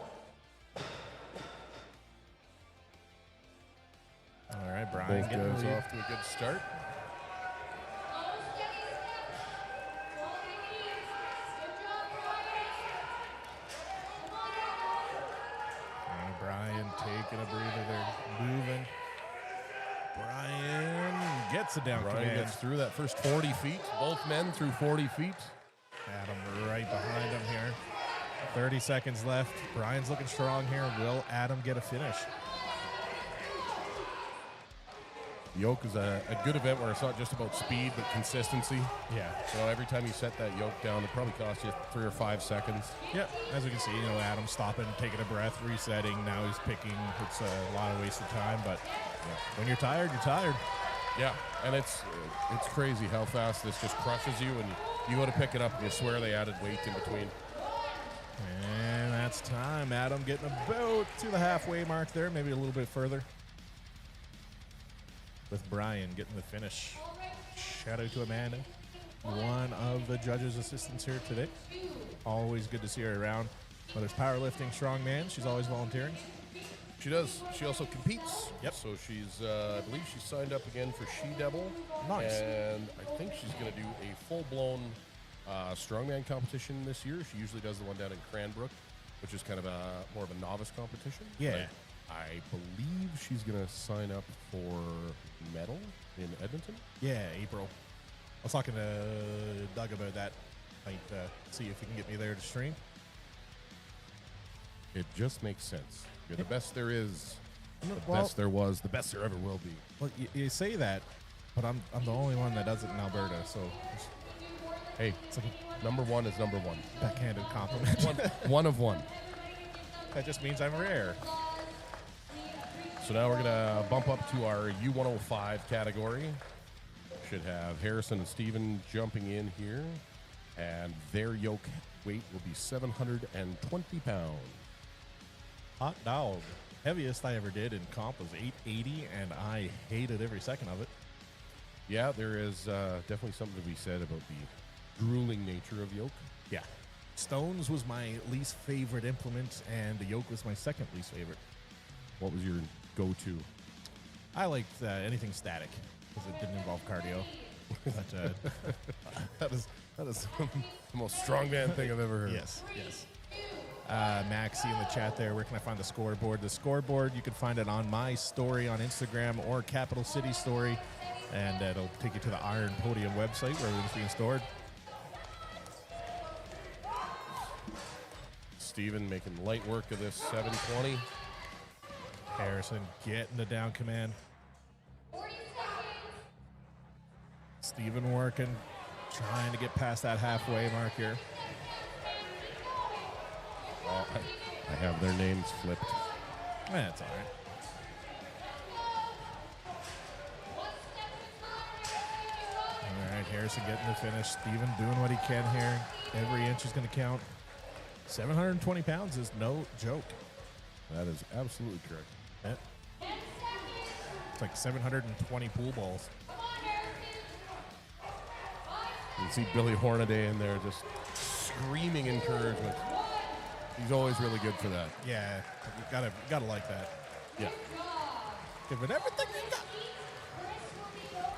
All right, Brian Both getting goes the lead. off to a good start. Brian taking a breather there, moving. Brian gets it down. Brian command. gets through that first 40 feet. Both men through 40 feet. Adam right behind him here. 30 seconds left. Brian's looking strong here. Will Adam get a finish? Yoke is a good event where it's not just about speed, but consistency. Yeah. You know, every time you set that yoke down, it probably costs you 3 or 5 seconds. Yep. As we can see, Adam stopping, taking a breath, resetting. Now he's picking. It's a lot of wasted time, but when you're tired, you're tired. Yeah, and it's crazy how fast this just crushes you, and you go to pick it up, and you swear they added weight in between. And that's time. Adam getting about to the halfway mark there, maybe a little bit further. With Brian getting the finish. Shout out to Amanda, one of the judges' assistants here today. Always good to see her around. Whether it's powerlifting, strongman, she's always volunteering. She does. She also competes. Yep. So she's, I believe she's signed up again for She-Devil. Nice. And I think she's going to do a full-blown strongman competition this year. She usually does the one down in Cranbrook, which is kind of more of a novice competition. Yeah. I believe she's going to sign up for medal in Edmonton. Yeah, April. I was talking to Doug about that. Might see if he can get me there to stream. It just makes sense. You're the best there is, the Well- best there was, the best there ever will be. Well, you say that, but I'm the only one that does it in Alberta, so Hey, it's like number one is number one. a backhanded compliment. One of one. That just means I'm rare. So now we're going to bump up to our U105 category. Should have Harrison and Steven jumping in here. And their yoke weight will be 720 pounds. Hot dog. Heaviest I ever did in comp was 880, and I hated every second of it. Yeah, there is definitely something to be said about the grueling nature of yoke. Yeah. Stones was my least favorite implement, and the yoke was my second least favorite. What was your go-to? I liked anything static because it didn't involve cardio. But, That is the most strongman thing I've ever heard. yes. Maxie in the chat there, where can I find the scoreboard? The scoreboard, you can find it on my story on Instagram or Capital City story, and it'll take you to the Iron Podium website where everything's being stored. Steven making light work of this 720. Harrison getting the down command. 40 seconds. Steven working, trying to get past that halfway mark here. I have their names flipped. That's all right. All right, Harrison getting the finish. Steven doing what he can here. Every inch is going to count. 720 pounds is no joke. That is absolutely correct. Yeah. It's like 720 pool balls. You can see Billy Hornaday in there just screaming encouragement. He's always really good for that. Yeah, you gotta like that. Yeah. Give it everything you got.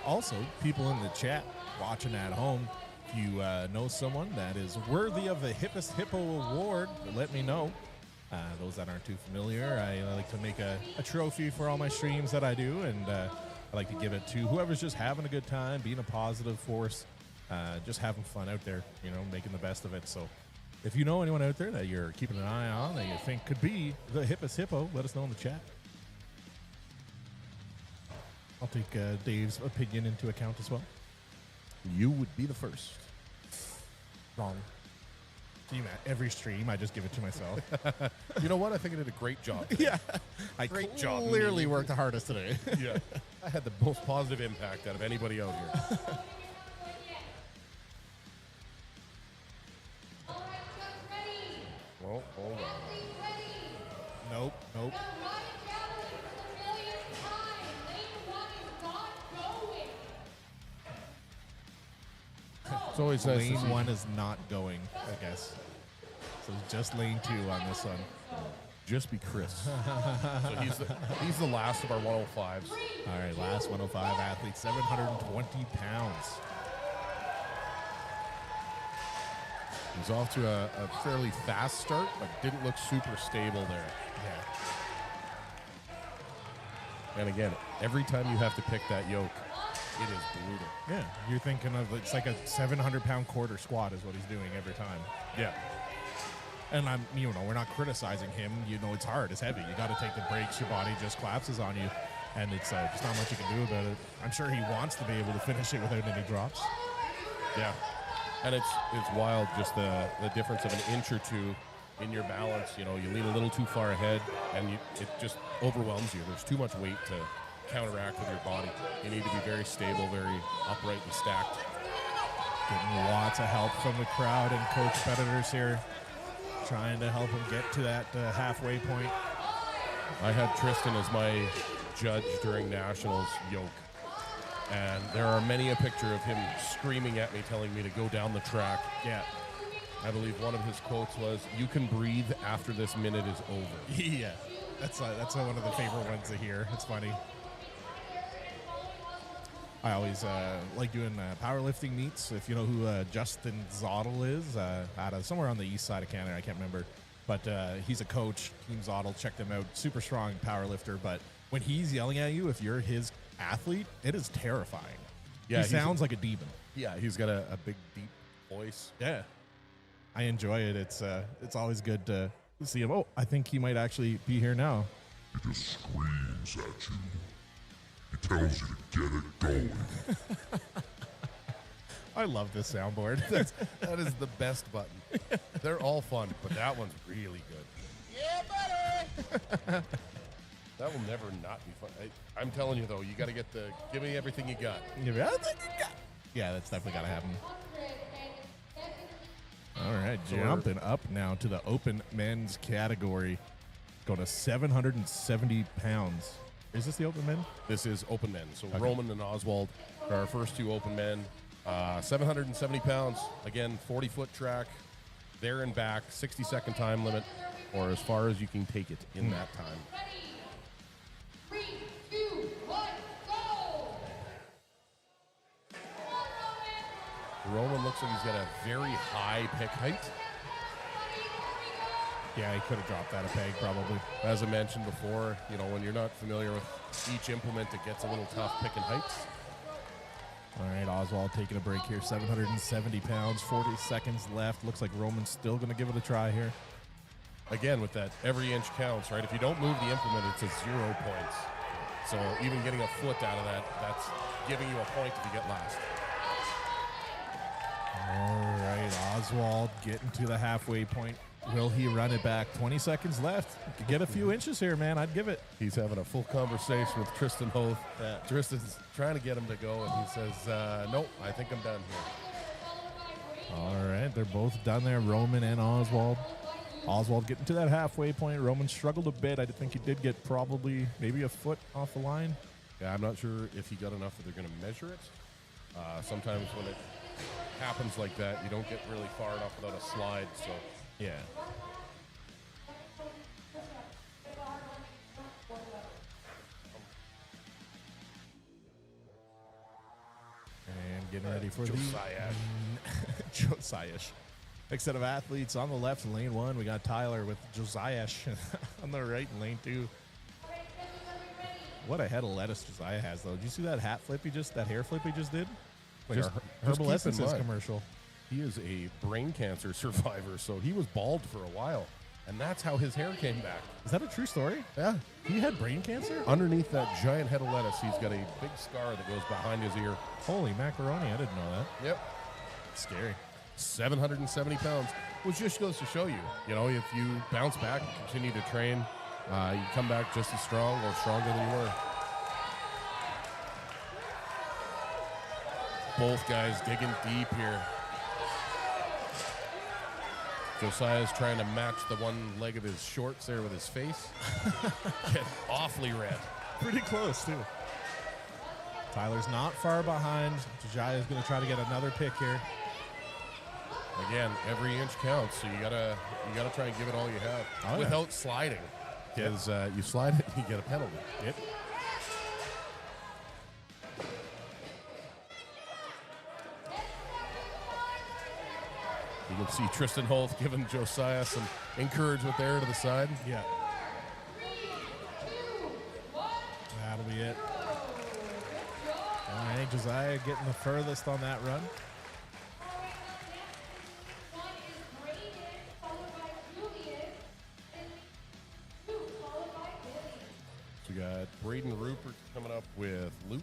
Also, people in the chat watching at home, if you know someone that is worthy of the Hippest Hippo Award, let me know. Those that aren't too familiar, I like to make a trophy for all my streams that I do, and I like to give it to whoever's just having a good time, being a positive force, just having fun out there, making the best of it. So if you know anyone out there that you're keeping an eye on that you think could be the Hippest Hippo, let us know in the chat. I'll take Dave's opinion into account as well. You would be the first. Wrong. Every stream, I just give it to myself. You know what? I think I did a great job. Yeah. I Great job, clearly me. worked the hardest today. Yeah. I had the most positive impact out of anybody out here. All right, just ready. Well, hold on. Athletes ready. Nope. The Ryan Javelin for the millionth time. Lane 1 is not going. It's always nice to Lane see. 1 is not going, I guess. So it's just lane 2 on this one. Just be Chris. So he's the last of our 105s. All right, last 105 athlete, 720 pounds. He's off to a fairly fast start, but didn't look super stable there. Yeah. And again, every time you have to pick that yoke, it is brutal. Yeah, you're thinking of it's like a 700-pound quarter squat is what he's doing every time. Yeah. And we're not criticizing him. It's hard, it's heavy. You got to take the breaks. Your body just collapses on you. and it's just not much you can do about it. I'm sure he wants to be able to finish it without any drops. Yeah, and it's wild just the difference of an inch or two in your balance. You know, you lean a little too far ahead, and it just overwhelms you. There's too much weight to counteract with your body. You need to be very stable, very upright and stacked. Getting lots of help from the crowd and coach competitors here, trying to help him get to that halfway point. I had Tristan as my judge during Nationals, Yoke. And there are many a picture of him screaming at me, telling me to go down the track. Yeah. I believe one of his quotes was, "You can breathe after this minute is over." Yeah. That's one of the favorite ones to hear. It's funny. I always like doing powerlifting meets. If you know who Justin Zottel is, out of somewhere on the east side of Canada, I can't remember. But he's a coach, Team Zottel. Check them out. Super strong powerlifter. But when he's yelling at you, if you're his athlete, it is terrifying. Yeah, he sounds like a demon. Yeah, he's got a big, deep voice. Yeah. I enjoy it. It's always good to see him. Oh, I think he might actually be here now. He just screams at you. He tells you to get it going. I love this soundboard. That is the best button. They're all fun, but that one's really good. Yeah, buddy! That will never not be fun. I'm telling you, though, you got to get the give me everything you got. Yeah, that's definitely got to happen. All right, jumping up now to the open men's category. Going to 770 pounds. Is this the open men? This is open men. So okay. Roman and Oswald are our first two open men. 770 pounds. Again, 40-foot track. There and back. 60-second time limit, or as far as you can take it in that time. Ready? 3, 2, 1, go! Roman looks like he's got a very high pick height. Yeah, he could have dropped that a peg probably. As I mentioned before, you know, when you're not familiar with each implement, it gets a little tough picking heights. All right, Oswald taking a break here. 770 pounds, 40 seconds left. Looks like Roman's still going to give it a try here. Again, with that, every inch counts, right? If you don't move the implement, it's a 0 points. So even getting a foot out of that, that's giving you a point if you get last. All right, Oswald getting to the halfway point. Will he run it back? 20 seconds left. Could get a few inches here, man. I'd give it. He's having a full conversation with Tristan Hoth. Tristan's trying to get him to go, and he says, nope, I think I'm done here. All right, they're both done there, Roman and Oswald. Oswald getting to that halfway point. Roman struggled a bit. I think he did get probably maybe a foot off the line. Yeah, I'm not sure if he got enough that they're going to measure it. Sometimes when it happens like that, you don't get really far enough without a slide, so... Yeah. And getting ready for Josiah-ish. Next set of athletes on the left in lane 1. We got Tyler with Josiah on the right in lane 2. What a head of lettuce Josiah has, though. Did you see that hair flip he just did? Like just, Herbal Essences commercial. He is a brain cancer survivor, so he was bald for a while, and that's how his hair came back. Is that a true story? Yeah. He had brain cancer? Underneath that giant head of lettuce, he's got a big scar that goes behind his ear. Holy macaroni, I didn't know that. Yep. Scary. 770 pounds, which just goes to show you, you know, if you bounce back and continue to train, you come back just as strong or stronger than you were. Both guys digging deep here. Josiah's trying to match the one leg of his shorts there with his face. Get awfully red. Pretty close, too. Tyler's not far behind. Josiah's going to try to get another pick here. Again, every inch counts, so you gotta try and give it all you have without sliding. Because you slide it, you get a penalty. Yep. You can see Tristan Holt giving Josiah some encouragement there to the side. Yeah. That'll be it. All right, Josiah getting the furthest on that run. So we We got Braden Rupert coming up with Luke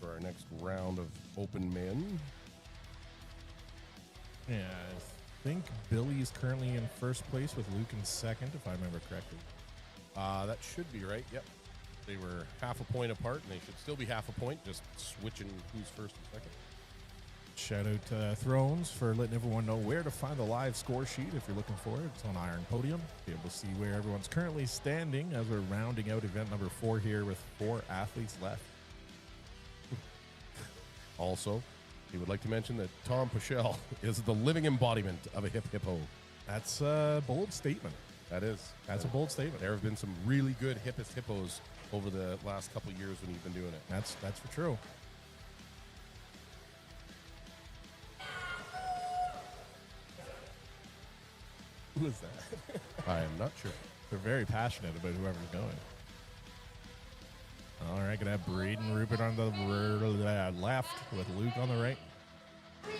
for our next round of open men. Yeah, I think Billy is currently in first place with Luke in second, if I remember correctly. That should be right. Yep. They were half a point apart, and they should still be half a point, just switching who's first and second. Shout out to Thrones for letting everyone know where to find the live score sheet if you're looking for it. It's on Iron Podium. Be able to see where everyone's currently standing as we're rounding out event number 4 here with 4 athletes left. Also, he would like to mention that Tom Pichelle is the living embodiment of a hippo. That's a bold statement. That is. That's a bold statement. There have been some really good hippos over the last couple of years when you've been doing it. That's for true. Who is that? I am not sure. They're very passionate about whoever's going. All right, gonna have Braden Rupert on the left with Luke on the right. 3,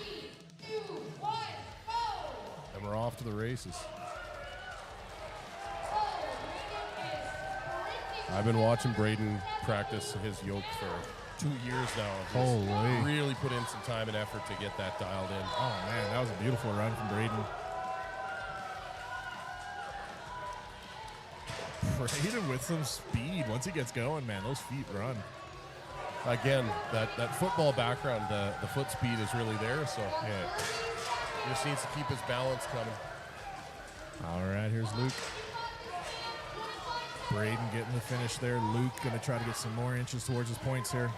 2, 1, go! And we're off to the races. I've been watching Braden practice his yoke for 2 years now. He's Holy. really put in some time and effort to get that dialed in. Oh man, that was a beautiful run from Braden. Braden with some speed. Once he gets going, man, those feet run. Again, that football background, the foot speed is really there, so Yeah. he just needs to keep his balance coming. All right, here's Luke. Braden getting the finish there. Luke going to try to get some more inches towards his points here.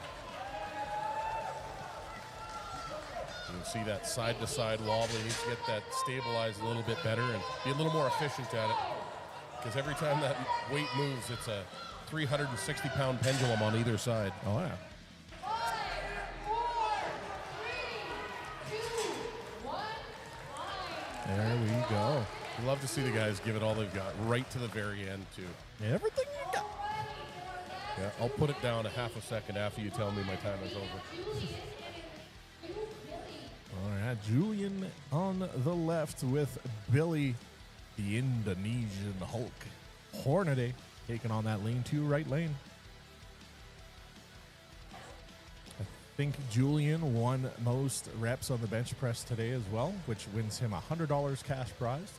You can see that side-to-side wobble. He needs to get that stabilized a little bit better and be a little more efficient at it. Because every time that weight moves, it's a 360-pound pendulum on either side. Oh, yeah. 5, 4, 3, 2, 1, time. There we go. You love to see the guys give it all they've got right to the very end, too. Everything you got. Yeah, I'll put it down a half a second after you tell me my time is over. All right, Julian on the left with Billy, the Indonesian Hulk. Hornady taking on that lane 2 right lane. I think Julian won most reps on the bench press today as well, which wins him $100 cash prize.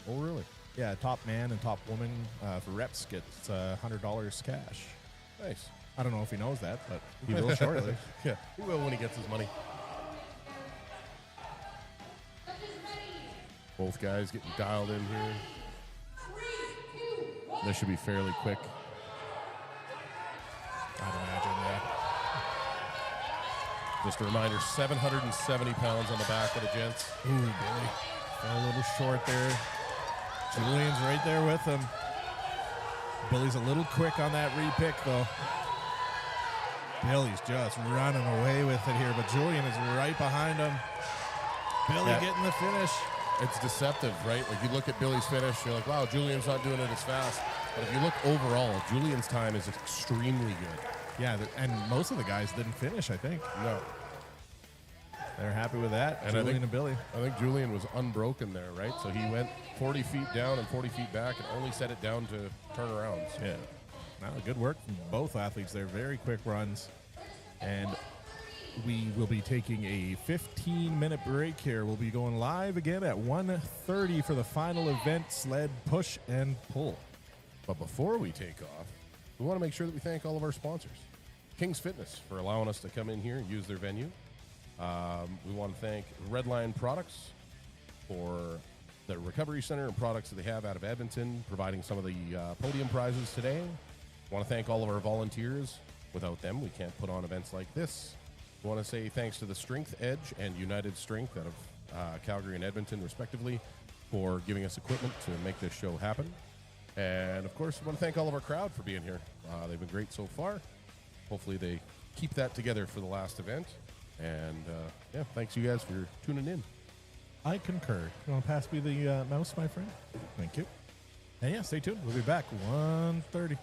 Oh, really? Yeah, top man and top woman for reps gets $100 cash. Nice. I don't know if he knows that, but he will shortly. Yeah, he will when he gets his money. Both guys getting dialed in here. 3, 2, 1. This should be fairly quick. I'd imagine, yeah. Just a reminder, 770 pounds on the back of the gents. Ooh, Billy. Fell a little short there. Julian's right there with him. Billy's a little quick on that repick, though. Billy's just running away with it here, but Julian is right behind him. Billy getting the finish. It's deceptive, right? Like you look at Billy's finish, you're like, wow, Julian's not doing it as fast. But if you look overall, Julian's time is extremely good. Yeah, and most of the guys didn't finish, I think. No. They're happy with that, And Julian and Billy. I think Julian was unbroken there, right? So he went 40 feet down and 40 feet back and only set it down to turnarounds. Yeah. Now, good work from both athletes there. Very quick runs. And we will be taking a 15-minute break here. We'll be going live again at 1:30 for the final event, sled push and pull. But before we take off, we want to make sure that we thank all of our sponsors. King's Fitness for allowing us to come in here and use their venue. We want to thank Redline Products for the recovery center and products that they have out of Edmonton, providing some of the podium prizes today. We want to thank all of our volunteers. Without them, we can't put on events like this. We want to say thanks to the Strength Edge and United Strength out of Calgary and Edmonton, respectively, for giving us equipment to make this show happen. And, of course, we want to thank all of our crowd for being here. They've been great so far. Hopefully they keep that together for the last event. And, yeah, thanks you guys for tuning in. I concur. You want to pass me the mouse, my friend? Thank you. And, yeah, stay tuned. We'll be back 1:30.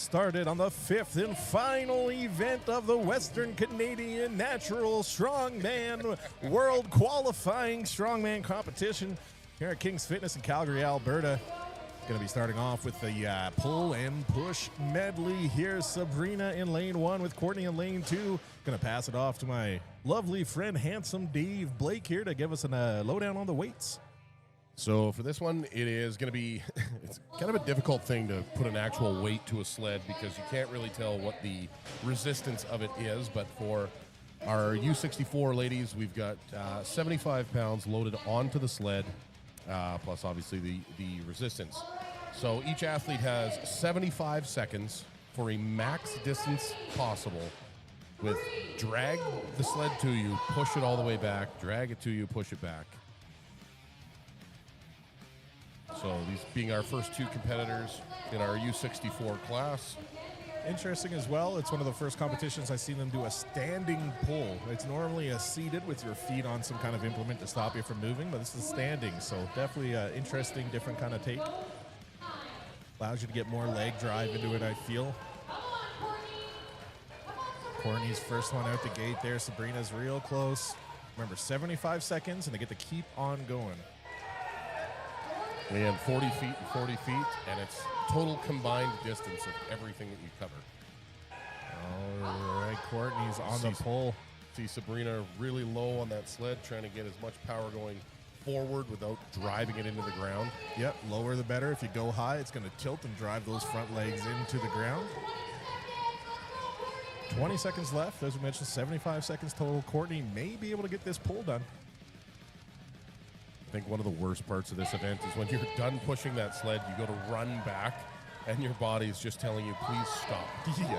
started on the 5th and final event of the Western Canadian Natural Strongman World Qualifying Strongman Competition here at King's Fitness in Calgary, Alberta. Going to be starting off with the pull and push medley. Here's Sabrina in lane 1 with Courtney in lane 2. Going to pass it off to my lovely friend, handsome Dave Blake here to give us a lowdown on the weights. So for this one, it is going to be it's kind of a difficult thing to put an actual weight to a sled because you can't really tell what the resistance of it is. But for our U64 ladies, we've got 75 pounds loaded onto the sled, plus obviously the resistance. So each athlete has 75 seconds for a max distance possible with drag the sled to you, push it all the way back, drag it to you, push it back. So these being our first two competitors in our U64 class. Interesting as well, it's one of the first competitions I've seen them do a standing pull. It's normally a seated with your feet on some kind of implement to stop you from moving, but this is standing, so definitely an interesting, different kind of take. Allows you to get more leg drive into it, I feel. Courtney's first one out the gate there. Sabrina's real close. Remember, 75 seconds, and they get to keep on going. And 40 feet and 40 feet, and it's total combined distance of everything that you cover. All right, Courtney's on the pull. See Sabrina really low on that sled, trying to get as much power going forward without driving it into the ground. Yep, lower the better. If you go high, it's going to tilt and drive those front legs into the ground. 20 seconds left. As we mentioned, 75 seconds total. Courtney may be able to get this pull done. I think one of the worst parts of this event is when you're done pushing that sled, you go to run back, and your body's just telling you, please stop. Yeah.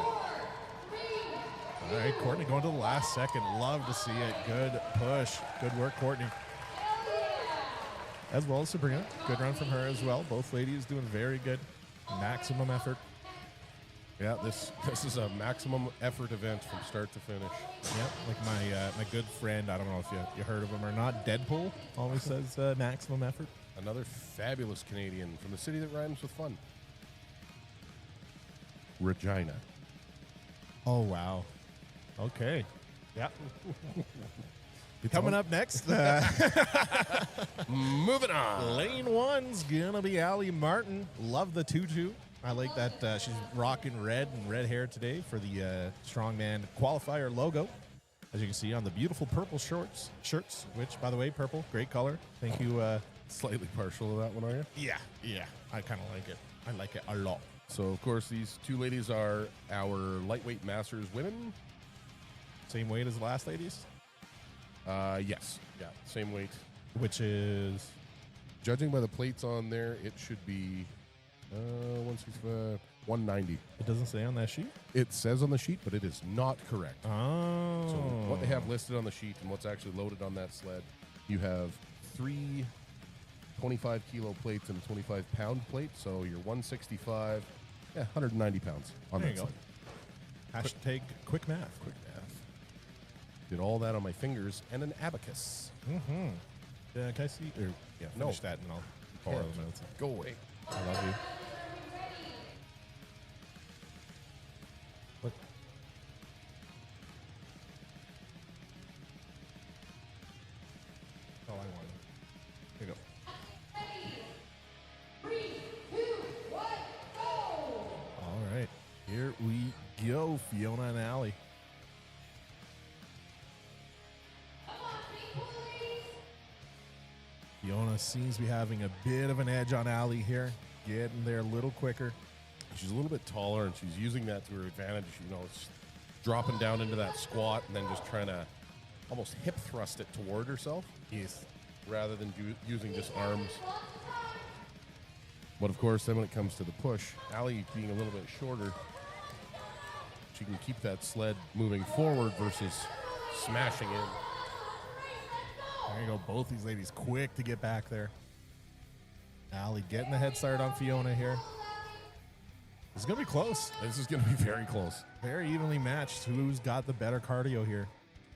All right, Courtney going to the last second. Love to see it. Good push. Good work, Courtney. As well as Sabrina. Good run from her as well. Both ladies doing very good. Maximum effort. Yeah, this is a maximum effort event from start to finish. Yep, like my good friend, I don't know if you heard of him or not, Deadpool, always says maximum effort. Another fabulous Canadian from the city that rhymes with fun. Regina. Oh, wow. Okay. Yeah. Coming up next, moving on. lane 1's going to be Allie Martin. Love the tutu. I like that she's rocking red and red hair today for the Strongman Qualifier logo. As you can see on the beautiful purple shirts, which, by the way, purple, great color. Thank you. Slightly partial to that one, are you? Yeah. I kind of like it. I like it a lot. So, of course, these two ladies are our lightweight masters women. Same weight as the last ladies? Yes. Yeah, same weight. Which is? Judging by the plates on there, it should be 190. It doesn't say on that sheet? It says on the sheet, but it is not correct. Oh. So what they have listed on the sheet and what's actually loaded on that sled, you have 3 25-kilo plates and a 25-pound plate. So you're 165, 190 pounds on there that you go. sled. Hashtag quick math. Quick math. Did all that on my fingers and an abacus. Mm-hmm. Can I see? Or, yeah, finish that and I'll borrow the notes. Go away. I love you. What? Oh, I want it. Here you go. 3, 2, 1, go! All right. Here we go, Fiona and Allie. Fiona seems to be having a bit of an edge on Allie here. Getting there a little quicker. She's a little bit taller, and she's using that to her advantage. You know, it's dropping down into that squat and then just trying to almost hip thrust it toward herself. Yes. Rather than using just arms. But of course, then when it comes to the push, Allie being a little bit shorter, she can keep that sled moving forward versus smashing in. There you go. Both these ladies quick to get back there. Allie getting the head start on Fiona here. It's going to be close. This is going to be very close. Very evenly matched. Who's got the better cardio here?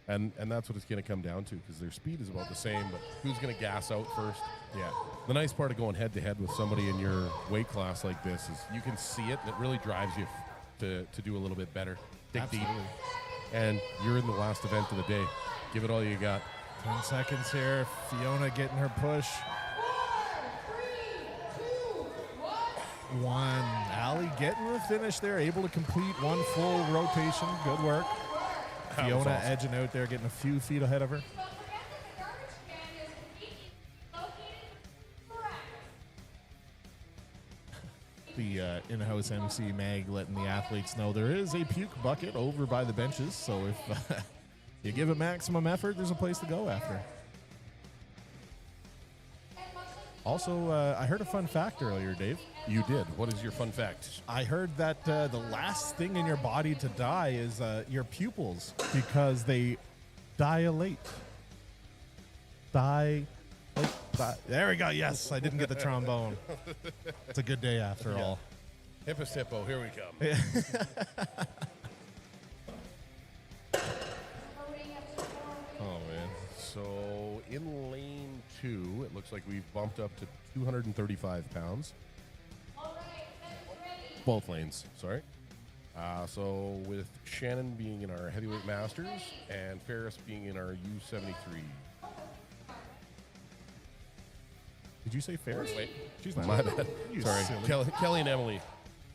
And that's what it's going to come down to, because their speed is about the same, but who's going to gas out first? Yeah. The nice part of going head-to-head with somebody in your weight class like this is you can see it, and it really drives you to do a little bit better. Dig deep. Absolutely. And you're in the last event of the day. Give it all you got. 10 seconds here. Fiona getting her push. 1. Allie getting the finish there, able to complete one full rotation. Good work. That was Fiona awesome. edging out there, getting a few feet ahead of her. The in-house MC Mag letting the athletes know there is a puke bucket over by the benches, so if you give it maximum effort, there's a place to go after. Also, I heard a fun fact earlier, Dave. You did. What is your fun fact? I heard that the last thing in your body to die is your pupils because they dilate. There we go. Yes, I didn't get the trombone. It's a good day after all. Hippus hippo, here we come. Oh, man. So in lane 2, it looks like we've bumped up to 235 pounds. Both lanes, sorry. So with Shannon being in our heavyweight masters and Ferris being in our U73. Did you say Ferris? Wait, She's not. my bad. You Sorry, silly. Kelly and Emily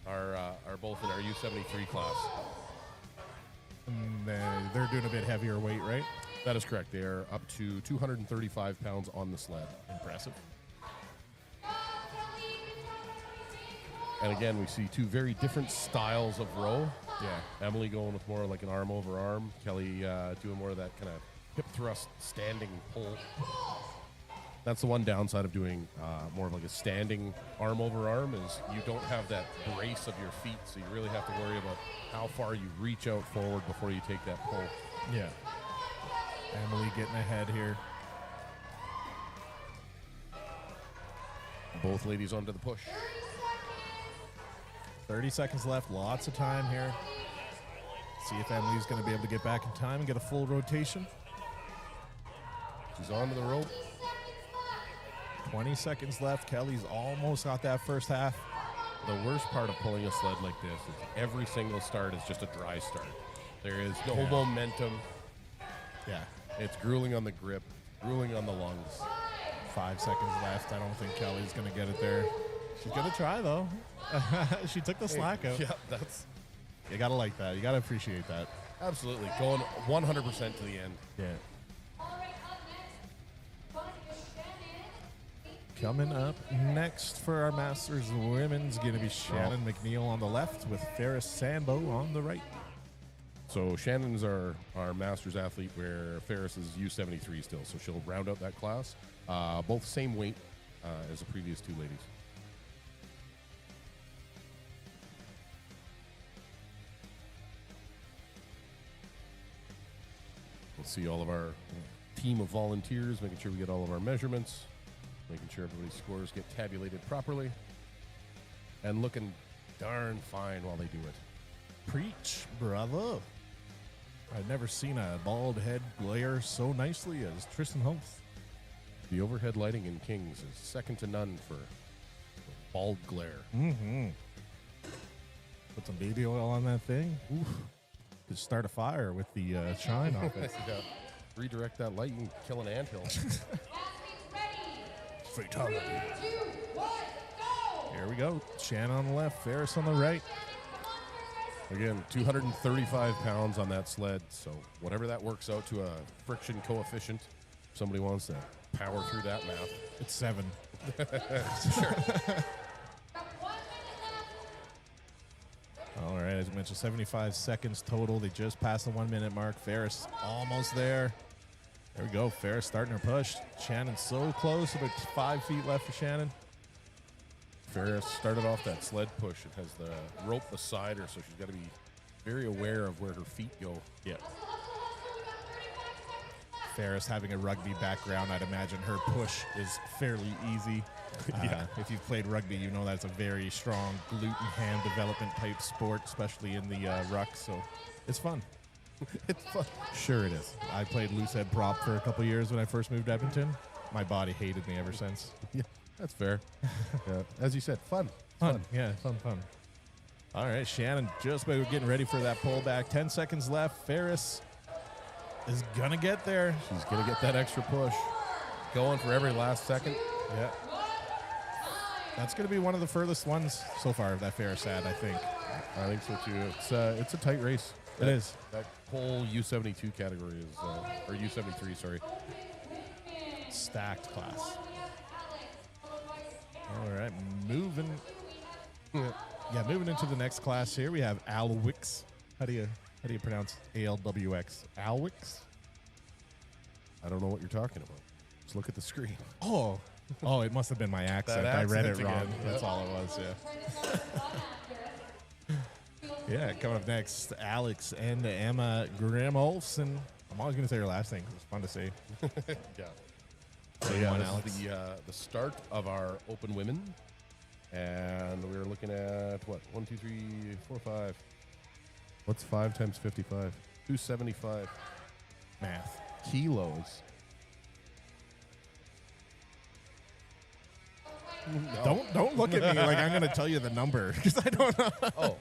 are both in our U73 class. And, they're doing a bit heavier weight, right? That is correct. They are up to 235 pounds on the sled. Impressive. And again, we see 2 very different styles of row. Yeah. Emily going with more like an arm over arm. Kelly doing more of that kind of hip thrust standing pull. That's the one downside of doing more of like a standing arm over arm is you don't have that brace of your feet, so you really have to worry about how far you reach out forward before you take that pull. Yeah. Emily getting ahead here. Both ladies onto the push. 30 seconds left. Lots of time here. See if Emily's going to be able to get back in time and get a full rotation. She's onto the rope. 20 seconds left. Kelly's almost got that first half. The worst part of pulling a sled like this is every single start is just a dry start. There is no momentum. Yeah. It's grueling on the grip, grueling on the lungs. 5 seconds left. I don't think Kelly's going to get it there. She's going to try, though. She took the slack out. Yeah, that's You got to like that. You got to appreciate that. absolutely going 100% to the end. Yeah. Coming up next for our Masters Women's going to be Shannon McNeil on the left with Ferris Sambo on the right. So Shannon's our Masters athlete where Ferris is U73 still, so she'll round out that class. Both same weight as the previous 2 ladies. We'll see all of our team of volunteers, making sure we get all of our measurements, making sure everybody's scores get tabulated properly, and looking darn fine while they do it. Preach, brother. I've never seen a bald head glare so nicely as Tristan Hoth. The overhead lighting in Kings is second to none for bald glare. Mm-hmm. Put some baby oil on that thing. Oof. Could start a fire with the shine off it. Yeah. Redirect that light and kill an anthill. Fatality. Here we go. Shannon on the left, Ferris on the right. Again, 235 pounds on that sled, so whatever that works out to a friction coefficient, if somebody wants to power through that math. It's 7. All right, as I mentioned, 75 seconds total. They just passed the 1 minute mark. Ferris almost there. There we go. Ferris starting her push. Shannon so close. About 5 feet left for Shannon. Ferris started off that sled push. It has the rope beside her, so she's got to be very aware of where her feet go. Yeah. Ferris having a rugby background, I'd imagine her push is fairly easy. If you've played rugby, you know that's a very strong glute and ham development type sport, especially in the ruck. So it's fun. It's fun. Sure it is. I played loose head prop for a couple years when I first moved to Edmonton. My body hated me ever since. Yeah, that's fair. Yeah. As you said, fun. Fun. Yeah, fun. All right, Shannon just about getting ready for that pullback. 10 seconds left. Ferris is going to get there. She's going to get that extra push. Going for every last second. Yeah. That's going to be one of the furthest ones so far that Ferris had, I think. I think so too. It's a tight race. It is. That whole U72 category is, or U73, sorry. Stacked class. All right, moving into the next class here. We have Alwix. How do you pronounce ALWX? Alwix? I don't know what you're talking about. Just look at the screen. Oh, it must have been my accent. I read it wrong. That's all it was. Yeah. Yeah, coming up next, Alex and Emma Grimolfsen. I'm always going to say her last name. It's fun to say. Yeah. So yeah, Alex. this is the start of our open women, and we're looking at what 1, 2, 3, 4, 5. What's 5 times 55? 275 Math. kilos. Don't look at me like I'm going to tell you the number because I don't know. Oh,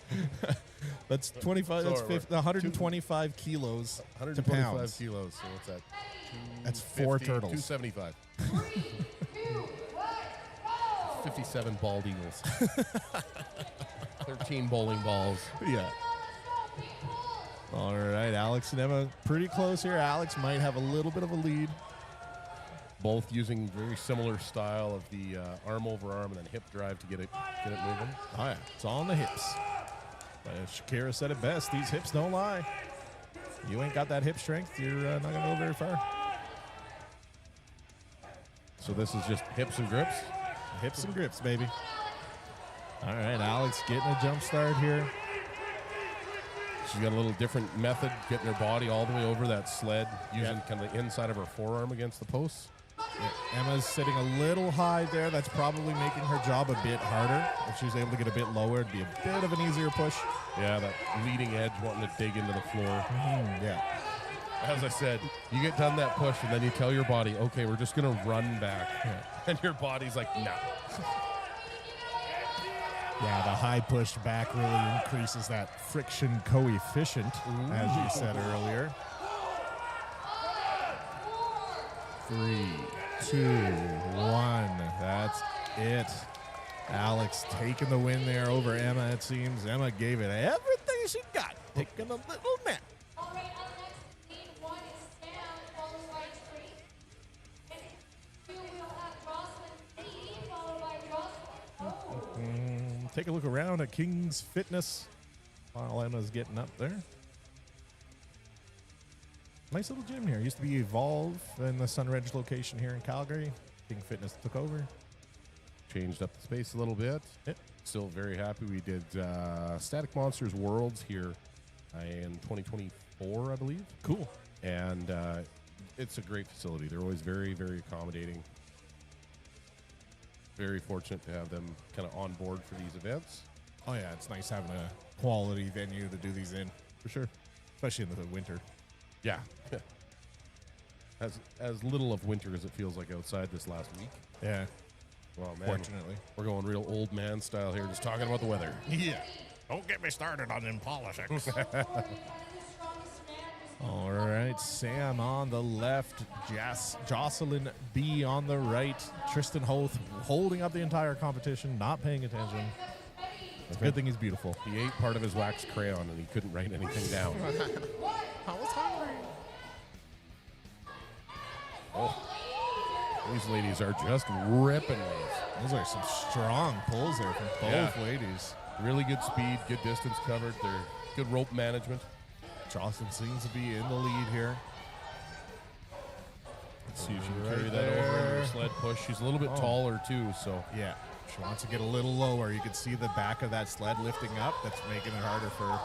That's 25. So That's 125 kilos to 125 pounds. kilos. So what's that? That's 4 turtles. 275. 57 bald eagles. 13 bowling balls. Yeah. All right, Alex and Emma pretty close here. Alex might have a little bit of a lead. Both using very similar style of the arm over arm and then hip drive to get it moving. Oh, yeah. It's all in the hips. But Shakira said it best. These hips don't lie. You ain't got that hip strength, you're not going to go very far. So this is just hips and grips. Hips and grips, baby. All right, Alex getting a jump start here. She's got a little different method, getting her body all the way over that sled, using kind of the inside of her forearm against the posts. Yeah, Emma's sitting a little high there. That's probably making her job a bit harder. If she was able to get a bit lower, it'd be a bit of an easier push. Yeah, that leading edge wanting to dig into the floor. Yeah. As I said, you get done that push and then you tell your body, okay, we're just going to run back. Yeah. And your body's like, no. Yeah, the high push back really increases that friction coefficient, as you said earlier. 3, 2, 1. That's it. Alex taking the win there over Emma, it seems. Emma gave it everything she got, taking a little nap. All right, up next, lead 1 is Sam, followed by Tree. And 2, we'll have Jocelyn C, followed by Jocelyn O. Take a look around at King's Fitness while Emma's getting up there. Nice little gym here. Used to be Evolve in the Sunridge location here in Calgary. King Fitness took over. Changed up the space a little bit. Yep. Still very happy. We did Static Monsters Worlds here in 2024, I believe. Cool. And it's a great facility. They're always very, very accommodating. Very fortunate to have them kind of on board for these events. Oh, yeah. It's nice having a quality venue to do these in, for sure. Especially in the winter. Yeah. As little of winter as it feels like outside this last week. Yeah. Well, man, Fortunately. we're going real old man style here, just talking about the weather. Yeah. Don't get me started on them politics. All right. Sam on the left. Jocelyn B on the right. Tristan Hoth holding up the entire competition, not paying attention. It's a good thing he's beautiful. He ate part of his wax crayon and he couldn't write anything down. I was hungry. Oh, these ladies are just ripping these. Those are some strong pulls there from both ladies. Really good speed, good distance covered. They're good rope management. Jocelyn seems to be in the lead here. Let's see if she can carry Right that over there. into her Sled push. She's a little bit taller too, so Yeah. She wants to get a little lower. You can see the back of that sled lifting up. That's making it harder for her.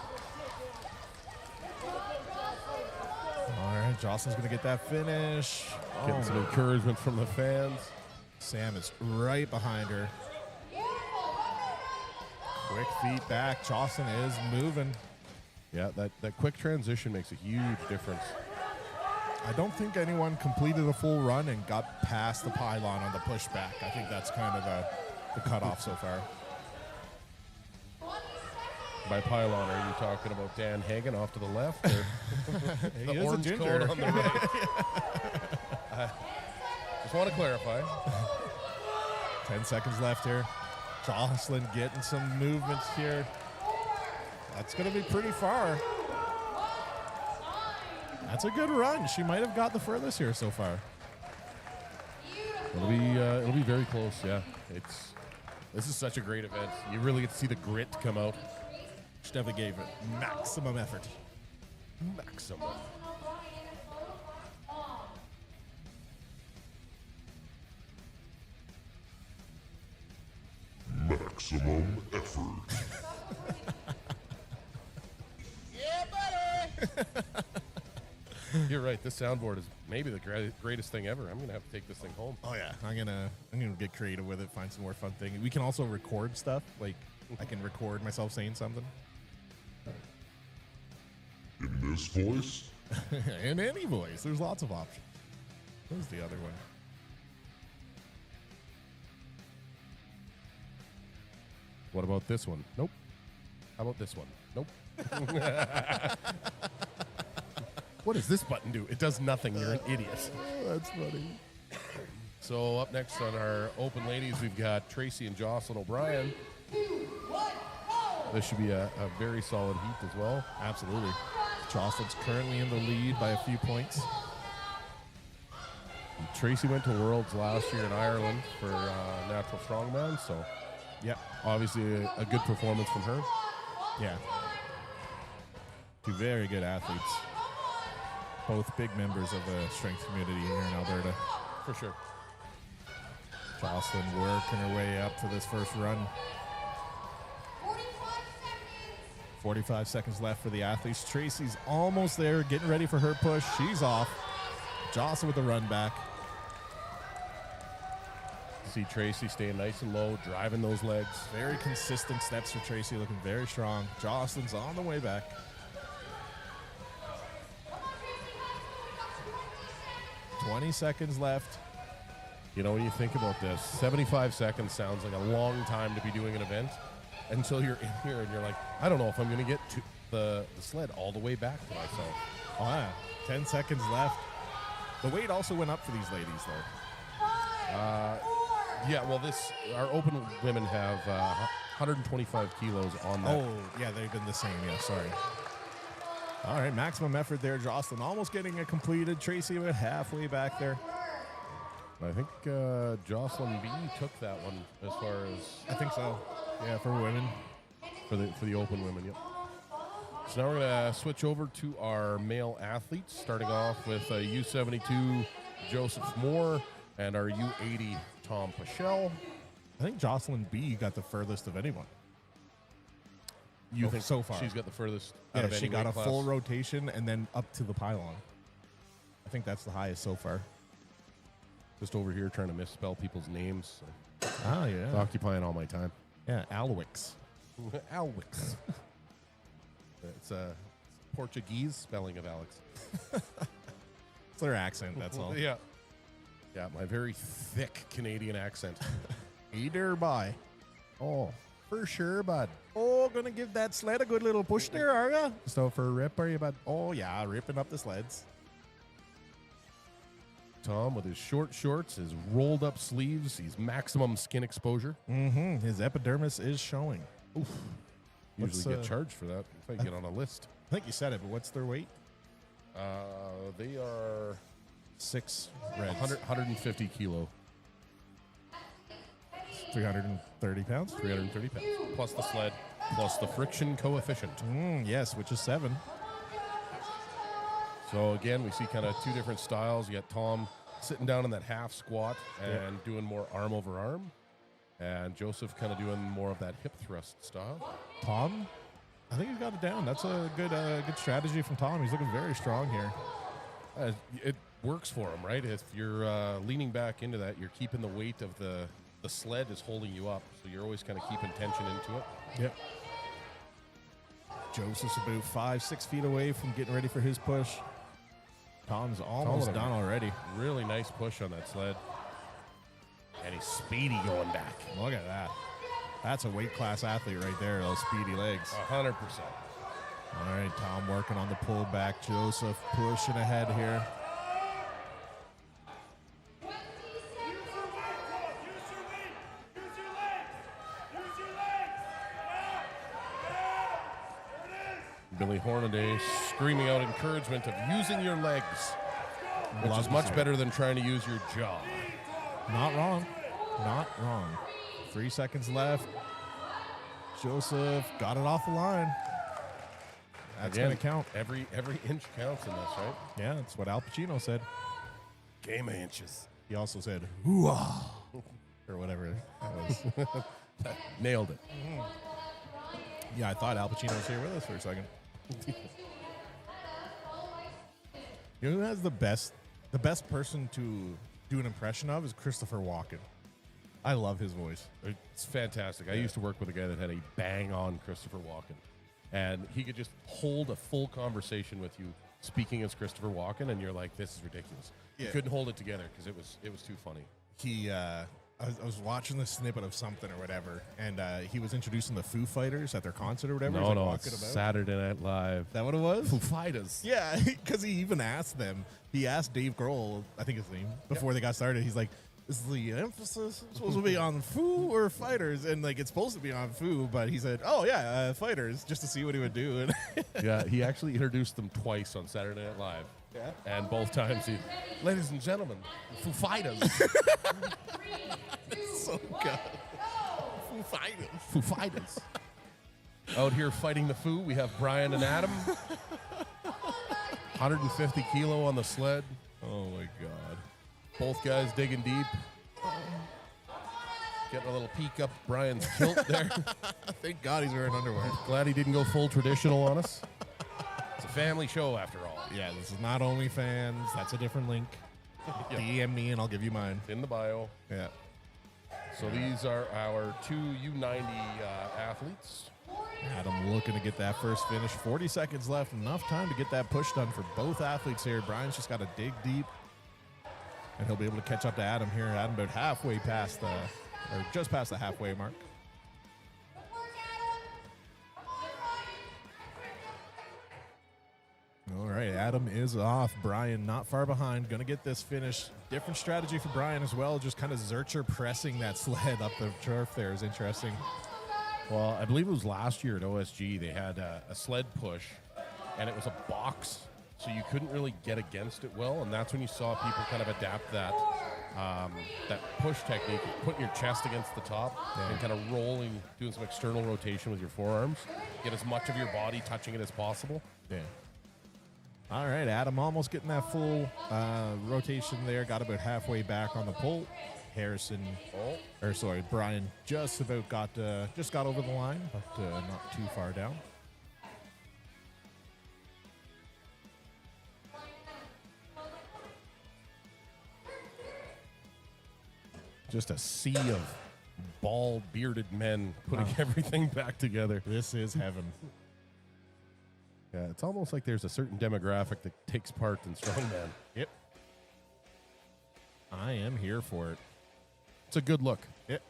All right, Jocelyn's going to get that finish. getting some encouragement from the fans. Sam is right behind her. Quick feet back. Jocelyn is moving. Yeah, that quick transition makes a huge difference. I don't think anyone completed a full run and got past the pylon on the pushback. I think that's kind of the cutoff so far. By pylon, are you talking about Dan Hagen off to the left, or He the is a orange ginger. coat on the right? Just want to clarify. 10 seconds left here. Jocelyn getting some movements here. That's going to be pretty far. That's a good run. She might have got the furthest here so far. It'll be very close. Yeah, this is such a great event. You really get to see the grit come out. She definitely gave it maximum effort. Maximum. Maximum effort. You're right. This soundboard is maybe the greatest thing ever. I'm gonna have to take this thing home. Oh yeah, I'm gonna get creative with it. Find some more fun things. We can also record stuff. Like I can record myself saying something. In this voice? In any voice. There's lots of options. Where's the other one? What about this one? Nope. How about this one? Nope. What does this button do? It does nothing. You're an idiot. Oh, that's funny. So up next on our open ladies, we've got Tracy and Jocelyn O'Brien. This should be a very solid heat as well. Absolutely. Jocelyn's currently in the lead by a few points. And Tracy went to Worlds last year in Ireland for Natural Strongman, so Yeah. obviously a good performance from her. Yeah. Two very good athletes. Both big members of the strength community here in Alberta. For sure. Jocelyn working her way up to this first run. 45 seconds left for the athletes. Tracy's almost there, getting ready for her push. She's off. Jocelyn with the run back. See Tracy staying nice and low, driving those legs. Very consistent steps for Tracy, looking very strong. Jocelyn's on the way back. 20 seconds left. You know, when you think about this, 75 seconds sounds like a long time to be doing an event until you're in here and you're like, I don't know if I'm going to get to the sled all the way back to myself. Oh, yeah. 10 seconds left. The weight also went up for these ladies, though. Yeah, well, our open women have 125 kilos on that. Oh, yeah, they've been the same. Yeah, sorry. All right, maximum effort there. Jocelyn almost getting it completed. Tracy about halfway back there. I think Jocelyn B took that one as far as I think so. Yeah, for women. for the open women. Yep. So now we're gonna switch over to our male athletes, starting off with U72 Joseph Moore and our U80 Tom Paschel. I think Jocelyn B got the furthest of anyone. You think so far? she's got the furthest? Yeah, out of she any got a weight class? full rotation and then up to the pylon. I think that's the highest so far. Just over here trying to misspell people's names, Oh, yeah. occupying all my time. Yeah, Alwix. Alwix. It's a Portuguese spelling of Alex. It's their accent, that's all. Yeah. Yeah, my very thick Canadian accent. Either by. Oh, for sure, bud. Oh, gonna give that sled a good little push there, are ya? So for a rip, are you, bud? Oh, yeah, ripping up the sleds. Tom with his short shorts, his rolled up sleeves, he's maximum skin exposure. Mm-hmm. His epidermis is showing. Oof. Usually What's, get charged for that if I get on a list. I think you said it, but what's their weight? They are 6 reds. 150 kilo, 330 pounds? 330 pounds, plus the sled, plus the friction coefficient. Yes, which is 7. So again, we see kind of two different styles. You got Tom sitting down in that half squat and doing more arm over arm, and Joseph kind of doing more of that hip thrust style. Tom, I think he's got it down. That's a good strategy from Tom. He's looking very strong here. It works for him, right? If you're leaning back into that, you're keeping the weight of the sled is holding you up, so you're always kind of keeping tension into it. Yep. Joseph's about 5-6 feet away from getting ready for his push. Tom's almost done already. Really nice push on that sled. And he's speedy going back. Look at that. That's a weight class athlete right there, those speedy legs. 100%. All right, Tom working on the pullback. Joseph pushing ahead here. Billy Hornaday screaming out encouragement of using your legs, which is much better than trying to use your jaw. Not wrong. Not wrong. 3 seconds left. Joseph got it off the line. That's going to count. Every inch counts in this, right? Yeah, that's what Al Pacino said. Game of inches. He also said, hoo-ah, or whatever that was. Nailed it. Yeah, I thought Al Pacino was here with us for a second. You know who has the best person to do an impression of is Christopher Walken. I love his voice. It's fantastic. I used to work with a guy that had a bang-on Christopher Walken. And he could just hold a full conversation with you speaking as Christopher Walken, and you're like, this is ridiculous. Yeah. You couldn't hold it together because it was too funny. I was watching the snippet of something or whatever, and he was introducing the Foo Fighters at their concert or whatever. No, it's Saturday Night Live. Is that what it was? Foo Fighters. Yeah, because he even asked them. He asked Dave Grohl, I think his name, before they got started. He's like, is the emphasis supposed to be on Foo or Fighters? And like, it's supposed to be on Foo, but he said, oh yeah, Fighters, just to see what he would do. Yeah, he actually introduced them twice on Saturday Night Live. Yeah. And both times ladies and gentlemen, Foo Fighters. So good. Foo Fighters. Foo Fighters. Out here fighting the Foo, we have Brian and Adam. 150 kilo on the sled. Oh my God. Both guys digging deep. Getting a little peek up Brian's kilt there. Thank God he's wearing underwear. Glad he didn't go full traditional on us. It's a family show after all. Yeah, this is not OnlyFans. That's a different link. DM me and I'll give you mine. In the bio. Yeah. So these are our two U90 athletes. Adam looking to get that first finish. 40 seconds left. Enough time to get that push done for both athletes here. Brian's just got to dig deep. And he'll be able to catch up to Adam here. Adam about halfway past or just past the halfway mark. All right, Adam is off. Brian not far behind. Going to get this finish. Different strategy for Brian as well. Just kind of Zercher pressing that sled up the turf there is interesting. Well, I believe it was last year at OSG. They had a sled push, and it was a box, so you couldn't really get against it well. And that's when you saw people kind of adapt that push technique, putting your chest against the top and kind of rolling, doing some external rotation with your forearms. Get as much of your body touching it as possible. Yeah. All right, Adam almost getting that full rotation there. Got about halfway back on the pull. Brian just about got over the line, but not too far down. Just a sea of bald, bearded men putting everything back together. This is heaven. Yeah, it's almost like there's a certain demographic that takes part in strongman. Yep. I am here for it. It's a good look. Yep.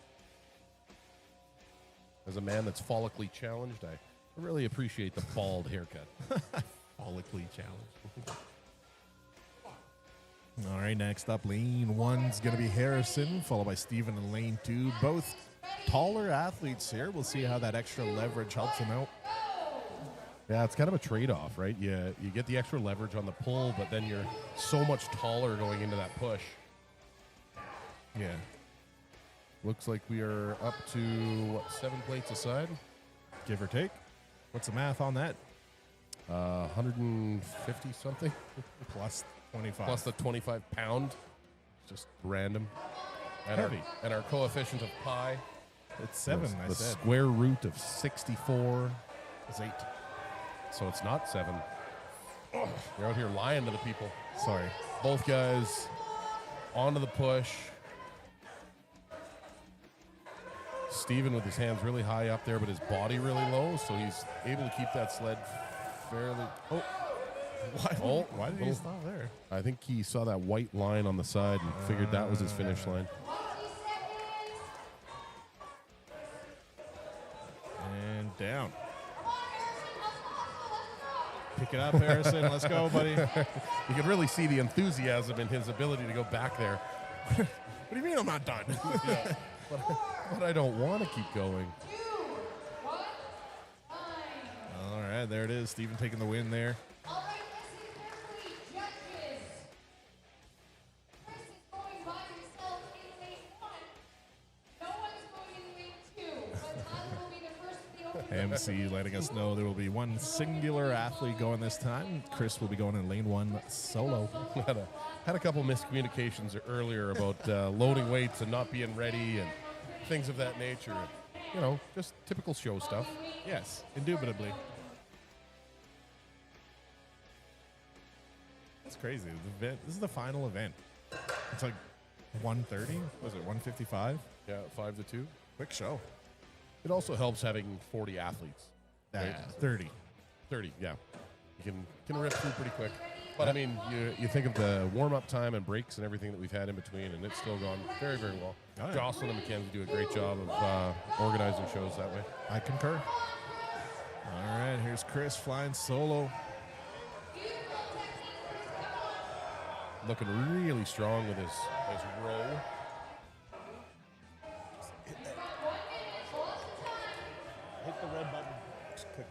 As a man that's follically challenged, I really appreciate the bald haircut. Follically challenged. All right, next up, lane one's going to be Harrison, followed by Steven in lane two. Both taller athletes here. We'll see how that extra leverage helps them out. Yeah, it's kind of a trade-off, right? You get the extra leverage on the pull, but then you're so much taller going into that push. Yeah. Looks like we are up to, 7 plates aside? Give or take. What's the math on that? 150-something. Plus 25. Plus the 25-pound. Just random. And Heavy. Our coefficient of pi. It's 7, I the said. square root of 64. It's 8. So it's not 7. You're out here lying to the people. Sorry. Both guys onto the push. Steven with his hands really high up there, but his body really low, so he's able to keep that sled fairly... Why did he stop there? I think he saw that white line on the side and figured that was his finish line. down. Pick it up, Harrison. Let's go, buddy. You can really see the enthusiasm in his ability to go back there. What do you mean I'm not done? Yeah. But I don't want to keep going. All right, there it is. Steven taking the win there. All right, listen carefully, judges. Chris is going by himself in lane 1. No one's going in lane 2, but Tyler will be the first of the open. MC letting us know there will be one singular athlete going this time. Chris will be going in lane 1 solo. Had a couple miscommunications earlier about loading weights and not being ready and things of that nature. You know, just typical show stuff. Yes, indubitably. That's crazy. This is the final event. It's like 1:30. Was it 1:55? Yeah, 5 to 2. Quick show. It also helps having 40 athletes. Right? 30. 30, yeah. You can rip through pretty quick. But I mean, you think of the warm-up time and breaks and everything that we've had in between, and it's still gone very, very well. Oh, yeah. Jocelyn and Mackenzie do a great job of organizing shows that way. I concur. All right, here's Chris flying solo. Looking really strong with his row. Hit the red button. Just click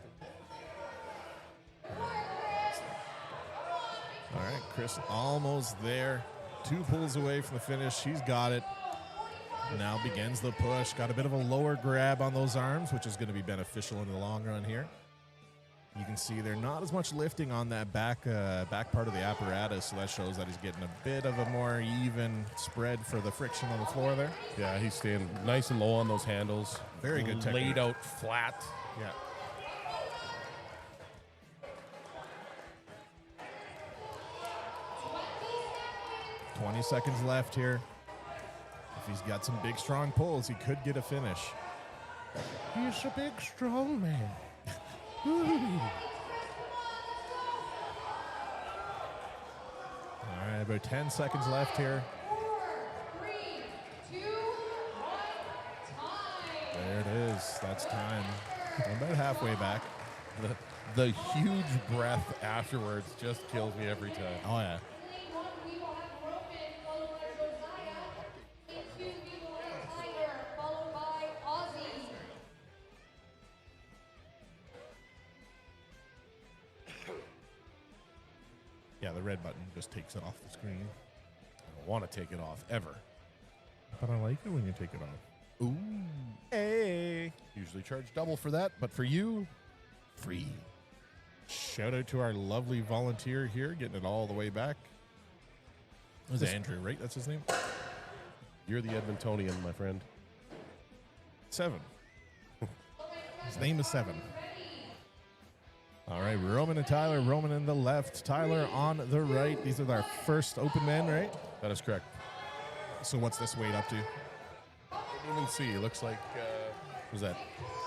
All right, Chris almost there. 2 pulls away from the finish. She's got it. Now begins the push. Got a bit of a lower grab on those arms, which is going to be beneficial in the long run here. You can see they're not as much lifting on that back part of the apparatus, so that shows that he's getting a bit of a more even spread for the friction on the floor there. Yeah, he's staying nice and low on those handles. Very good technique. Laid out flat. Yeah. $20 seconds left here. If he's got some big, strong pulls, he could get a finish. He's a big, strong man. All right, about 10 seconds left here. 4, 3, 2, 1, time. There it is. That's time. I'm about halfway back. The huge breath afterwards just kills me every time. Oh, yeah. Lane 1, we will have Roman, followed by Josiah. Lane 2, we will have Tyler, followed by Ozzy. Yeah, the red button just takes it off the screen. I don't want to take it off ever. But I like it when you take it off. Ooh. Hey. Usually charge double for that, but for you, free. Shout out to our lovely volunteer here, getting it all the way back. It was Andrew, right? That's his name? You're the Edmontonian, my friend. 7. His name is 7. All right, Roman and Tyler. Roman in the left, Tyler on the right. These are our first open men, right? That is correct. So what's this weight up to? Didn't even see. It looks like, was that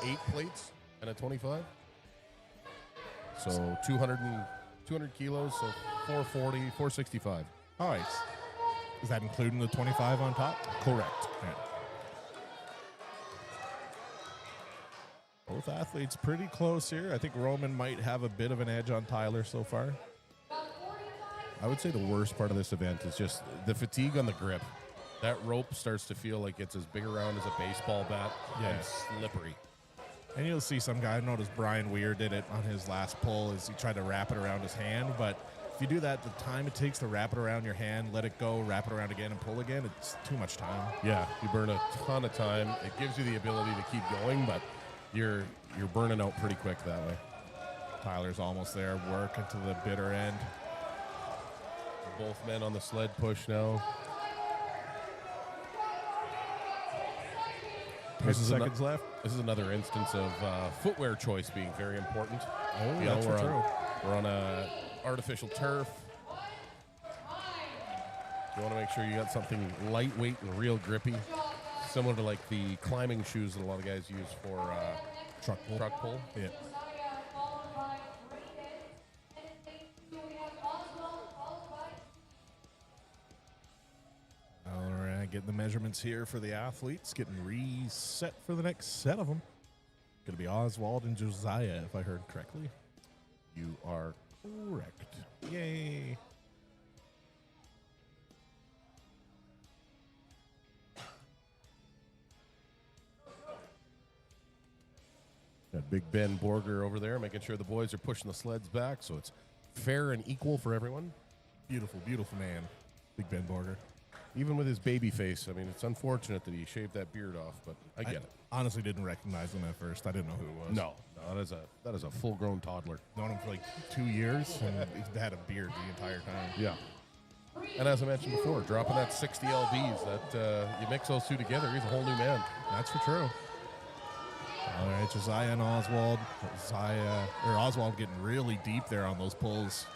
8 plates and a 25? So 200 kilos, so 440, 465. Oh, nice. Is that including the 25 on top? Correct. Yeah. Both athletes pretty close here. I think Roman might have a bit of an edge on Tyler so far. I would say the worst part of this event is just the fatigue on the grip. That rope starts to feel like it's as big around as a baseball bat and slippery. And you'll see some guy, I noticed Brian Weir did it on his last pull, is he tried to wrap it around his hand. But if you do that, the time it takes to wrap it around your hand, let it go, wrap it around again, and pull again, it's too much time. Yeah, you burn a ton of time. It gives you the ability to keep going, but you're burning out pretty quick that way. Tyler's almost there, working to the bitter end. Both men on the sled push now. 10 seconds left. This is another instance of footwear choice being very important. Oh, You that's know, true. we're on a artificial turf. You want to make sure you got something lightweight and real grippy, similar to like the climbing shoes that a lot of guys use for Truck pull. truck pull. Yeah. Followed by Brayden. And in lane 2, we have Oswald, followed by All right, getting the measurements here for the athletes, getting reset for the next set of them. Going to be Oswald and Josiah, if I heard correctly. You are correct. Yay. Got Big Ben Borger over there, making sure the boys are pushing the sleds back, so it's fair and equal for everyone. Beautiful, beautiful man, Big Ben Borger. Even with his baby face, I mean, it's unfortunate that he shaved that beard off, but I get it. Honestly didn't recognize him at first. I didn't know who it was. No, that is a full-grown toddler. Known him for like 2 years, and he had a beard the entire time. Yeah. And as I mentioned before, dropping that 60 lbs, that you mix those two together, he's a whole new man. That's for true. All right, Josiah and Oswald. Oswald getting really deep there on those pulls.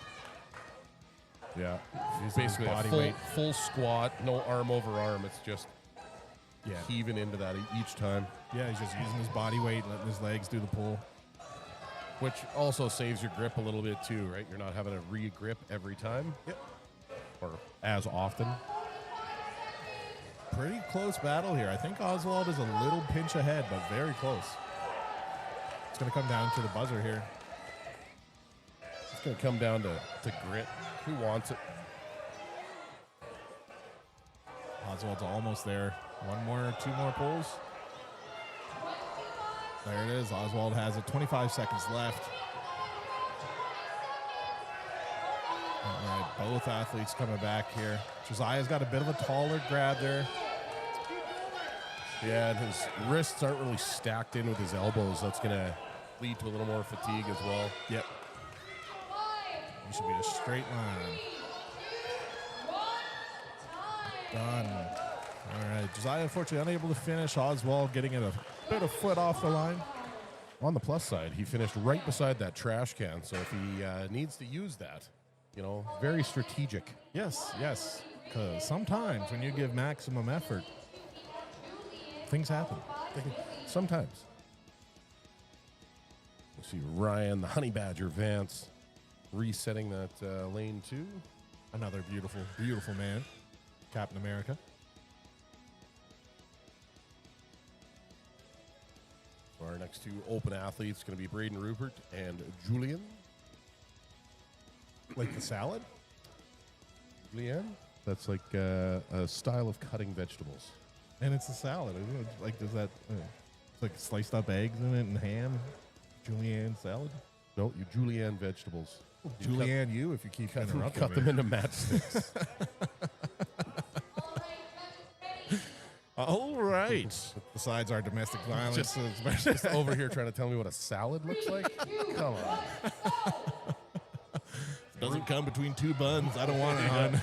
Yeah. He's Basically body a weight. full squat, no arm over arm. It's just Yeah. heaving into that each time, Yeah, he's just using his body weight, letting his legs do the pull. which also saves your grip a little bit too, right? You're not having to re-grip every time. Yep. Or as often. Pretty close battle here. I think Oswald is a little pinch ahead, but very close. It's going to come down to the buzzer here. It's going to come down to grit. Who wants it? Oswald's almost there. 2 more pulls. There it is. Oswald has it. 25 seconds left. All right, both athletes coming back here. Josiah's got a bit of a taller grab there. Yeah, and his wrists aren't really stacked in with his elbows. That's going to lead to a little more fatigue as well. Yep. You should be a straight line. Done. All right, Josiah unfortunately unable to finish. Oswald getting it a bit of foot off the line. On the plus side, he finished right beside that trash can. So if he needs to use that, very strategic. Yes, yes. Because sometimes when you give maximum effort, things happen. Sometimes. We see Ryan, the Honey Badger Vance, resetting that lane 2. Another beautiful, beautiful man. Captain America. So our next 2 open athletes going to be Braden Rupert and Julian. Like the salad? Julian? That's like a style of cutting vegetables. And it's a salad, isn't it? Like, does that, it's like sliced up eggs in it and ham? Julienne salad? No, you Julienne vegetables. Julianne, you, if you keep interrupting cut me. them into matchsticks. All right. Besides our domestic violence. Just over here trying to tell me what a salad looks like? Come on. Doesn't come between 2 buns. I don't want it, hon.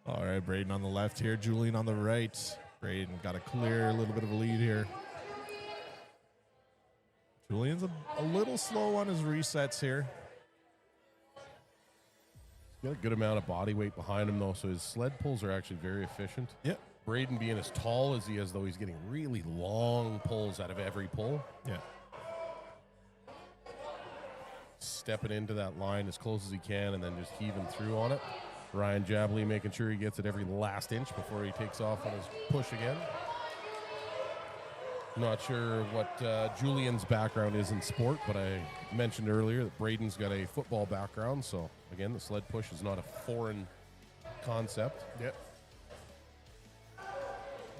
All right, Braden on the left here. Julian on the right. Braden got a clear little bit of a lead here. Julian's a little slow on his resets here. He's got a good amount of body weight behind him, though, so his sled pulls are actually very efficient. Yep. Braden being as tall as he is, though, he's getting really long pulls out of every pull. Yeah. Stepping into that line as close as he can and then just heaving through on it. Ryan Jabley making sure he gets it every last inch before he takes off on his push again. Not sure what Julian's background is in sport, but I mentioned earlier that Braden's got a football background, so again, the sled push is not a foreign concept. Yep.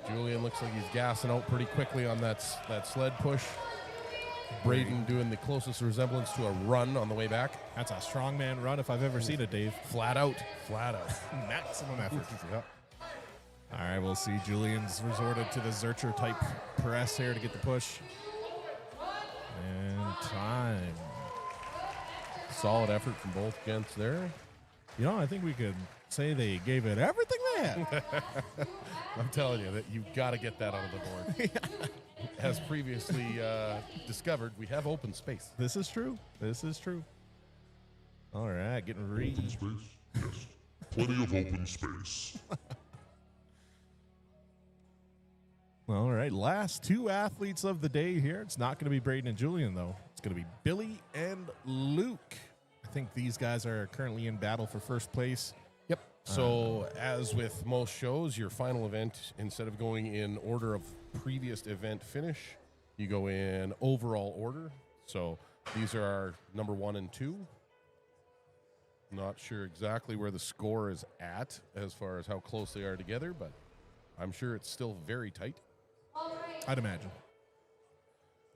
Julian looks like he's gassing out pretty quickly on that sled push. Braden doing the closest resemblance to a run on the way back. That's a strongman run if I've ever seen it, Dave. Flat out. Maximum effort. Yeah. All right, we'll see. Julian's resorted to the Zercher type press here to get the push. And time. Solid effort from both gents there. I think we could say they gave it everything they had. I'm telling you that you've got to get that out of the board. As previously discovered, we have open space. This is true. This is true. All right, getting Open space? Yes. Plenty of open space. All right, last 2 athletes of the day here. It's not going to be Braden and Julian, though. It's going to be Billy and Luke. I think these guys are currently in battle for first place. Yep. So, as with most shows, your final event, instead of going in order of previous event finish, you go in overall order. So, these are our number 1 and 2. Not sure exactly where the score is at as far as how close they are together, but I'm sure it's still very tight. I'd imagine.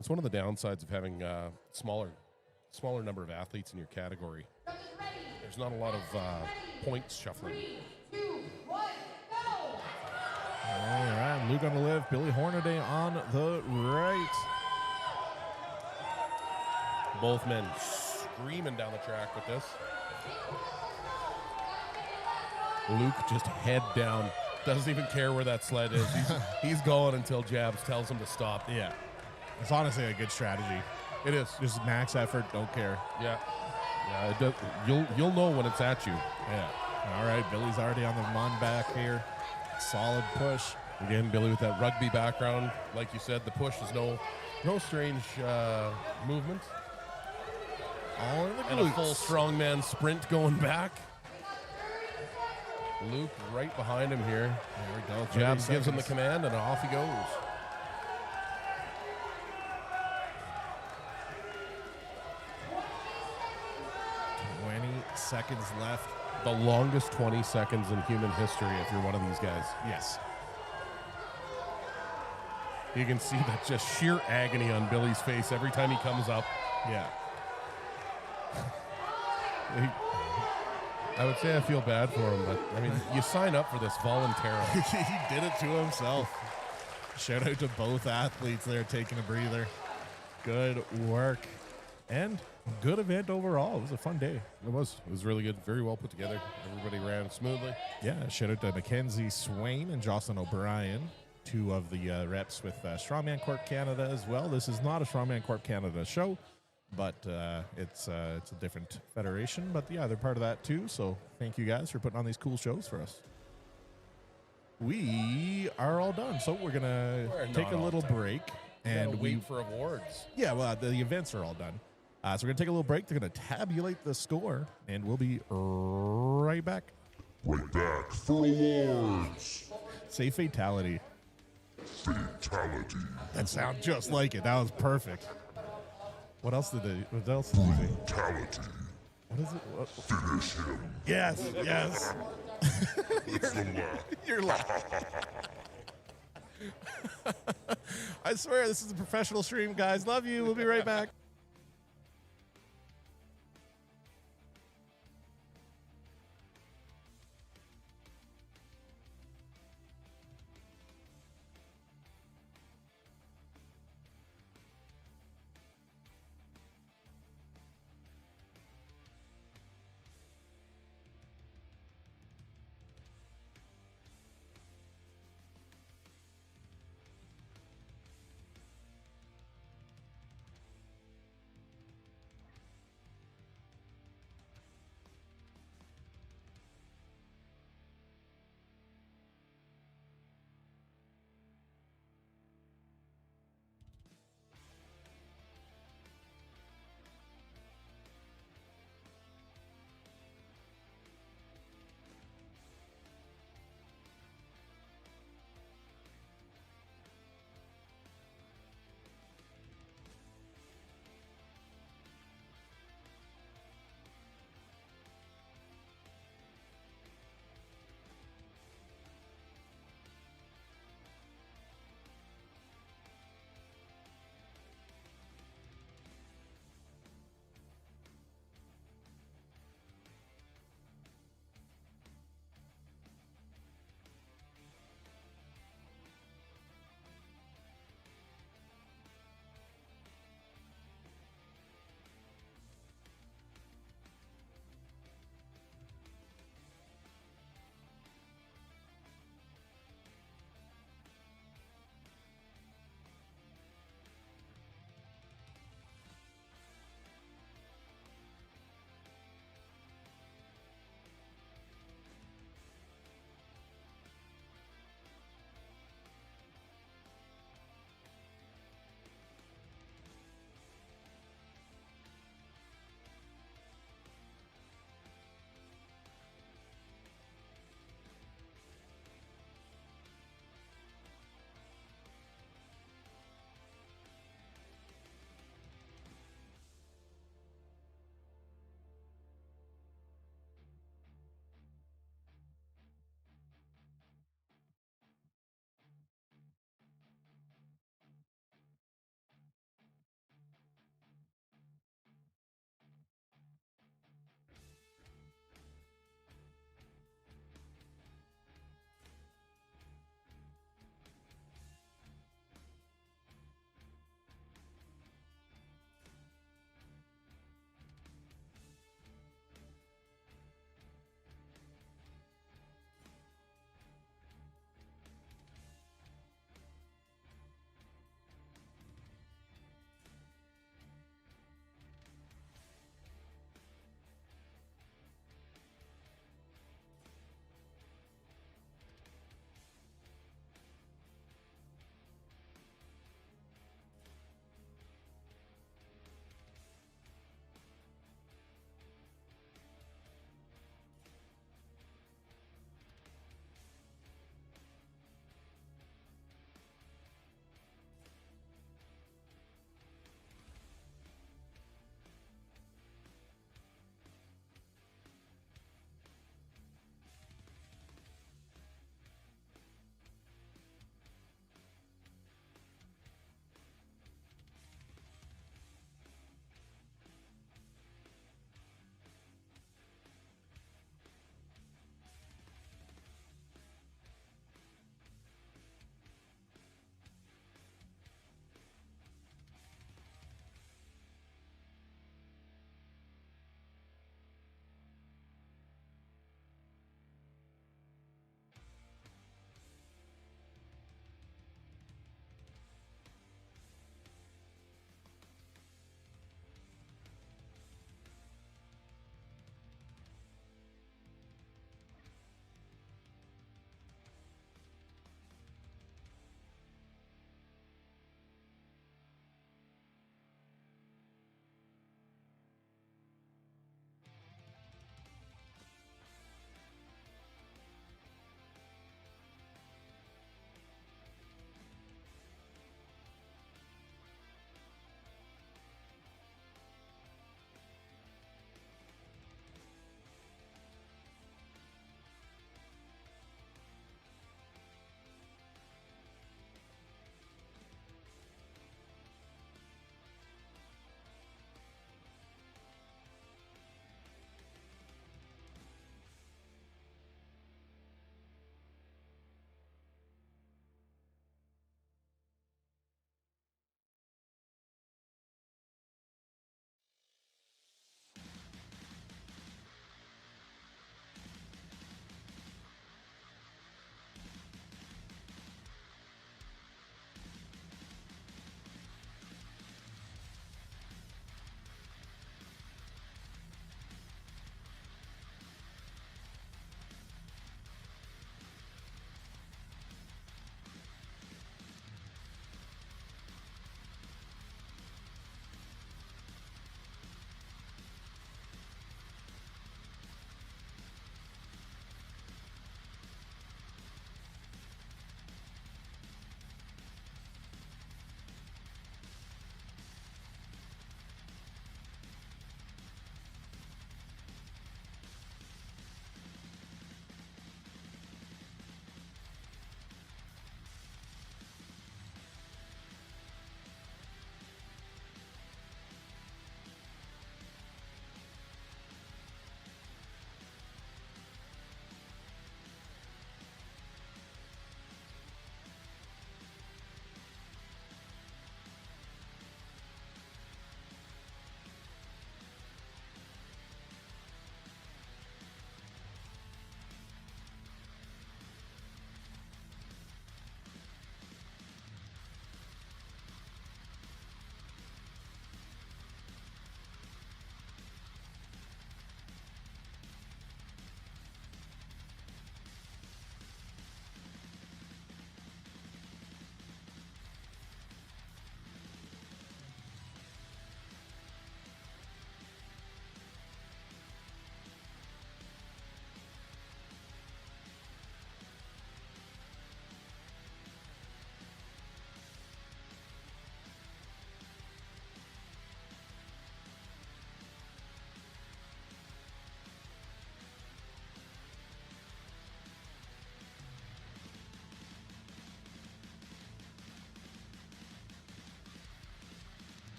It's one of the downsides of having smaller number of athletes in your category. There's not a lot of points shuffling. 3, 2, 1, go! All right, Luke on the left, Billy Hornaday on the right. Both men screaming down the track with this. Luke just head down. Doesn't even care where that sled is. He's going until Jabs tells him to stop. Yeah. It's honestly a good strategy. It is. Just max effort, don't care. Yeah. Yeah, it does. You'll know when it's at you. Yeah. All right, Billy's already on the run back here. Solid push. Again, Billy with that rugby background. Like you said, the push is no strange movement. All in the And a glutes. full strongman sprint going back. Luke right behind him here. There we go. 30 Jabs gives him the seconds. command, and off he goes. Seconds left. The longest 20 seconds in human history if you're one of these guys. Yes. You can see that just sheer agony on Billy's face every time he comes up. Yeah. I would say I feel bad for him, but I mean, you sign up for this voluntarily. He did it to himself. Shout out to both athletes there taking a breather. Good work. And good event overall. It was a fun day. It was really good. Very well put together. Everybody ran smoothly. Yeah, shout out to Mackenzie Swain and Jocelyn O'Brien, two of the reps with Strongman Corp Canada as well. This is not a Strongman Corp Canada show, but it's a different federation. But yeah, they're part of that too. So thank you guys for putting on these cool shows for us. We are all done, so we're gonna take a little break and wait for awards. Yeah, well, the events are all done. So we're going to take a little break. They're going to tabulate the score, and we'll be right back. Right back for awards. Say fatality. Fatality. That sounds just like it. That was perfect. What else did they say? Fatality. What is it? What? Finish him. Yes, yes. It's the laugh. You're laughing. I swear, this is a professional stream, guys. Love you. We'll be right back.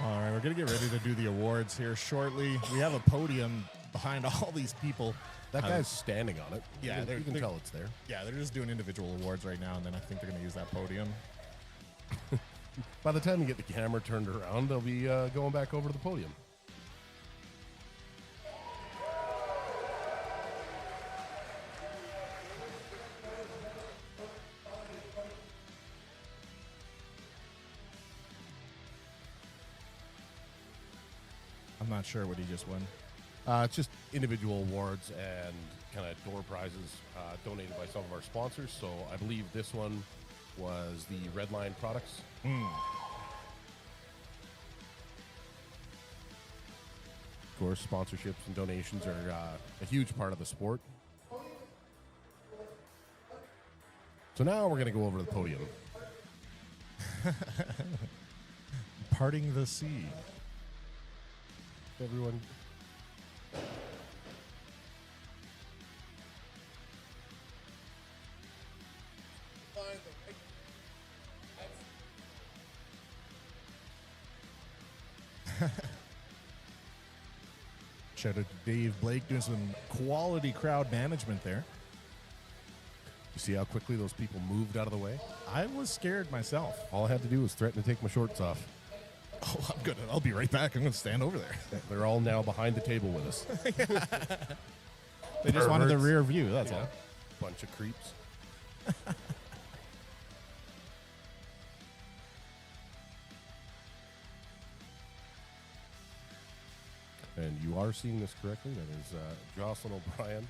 All right, we're going to get ready to do the awards here shortly. We have a podium behind all these people. That guy's standing on it. Yeah, you can tell it's there. Yeah, they're just doing individual awards right now, and then I think they're going to use that podium. By the time you get the camera turned around, they'll be going back over to the podium. I'm not sure what he just won. It's just individual awards and kind of door prizes donated by some of our sponsors. So I believe this one was the Redline products. Of course, sponsorships and donations are a huge part of the sport. So now we're going to go over to the podium. Parting the sea. Everyone. Shout out to Dave Blake doing some quality crowd management there. You see how quickly those people moved out of the way? I was scared myself. All I had to do was threaten to take my shorts off. Oh, I'm good. I'll be right back. I'm going to stand over there. They're all now behind the table with us. They just wanted the Perverts. rear view. That's Yeah. all. Bunch of creeps. And you are seeing this correctly. That is Jocelyn O'Brien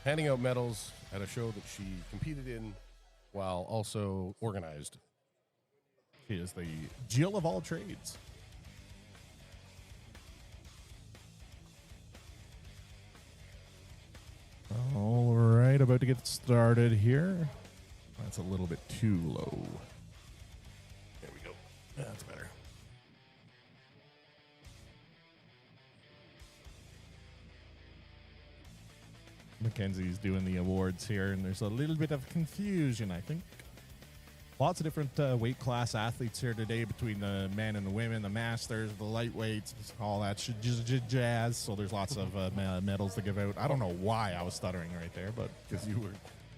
handing out medals at a show that she competed in while also organized. She is the Jill of all trades. All right, about to get started here. That's a little bit too low. There we go. That's better. Mackenzie's doing the awards here, and there's a little bit of confusion, I think. Lots of different weight class athletes here today between the men and the women, the masters, the lightweights, all that jazz. So there's lots of medals to give out. I don't know why I was stuttering right there, but Because you were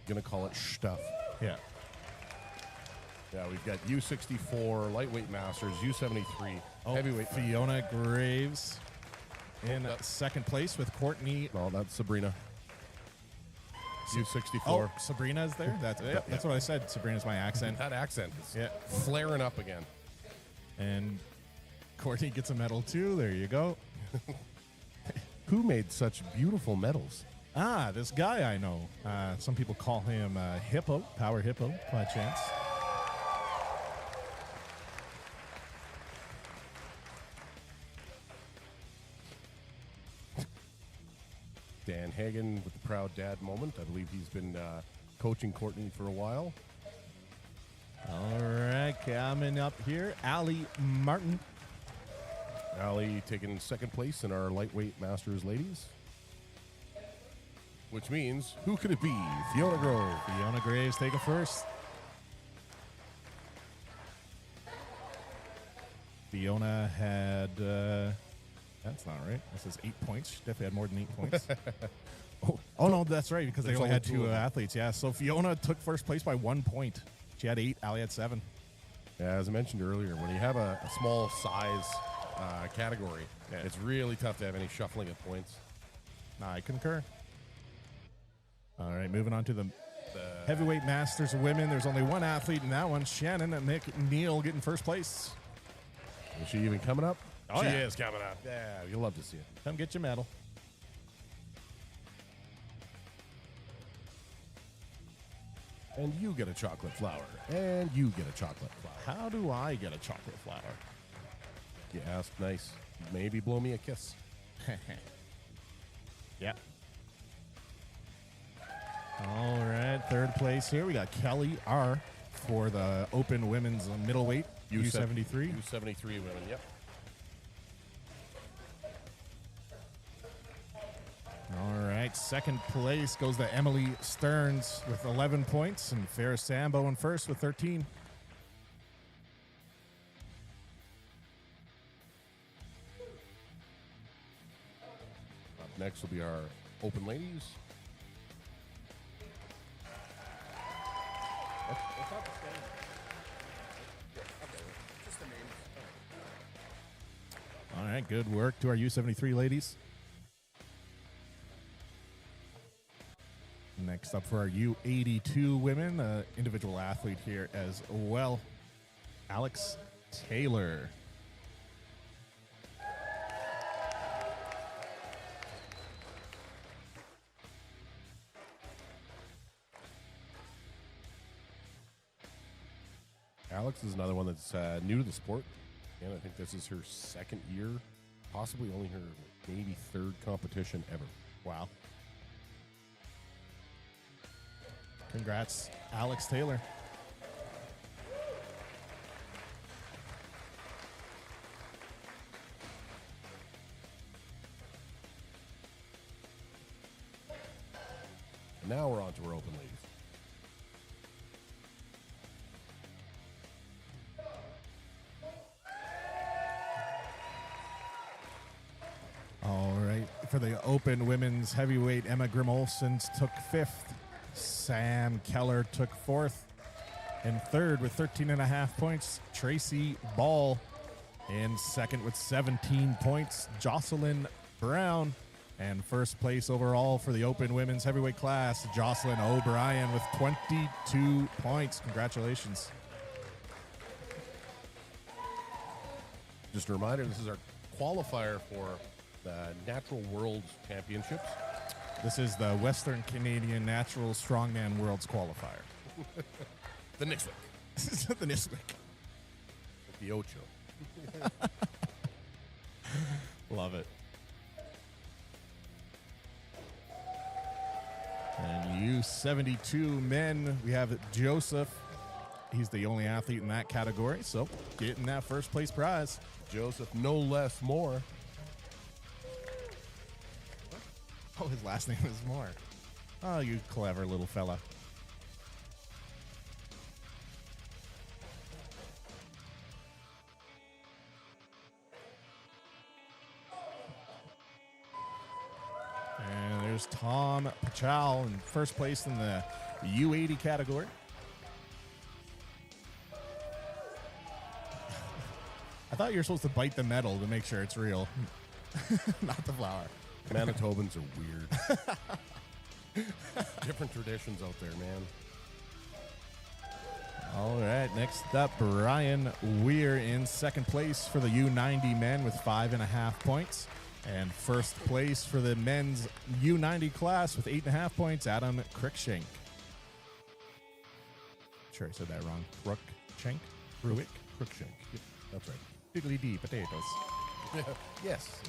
going to call it stuff. yeah. Yeah, we've got U64, lightweight masters, U73, heavyweight. Fiona Graves in that's- second place with Courtney. No, that's Sabrina. U64. Oh, Sabrina's there? That's it. That's what I said. Sabrina's my accent. That accent is Yeah. flaring up again. And Courtney gets a medal too. There you go. Who made such beautiful medals? Ah, this guy I know. Some people call him Hippo, Power Hippo, by chance. Dan Hagen with the proud dad moment. I believe he's been coaching Courtney for a while. All right, coming up here, Allie Martin. Allie taking second place in our lightweight masters ladies. Which means, who could it be? Fiona Grove. Fiona Graves take it first. Fiona had, that's not right. This is 8 points. She definitely had more than 8 points. oh, no, that's right, because they There's only only had two two of them. athletes. Yeah, so Fiona took first place by 1 point. She had 8, Allie had 7. Yeah, as I mentioned earlier, when you have a small size category, Yeah. it's really tough to have any shuffling of points. I concur. All right, moving on to the heavyweight masters of women. There's only one athlete in that one, Shannon and McNeil getting first place. Is she even coming up? Oh, she yeah. is coming up. Yeah, you'll love to see it. Come get your medal. And you get a chocolate flower. And you get a chocolate flower. How do I get a chocolate flower? You ask nice. Maybe blow me a kiss. Yeah. All right, third place here. We got Kelly R for the open women's middleweight, U73. U73 women, yep. All right, second place goes to Emily Stearns with 11 points, and Farrah Sambo in first with 13. next will be our open ladies. That's not the standard. Just the names. All right, good work to our U73 ladies. Next up for our U82 women, individual athlete here as well, Alex Taylor. Alex is another one that's new to the sport, and I think this is her second year, possibly only her maybe third competition ever. Wow. Congrats, Alex Taylor. Now we're on to our open ladies. All right, for the open women's heavyweight, Emma Grim-Olsen took 5th. Sam Keller took 4th. And 3rd with 13.5 points, Tracy Ball. And 2nd with 17 points, Jocelyn Brown. And 1st place overall for the open women's heavyweight class, Jocelyn O'Brien with 22 points. Congratulations. Just a reminder, this is our qualifier for the Natural Worlds Championships. This is the Western Canadian Natural Strongman Worlds qualifier. The Nixwick. The Nixwick. The Ocho. Love it. And U72 men, we have Joseph. He's the only athlete in that category, so getting that first place prize. Joseph, no less more. Oh, his last name is Moore. Oh, you clever little fella. And there's Tom Pachal in first place in the U80 category. I thought you were supposed to bite the metal to make sure it's real, not the flower. Manitobans are weird. Different traditions out there, man. All right, next up, Brian Weir in 2nd place for the U90 men with 5.5 points. And 1st place for the men's U90 class with 8.5 points, Adam Cruikshank. Sure, I said that wrong. Cruikshank? Cruikshank? Cruikshank. Yep, that's right. Diggly D potatoes. Yes.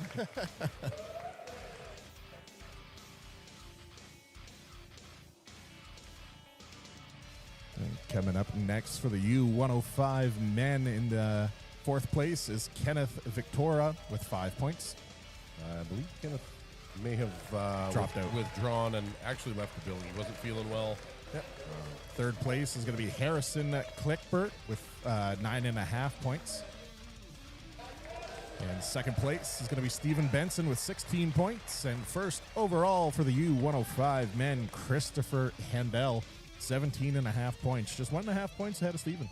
And coming up next for the U105 men in the 4th place is Kenneth Victoria with 5 points. I believe Kenneth may have Dropped out. withdrawn and actually left the building. He wasn't feeling well. Yep. 3rd place is going to be Harrison Clickbert with 9.5 points. And 2nd place is going to be Stephen Benson with 16 points. And 1st overall for the U105 men, Christopher Handel, 17.5 points. Just 1.5 points ahead of Stephen.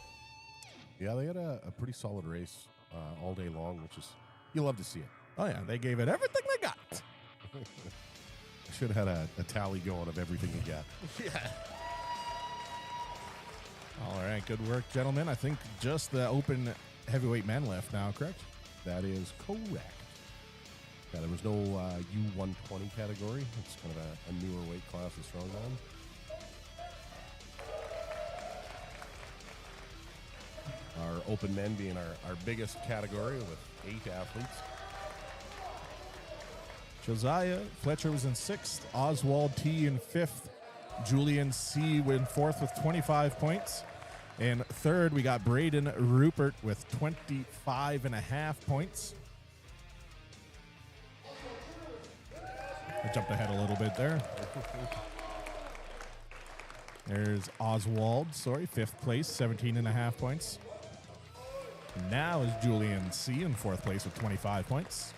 Yeah, they had a pretty solid race all day long, which is, you love to see it. Oh, yeah, they gave it everything they got. Should have had a tally going of everything you got. Yeah. All right, good work, gentlemen. I think just the open heavyweight men left now, correct? That is correct. Yeah, there was no U120 category. It's kind of a newer weight class of strongman. Our open men being our biggest category with 8 athletes. Josiah Fletcher was in 6th, Oswald T in 5th, Julian C in 4th with 25 points. And 3rd, we got Braden Rupert with 25.5 points. I jumped ahead a little bit there. There's Oswald, 5th place, 17.5 points. Now is Julian C in 4th place with 25 points.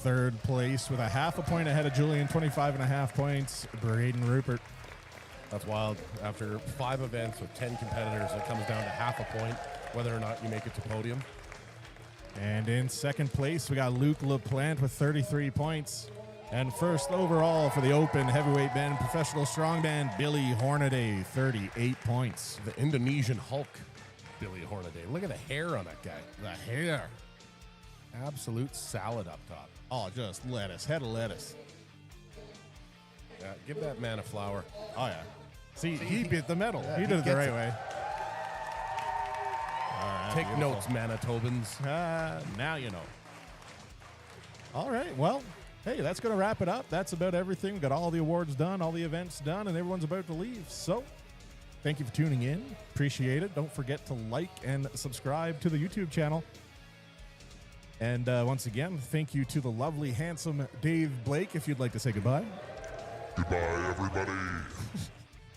third place with a half a point ahead of Julian, 25.5 points, Braden Rupert. That's wild. After 5 events with 10 competitors, it comes down to half a point, whether or not you make it to podium. And in second place, we got Luke LaPlante with 33 points. And first overall for the Open Heavyweight Men Professional Strongman, Billy Hornaday, 38 points. The Indonesian Hulk, Billy Hornaday. Look at the hair on that guy. The hair. Absolute salad up top. Oh, just lettuce, head of lettuce. Yeah, give that man a flower. Oh, yeah. See, he beat the medal. Yeah, he he did it the gets right it. way. All right, Take beautiful. notes, Manitobans. Now you know. All right, well, hey, that's going to wrap it up. That's about everything. We got all the awards done, all the events done, and everyone's about to leave. So thank you for tuning in. Appreciate it. Don't forget to like and subscribe to the YouTube channel. And once again, thank you to the lovely, handsome Dave Blake, if you'd like to say goodbye. Goodbye, everybody.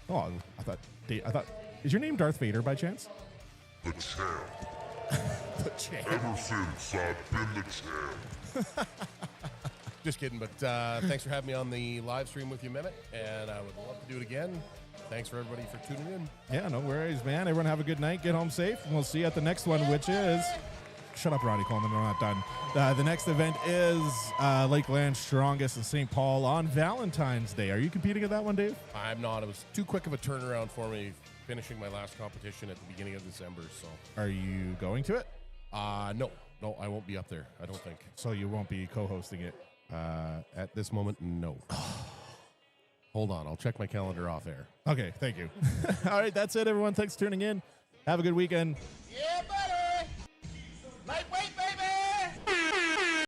Oh, I thought, is your name Darth Vader by chance? The champ. The champ. Ever since I've been the champ. Just kidding, but thanks for having me on the live stream with you, Mehmet, and I would love to do it again. Thanks for everybody for tuning in. Yeah, no worries, man. Everyone have a good night. Get home safe, and we'll see you at the next one, which is... Shut up, Ronnie Coleman. We're not done. The next event is Lakeland Strongest in St. Paul on Valentine's Day. Are you competing at that one, Dave? I'm not. It was too quick of a turnaround for me, finishing my last competition at the beginning of December. So, Are you going to it? no, I won't be up there. I don't think. So you won't be co-hosting it? At this moment, no. Hold on, I'll check my calendar off air. Okay, thank you. All right, that's it, everyone. Thanks for tuning in. Have a good weekend. Yeah, buddy. Lightweight.